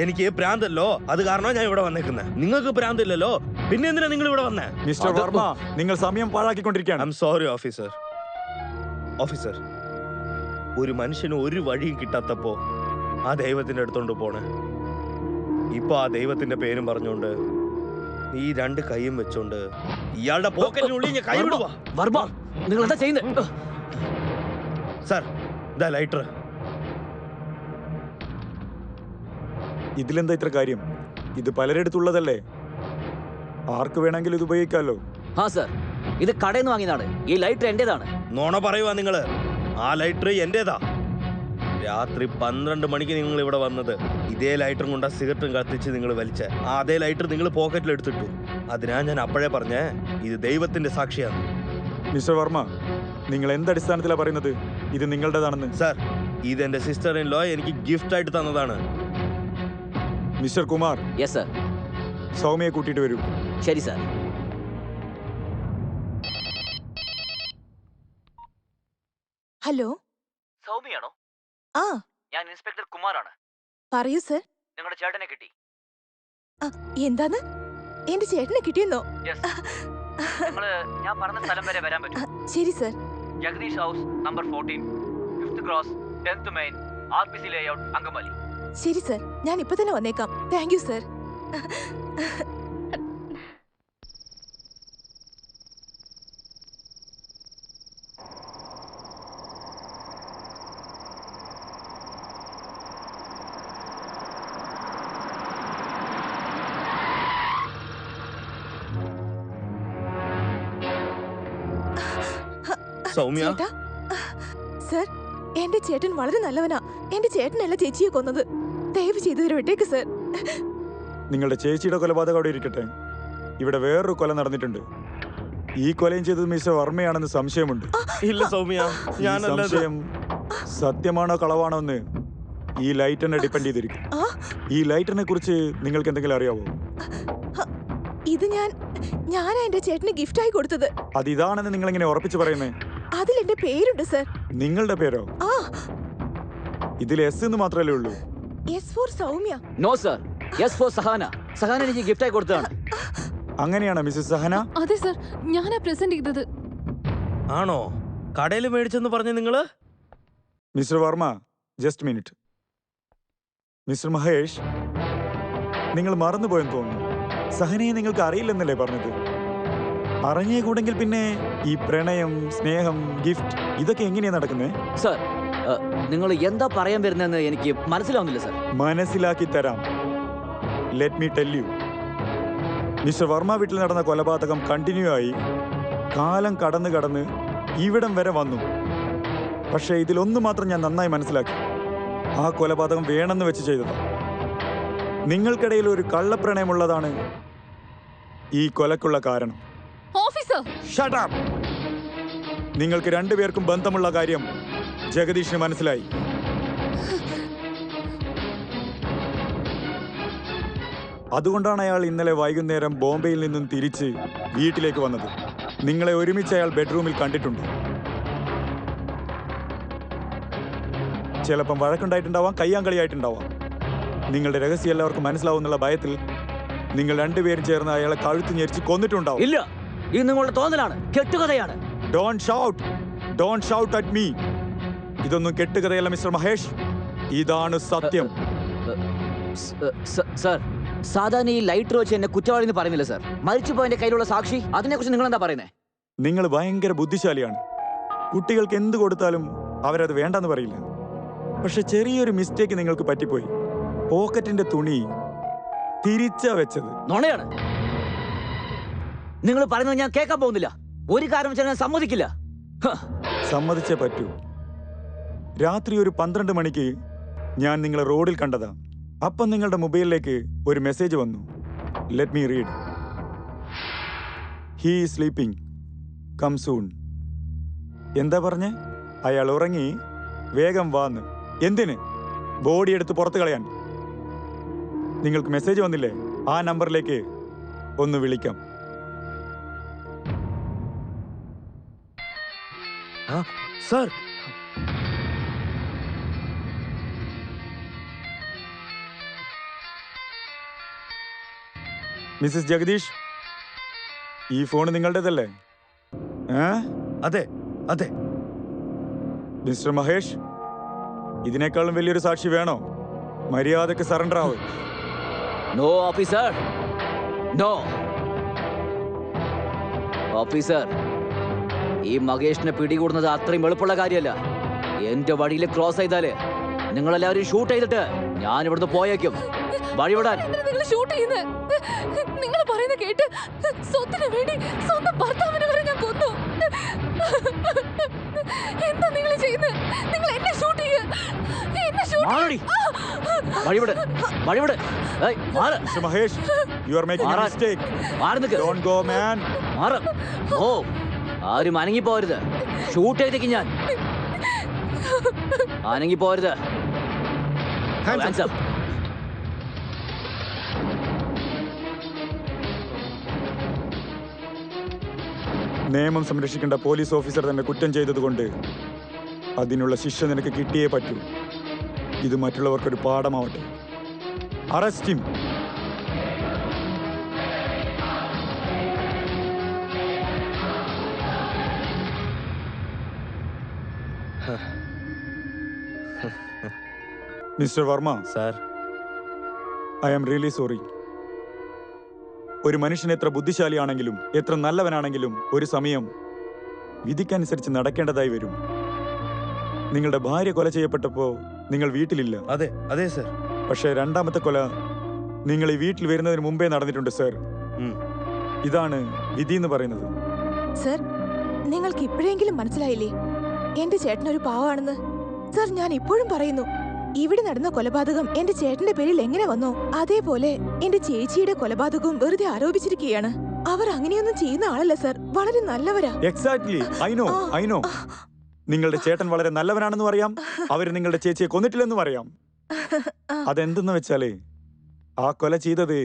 [SPEAKER 5] എനിക്ക് പ്രാന്തല്ലോ, അത് കാരണം ഞാൻ ഇവിടെ വന്നേക്കുന്നത്. നിങ്ങൾക്ക് പ്രാന്തില്ലല്ലോ, പിന്നെ എന്തിനാ നിങ്ങൾ ഇവിടെ വന്നേ?
[SPEAKER 9] മിസ്റ്റർ വർമ്മ, നിങ്ങൾ സമയം പാഴാക്കിക്കൊണ്ടിരിക്കുകയാണ്.
[SPEAKER 5] I am sorry officer. Officer, ഒരു മനുഷ്യന് ഒരു വഴിയും കിട്ടാത്തപ്പോ ആ ദൈവത്തിന്റെ അടുത്തോണ്ട് പോണേ. ഇപ്പൊ ആ ദൈവത്തിന്റെ പേരും പറഞ്ഞോണ്ട് ഈ 2 കൈയും വെച്ചോണ്ട് ഇയാളുടെ പോക്കറ്റിനുള്ളിൽ ഞാൻ കൈ വിടുവാ.
[SPEAKER 10] വർമ്മ, നിങ്ങൾ എന്താ ചെയ്യുന്നത്?
[SPEAKER 5] സാർ, ദാ ലൈറ്റർ.
[SPEAKER 9] ഇതിലെന്താ ഇത്ര കാര്യം? ഇത് പലരിടത്തുള്ളതല്ലേ, ആർക്ക് വേണമെങ്കിലും ഇത് ഉപയോഗിക്കാമല്ലോ.
[SPEAKER 10] ആ സർ, ഇത് കടയിൽ നിന്ന് വാങ്ങിയതാണ്. ഈ ലൈറ്റർ എന്റേതാണ്.
[SPEAKER 5] നോണ പറയുവാ നിങ്ങള്. ആ ലൈറ്റർ എന്റേതാ. രാത്രി 12 മണിക്ക് നിങ്ങൾ ഇവിടെ വന്നത് ഇതേ ലൈറ്ററും കൊണ്ടാ സിഗരറ്റും കത്തിച്ച് നിങ്ങൾ വലിച്ച. അതേ ലൈറ്റർ നിങ്ങൾ പോക്കറ്റിൽ എടുത്തിട്ടു. അതിനാ ഞാൻ അപ്പോഴേ പറഞ്ഞേ ഇത് ദൈവത്തിന്റെ സാക്ഷിയാണ്.
[SPEAKER 9] മിസ്റ്റർ വർമ്മ, നിങ്ങൾ എന്തടിസ്ഥാനത്തിലാണ് പറയുന്നത് ഇത് നിങ്ങളുടേതാണെന്ന്?
[SPEAKER 5] സാർ, ഇത് എന്റെ സിസ്റ്റർ ഇൻ ലോ എനിക്ക് ഗിഫ്റ്റ് ആയിട്ട് തന്നതാണ്.
[SPEAKER 9] മിസ്റ്റർ കുമാർ.
[SPEAKER 10] Yes sir.
[SPEAKER 9] സൗമ്യയെ കൂട്ടിയിട്ട് വരൂ.
[SPEAKER 10] ശരി സാർ.
[SPEAKER 6] ഹലോ,
[SPEAKER 10] സൗമ്യയാണോ?
[SPEAKER 6] ആ
[SPEAKER 10] ഞാൻ ഇൻസ്പെക്ടർ കുമാറാണ്.
[SPEAKER 6] പറയൂ സർ.
[SPEAKER 10] നിങ്ങളുടെ ചേട്ടനെ കിട്ടി.
[SPEAKER 6] എന്താന്ന്? എന്റെ ചേട്ടനെ കിട്ടിയെന്നോ?
[SPEAKER 10] ഞാൻ പറഞ്ഞ സ്ഥലം വരെ വരാൻ പറ്റും.
[SPEAKER 6] ശരി sir.
[SPEAKER 10] Jagadish house number 14, 5th cross, 10th main, RPC layout, Angamaly.
[SPEAKER 6] ശരി സർ, ഞാൻ ഇപ്പൊ തന്നെ വന്നേക്കാം. Thank you sir.
[SPEAKER 5] Soumya,
[SPEAKER 6] sir, എന്റെ ചേട്ടൻ വളരെ നല്ലവനാ. എന്റെ ചേട്ടനല്ല ചേച്ചിയെ കൊന്നത്. ദയവ് ചെയ്ത് ഇവരെ വിട്ടേക്ക് സർ.
[SPEAKER 9] നിങ്ങളുടെ ചേച്ചിയുടെ കൊലപാതകം അവിടെ ഇരിക്കട്ടെ. ഇവിടെ വേറൊരു കൊല നടന്നിട്ടുണ്ട്. ഈ കൊലയും ചെയ്തത് മിസ്റ്റർ വർമ്മയാണെന്ന് സംശയമുണ്ട്.
[SPEAKER 5] ഇല്ല സൗമ്യ, ഞാനല്ല.
[SPEAKER 9] സംശയം സത്യമാണോ കളവാണോ എന്ന് ഈ ലൈറ്ററിനെ ഡിപ്പെൻഡ് ചെയ്തിരിക്കും. ഈ ലൈറ്ററിനെ കുറിച്ച് നിങ്ങൾക്ക് എന്തെങ്കിലും അറിയാവോ?
[SPEAKER 6] ഇത് ഞാനാ എന്റെ ചേട്ടന് ഗിഫ്റ്റായി കൊടുത്തത്.
[SPEAKER 9] അത് ഇതാണെന്ന് നിങ്ങൾ എങ്ങനെ ഉറപ്പിച്ചു പറയുന്നേ?
[SPEAKER 6] അതിൽ എന്റെ പേരുണ്ട് സർ.
[SPEAKER 9] നിങ്ങളുടെ പേരോ?
[SPEAKER 6] ആ
[SPEAKER 9] ഇതിൽ എസ് എന്ന് മാത്രമല്ലേ ഉള്ളൂ.
[SPEAKER 6] S for Soumya.
[SPEAKER 10] No sir, S for Sahana. Sahana എനിക്ക് ഗിഫ്റ്റായി കൊടുത്തതാണ്.
[SPEAKER 9] അങ്ങനെയാണോ മിസ്സസ് സഹന?
[SPEAKER 8] അതെ സർ, ഞാനാ പ്രസന്റ് ചെയ്തത്.
[SPEAKER 5] ആണോ? കടയിൽ മേടിച്ചെന്ന് പറഞ്ഞു നിങ്ങള്?
[SPEAKER 9] Mister Varma, just minute. Mister Mahesh, നിങ്ങൾ മറന്നുപോയെന്ന് തോന്നുന്നു. സഹനയെ നിങ്ങൾക്ക് അറിയില്ലെന്നല്ലേ പറഞ്ഞത്? അറിഞ്ഞേ കൂടെങ്കിൽ പിന്നെ ഈ പ്രണയം, സ്നേഹം, ഗിഫ്റ്റ് ഇതൊക്കെ എങ്ങനെയാ നടക്കുന്നത്?
[SPEAKER 10] സർ, നിങ്ങൾ എന്താ പറയാൻ വരുന്നതെന്ന് എനിക്ക് മനസ്സിലാവുന്നില്ല സർ.
[SPEAKER 9] മനസ്സിലാക്കി തരാം. Let me tell you. Mister Varma വീട്ടിൽ നടന്ന കൊലപാതകം കണ്ടിന്യൂ ആയി കാലം കടന്ന് ഇവിടം വരെ വന്നു. പക്ഷേ ഇതിലൊന്നു മാത്രം ഞാൻ നന്നായി മനസ്സിലാക്കി. ആ കൊലപാതകം വേണമെന്ന് വെച്ച് ചെയ്തത്. നിങ്ങൾക്കിടയിൽ ഒരു കള്ളപ്രണയമുള്ളതാണ് ഈ കൊലക്കുള്ള കാരണം.
[SPEAKER 8] Officer,
[SPEAKER 9] Shut up! നിങ്ങൾക്ക് രണ്ടുപേർക്കും ബന്ധമുള്ള കാര്യം ജഗദീഷിന് മനസ്സിലായി. അതുകൊണ്ടാണ് അയാൾ ഇന്നലെ വൈകുന്നേരം ബോംബെയിൽ നിന്നും തിരിച്ച് വീട്ടിലേക്ക് വന്നത്. നിങ്ങളെ ഒരുമിച്ച് അയാൾ ബെഡ്റൂമിൽ കണ്ടിട്ടുണ്ട്. ചിലപ്പം വഴക്കുണ്ടായിട്ടുണ്ടാവാം, കയ്യാങ്കളിയായിട്ടുണ്ടാവാം. നിങ്ങളുടെ രഹസ്യം എല്ലാവർക്കും മനസ്സിലാവുന്നുള്ള ഭയത്തിൽ നിങ്ങൾ രണ്ടുപേരും ചേർന്ന് അയാളെ കഴുത്ത് ഞെരിച്ച് കൊന്നിട്ടുണ്ടാവും.
[SPEAKER 10] ഇല്ല, ഇത് നിങ്ങളുടെ തോന്നലാണ്, കെട്ടുകഥയാണ്.
[SPEAKER 9] Don't shout at me. ഇതൊന്നും കെട്ടുകഥയല്ല മിസ്റ്റർ മഹേഷ്, ഇതാണ് സത്യം.
[SPEAKER 10] സർ, സാധാരണ ഈ ലൈറ്റർ വെച്ച് എന്നെ കുറ്റവാളി എന്ന് പറയുന്നില്ല സർ. മരിച്ചുപോയതിന്റെ കയ്യിലുള്ള സാക്ഷി, അതിനെക്കുറിച്ച് നിങ്ങൾ എന്താ പറയുന്നത്?
[SPEAKER 9] നിങ്ങൾ ഭയങ്കര ബുദ്ധിശാലിയാണ്. കുട്ടികൾക്ക് എന്ത് കൊടുത്താലും അവരത് വേണ്ടെന്ന് പറയില്ല. പക്ഷെ ചെറിയൊരു മിസ്റ്റേക്ക് നിങ്ങൾക്ക് പറ്റിപ്പോയി. പോക്കറ്റിന്റെ തുണി തിരിച്ചാ വെച്ചത്.
[SPEAKER 10] നുണയാണ്. നിങ്ങൾ പറയുന്നത് ഞാൻ കേൾക്കാൻ പോകുന്നില്ല. ഒരു കാര്യം വെച്ചാൽ ഞാൻ സമ്മതിക്കില്ല.
[SPEAKER 9] സമ്മതിച്ചേ പറ്റൂ. രാത്രി ഒരു 12 മണിക്ക് ഞാൻ നിങ്ങളെ റോഡിൽ കണ്ടതാ. അപ്പം നിങ്ങളുടെ മൊബൈലിലേക്ക് ഒരു മെസ്സേജ് വന്നു. Let me read. He is sleeping, come soon. എന്താ പറഞ്ഞേ? അയാൾ ഉറങ്ങി, വേഗം വാന്ന്. എന്തിന്? ബോഡി എടുത്ത് പുറത്ത് കളയാൻ. നിങ്ങൾക്ക് മെസ്സേജ് വന്നില്ലേ? ആ നമ്പറിലേക്ക് ഒന്ന് വിളിക്കാം.
[SPEAKER 5] സർ,
[SPEAKER 9] മിസ്സസ് ജഗദീഷ്, ഈ ഫോൺ നിങ്ങളുടേതല്ലേ?
[SPEAKER 5] അതെ അതെ.
[SPEAKER 9] മിസ്റ്റർ മഹേഷ്, ഇതിനേക്കാളും വലിയൊരു സാക്ഷി വേണോ? മര്യാദക്ക് സറണ്ടർ ആവും.
[SPEAKER 10] No officer, no officer. ഈ മഹേഷിനെ പിടികൂടുന്നത് അത്രയും എളുപ്പമുള്ള കാര്യമല്ല. എന്റെ വഴിയിൽ ക്രോസ് ചെയ്താല് നിങ്ങളെല്ലാവരും ഷൂട്ട് ചെയ്തിട്ട് ഞാൻ ഇവിടുന്ന് പോയേക്കും. വഴിവിടാൻ.
[SPEAKER 8] നിങ്ങൾ ഷൂട്ട് ചെയ്യുന്നത് നിങ്ങൾ പറയുന്ന കേട്ട് സ്വത്തിന് വേണ്ടി സ്വന്തം ഭർത്താവിനെ വരെ ഞാൻ കൊന്നു. എന്താ നിങ്ങൾ ചെയ്യുന്നത്? നിങ്ങൾ എന്നെ ഷൂട്ട് ചെയ്യ, എന്നെ ഷൂട്ട്.
[SPEAKER 10] വഴിവിട്, വഴിവിട്.
[SPEAKER 9] Mister Mahesh, you are making a mistake. Don't go man.
[SPEAKER 10] മാറ്. ഓ, ആരും അനങ്ങി പോരുത്. ഷൂട്ട് ചെയ്തേക്ക് ഞാൻ. അനങ്ങി പോരുത്. Hands up.
[SPEAKER 9] നിയമം സംരക്ഷിക്കേണ്ട പോലീസ് ഓഫീസർ തന്നെ കുറ്റം ചെയ്തതുകൊണ്ട് അതിനുള്ള ശിക്ഷ നിനക്ക് കിട്ടിയേ പറ്റൂ. ഇത് മറ്റുള്ളവർക്കൊരു പാഠമാവട്ടെ. Arrest him. Mister Varma,
[SPEAKER 5] sir,
[SPEAKER 9] I am really sorry. ഒരു മനുഷ്യൻ എത്ര ബുദ്ധിശാലിയാണെങ്കിലും എത്ര നല്ലവനാണെങ്കിലും ഒരു സമയം വിധിക്കനുസരിച്ച് നടക്കേണ്ടതായി വരും. നിങ്ങളുടെ ഭാര്യ കൊല ചെയ്യപ്പെട്ടപ്പോ നിങ്ങൾ വീട്ടിലില്ല.
[SPEAKER 5] അതെ അതെ സർ.
[SPEAKER 9] പക്ഷേ രണ്ടാമത്തെ കൊല നിങ്ങൾ ഈ വീട്ടിൽ വരുന്നതിന് മുമ്പേ നടന്നിട്ടുണ്ട് സർ. ഇതാണ് വിധി എന്ന് പറയുന്നത്.
[SPEAKER 6] സർ, നിങ്ങൾക്ക് ഇപ്പോഴെങ്കിലും മനസ്സിലായില്ലേ എന്റെ ചേട്ടൻ ഒരു പാവാണെന്ന്? സർ, ഞാൻ ഇപ്പോഴും പറയുന്നു, ഇവിടെ നടന്ന കൊലപാതകം എന്റെ ചേട്ടന്റെ പേരിൽ എങ്ങനെ വന്നോ അതേപോലെ എന്റെ ചേച്ചിയുടെ കൊലപാതകവും വെറുതെ ആരോപിച്ചിരിക്കുകയാണ്. അവർ അങ്ങനെയൊന്നും ചെയ്യുന്ന ആളല്ല സർ, വളരെ നല്ലവരാ.
[SPEAKER 9] Exactly, I know. നിങ്ങളുടെ ചേട്ടൻ വളരെ നല്ലവനാണെന്നും അറിയാം. അവര് നിങ്ങളുടെ ചേച്ചിയെ കൊന്നിട്ടില്ലെന്നും അറിയാം. അതെന്തെന്ന് വെച്ചാലേ, ആ കൊല ചെയ്തത്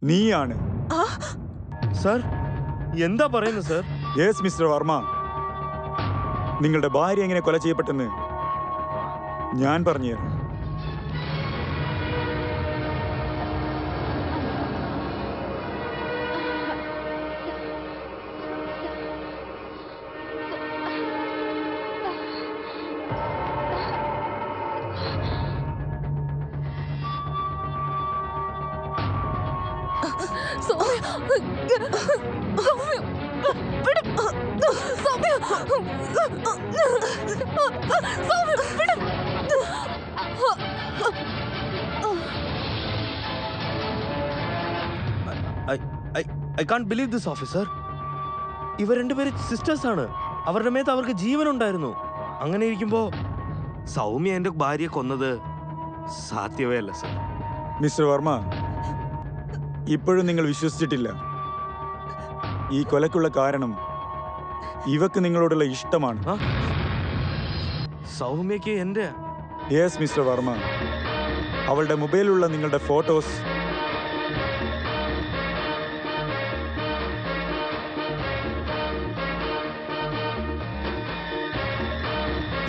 [SPEAKER 9] നീയാണ്.
[SPEAKER 5] സർ എന്താ പറയുന്നത് സർ?
[SPEAKER 9] യെസ് മിസ്റ്റർ വർമ്മ, നിങ്ങളുടെ ഭാര്യ എങ്ങനെ കൊല ചെയ്യപ്പെട്ടെന്ന് ഞാൻ പറഞ്ഞുതരാം.
[SPEAKER 5] I can't believe this officer. ഇവർ രണ്ടുപേരും സിസ്റ്റേഴ്സ് ആണ്. അവരുടെ മേത്ത് അവർക്ക് ജീവനുണ്ടായിരുന്നു. അങ്ങനെ ഇരിക്കുമ്പോ സൗമ്യ എന്റെ ഭാര്യയെ കൊന്നത് സാധ്യമേ അല്ല സർ.
[SPEAKER 9] മിസ്റ്റർ വർമ്മ, ഇപ്പോഴും നിങ്ങൾ വിശ്വസിച്ചിട്ടില്ല. ഈ കൊലക്കുള്ള കാരണം ഇവക്ക് നിങ്ങളോടുള്ള ഇഷ്ടമാണ്.
[SPEAKER 5] സൗമ്യക്ക് എന്റെ
[SPEAKER 9] യെസ് മിസ്റ്റർ വർമ്മ, അവളുടെ മൊബൈലിലുള്ള നിങ്ങളുടെ ഫോട്ടോസ്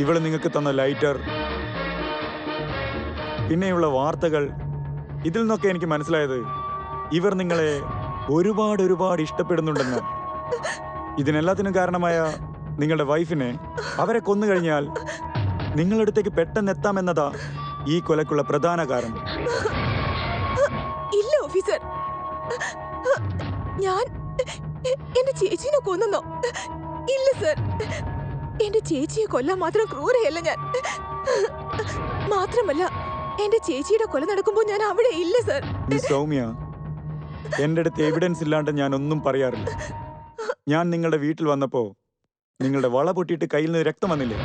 [SPEAKER 9] ഇവള് നിങ്ങൾക്ക് തന്ന ലൈറ്റർ, പിന്നെയുള്ള വാർത്തകൾ, ഇതിൽ നിന്നൊക്കെ എനിക്ക് മനസ്സിലായത് ഇവർ നിങ്ങളെ ഒരുപാട് ഇഷ്ടപ്പെടുന്നുണ്ടെന്ന്. ഇതിനെല്ലാത്തിനും കാരണമായ നിങ്ങളുടെ വൈഫിനെ അവരെ കൊന്നു കഴിഞ്ഞാൽ നിങ്ങളുടെ അടുത്തേക്ക് പെട്ടെന്ന് എത്താമെന്നതാ ഈ കൊലക്കുള്ള പ്രധാന കാരണം.
[SPEAKER 6] ഇല്ല ഓഫീസർ, ഞാൻ എന്റെ ചേച്ചീനെ കൊന്നോ? ഇല്ല സർ, എന്റെ ചേച്ചിയെ കൊല്ലാൻ മാത്രം ക്രൂരയല്ല ഞാൻ. മാത്രമല്ല എന്റെ ചേച്ചിയുടെ കൊല നടക്കുമ്പോൾ ഞാൻ അവിടെ ഇല്ല സർ.
[SPEAKER 9] മിസ് സൗമ്യ, എന്റെ അടുത്ത് എവിഡൻസ് ഇല്ലാണ്ട് ഞാൻ ഒന്നും പറയാറില്ല. ഞാൻ നിങ്ങളുടെ വീട്ടിൽ വന്നപ്പോ നിങ്ങളുടെ വള പൊട്ടിയിട്ട് കയ്യിൽ നിന്ന് രക്തം വന്നില്ലേ?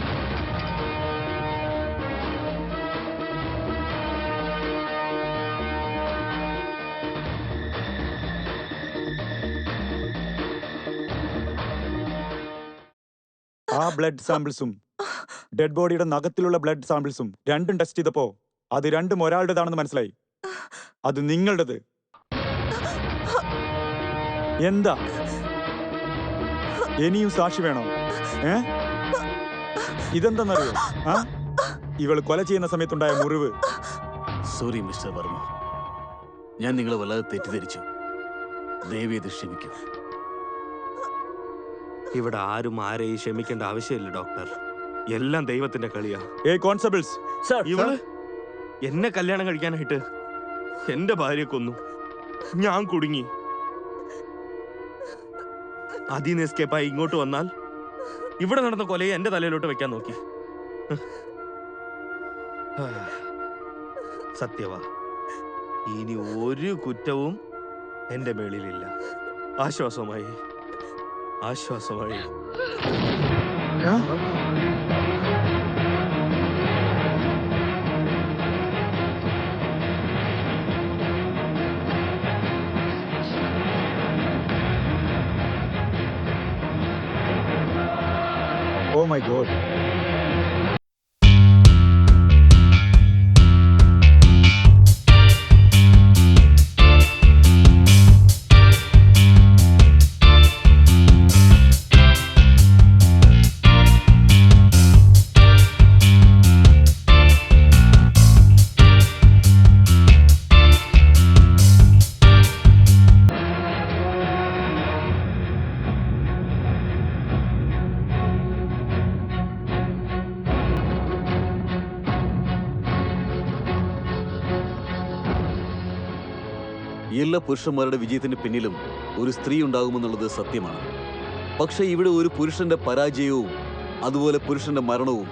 [SPEAKER 9] ആ ബ്ലഡ് സാമ്പിൾസും ഡെഡ് ബോഡിയുടെ നഖത്തിലുള്ള ബ്ലഡ് സാമ്പിൾസും രണ്ടും ടെസ്റ്റ് ചെയ്തപ്പോ അത് രണ്ടും ഒരാളുടേതാണെന്ന് മനസ്സിലായി. അത് നിങ്ങളുടേത്. എന്താ ഇനിയും സാക്ഷി വേണോ? ഇതെന്താന്നറിയോ? ഇവള് കൊല ചെയ്യുന്ന സമയത്തുണ്ടായ മുറിവ്.
[SPEAKER 7] സോറി മിസ്റ്റർ വർമ്മ, ഞാൻ നിങ്ങളെ വല്ലാതെ തെറ്റിദ്ധരിച്ചു. ദയവേത് ക്ഷമിക്കും.
[SPEAKER 5] ഇവിടെ ആരും ആരെയും ക്ഷമിക്കേണ്ട ആവശ്യമില്ല ഡോക്ടർ. എല്ലാം ദൈവത്തിന്റെ കളിയാ.
[SPEAKER 9] കോൺസ്റ്റബിൾസ്,
[SPEAKER 5] ഇവള് എന്നെ കല്യാണം കഴിക്കാനായിട്ട് എന്റെ ഭാര്യയെ കൊന്നു. ഞാൻ കുടുങ്ങി. അതിന്ന് എസ്കേപ്പായി ഇങ്ങോട്ട് വന്നാൽ ഇവിടെ നടന്ന കൊലയെ എന്റെ തലയിലോട്ട് വെക്കാൻ നോക്കി. സത്യവാ, ഇനി ഒരു കുറ്റവും എന്റെ മേളിലില്ല. ആശ്വാസമായി.
[SPEAKER 9] Oh my God.
[SPEAKER 7] എല്ലാ പുരുഷന്മാരുടെ വിജയത്തിന് പിന്നിലും ഒരു സ്ത്രീ ഉണ്ടാകുമെന്നുള്ളത് സത്യമാണ്. പക്ഷെ ഇവിടെ ഒരു പുരുഷന്റെ പരാജയവും അതുപോലെ പുരുഷന്റെ മരണവും,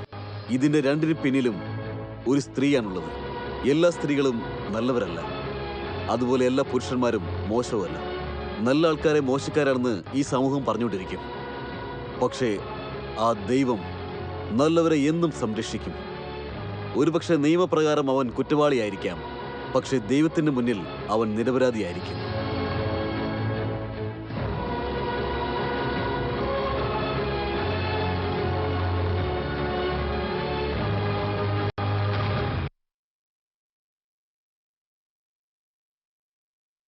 [SPEAKER 7] ഇതിന്റെ രണ്ടിന് പിന്നിലും ഒരു സ്ത്രീയാണുള്ളത്. എല്ലാ സ്ത്രീകളും നല്ലവരല്ല, അതുപോലെ എല്ലാ പുരുഷന്മാരും മോശവുമല്ല. നല്ല ആൾക്കാരെ മോശക്കാരാണെന്ന് ഈ സമൂഹം പറഞ്ഞുകൊണ്ടിരിക്കും. പക്ഷേ ആ ദൈവം നല്ലവരെ എന്നും സംരക്ഷിക്കും. ഒരുപക്ഷെ നിയമപ്രകാരം അവൻ കുറ്റവാളിയായിരിക്കാം, പക്ഷെ ദൈവത്തിന് മുന്നിൽ അവൻ നിരപരാധിയായിരിക്കും.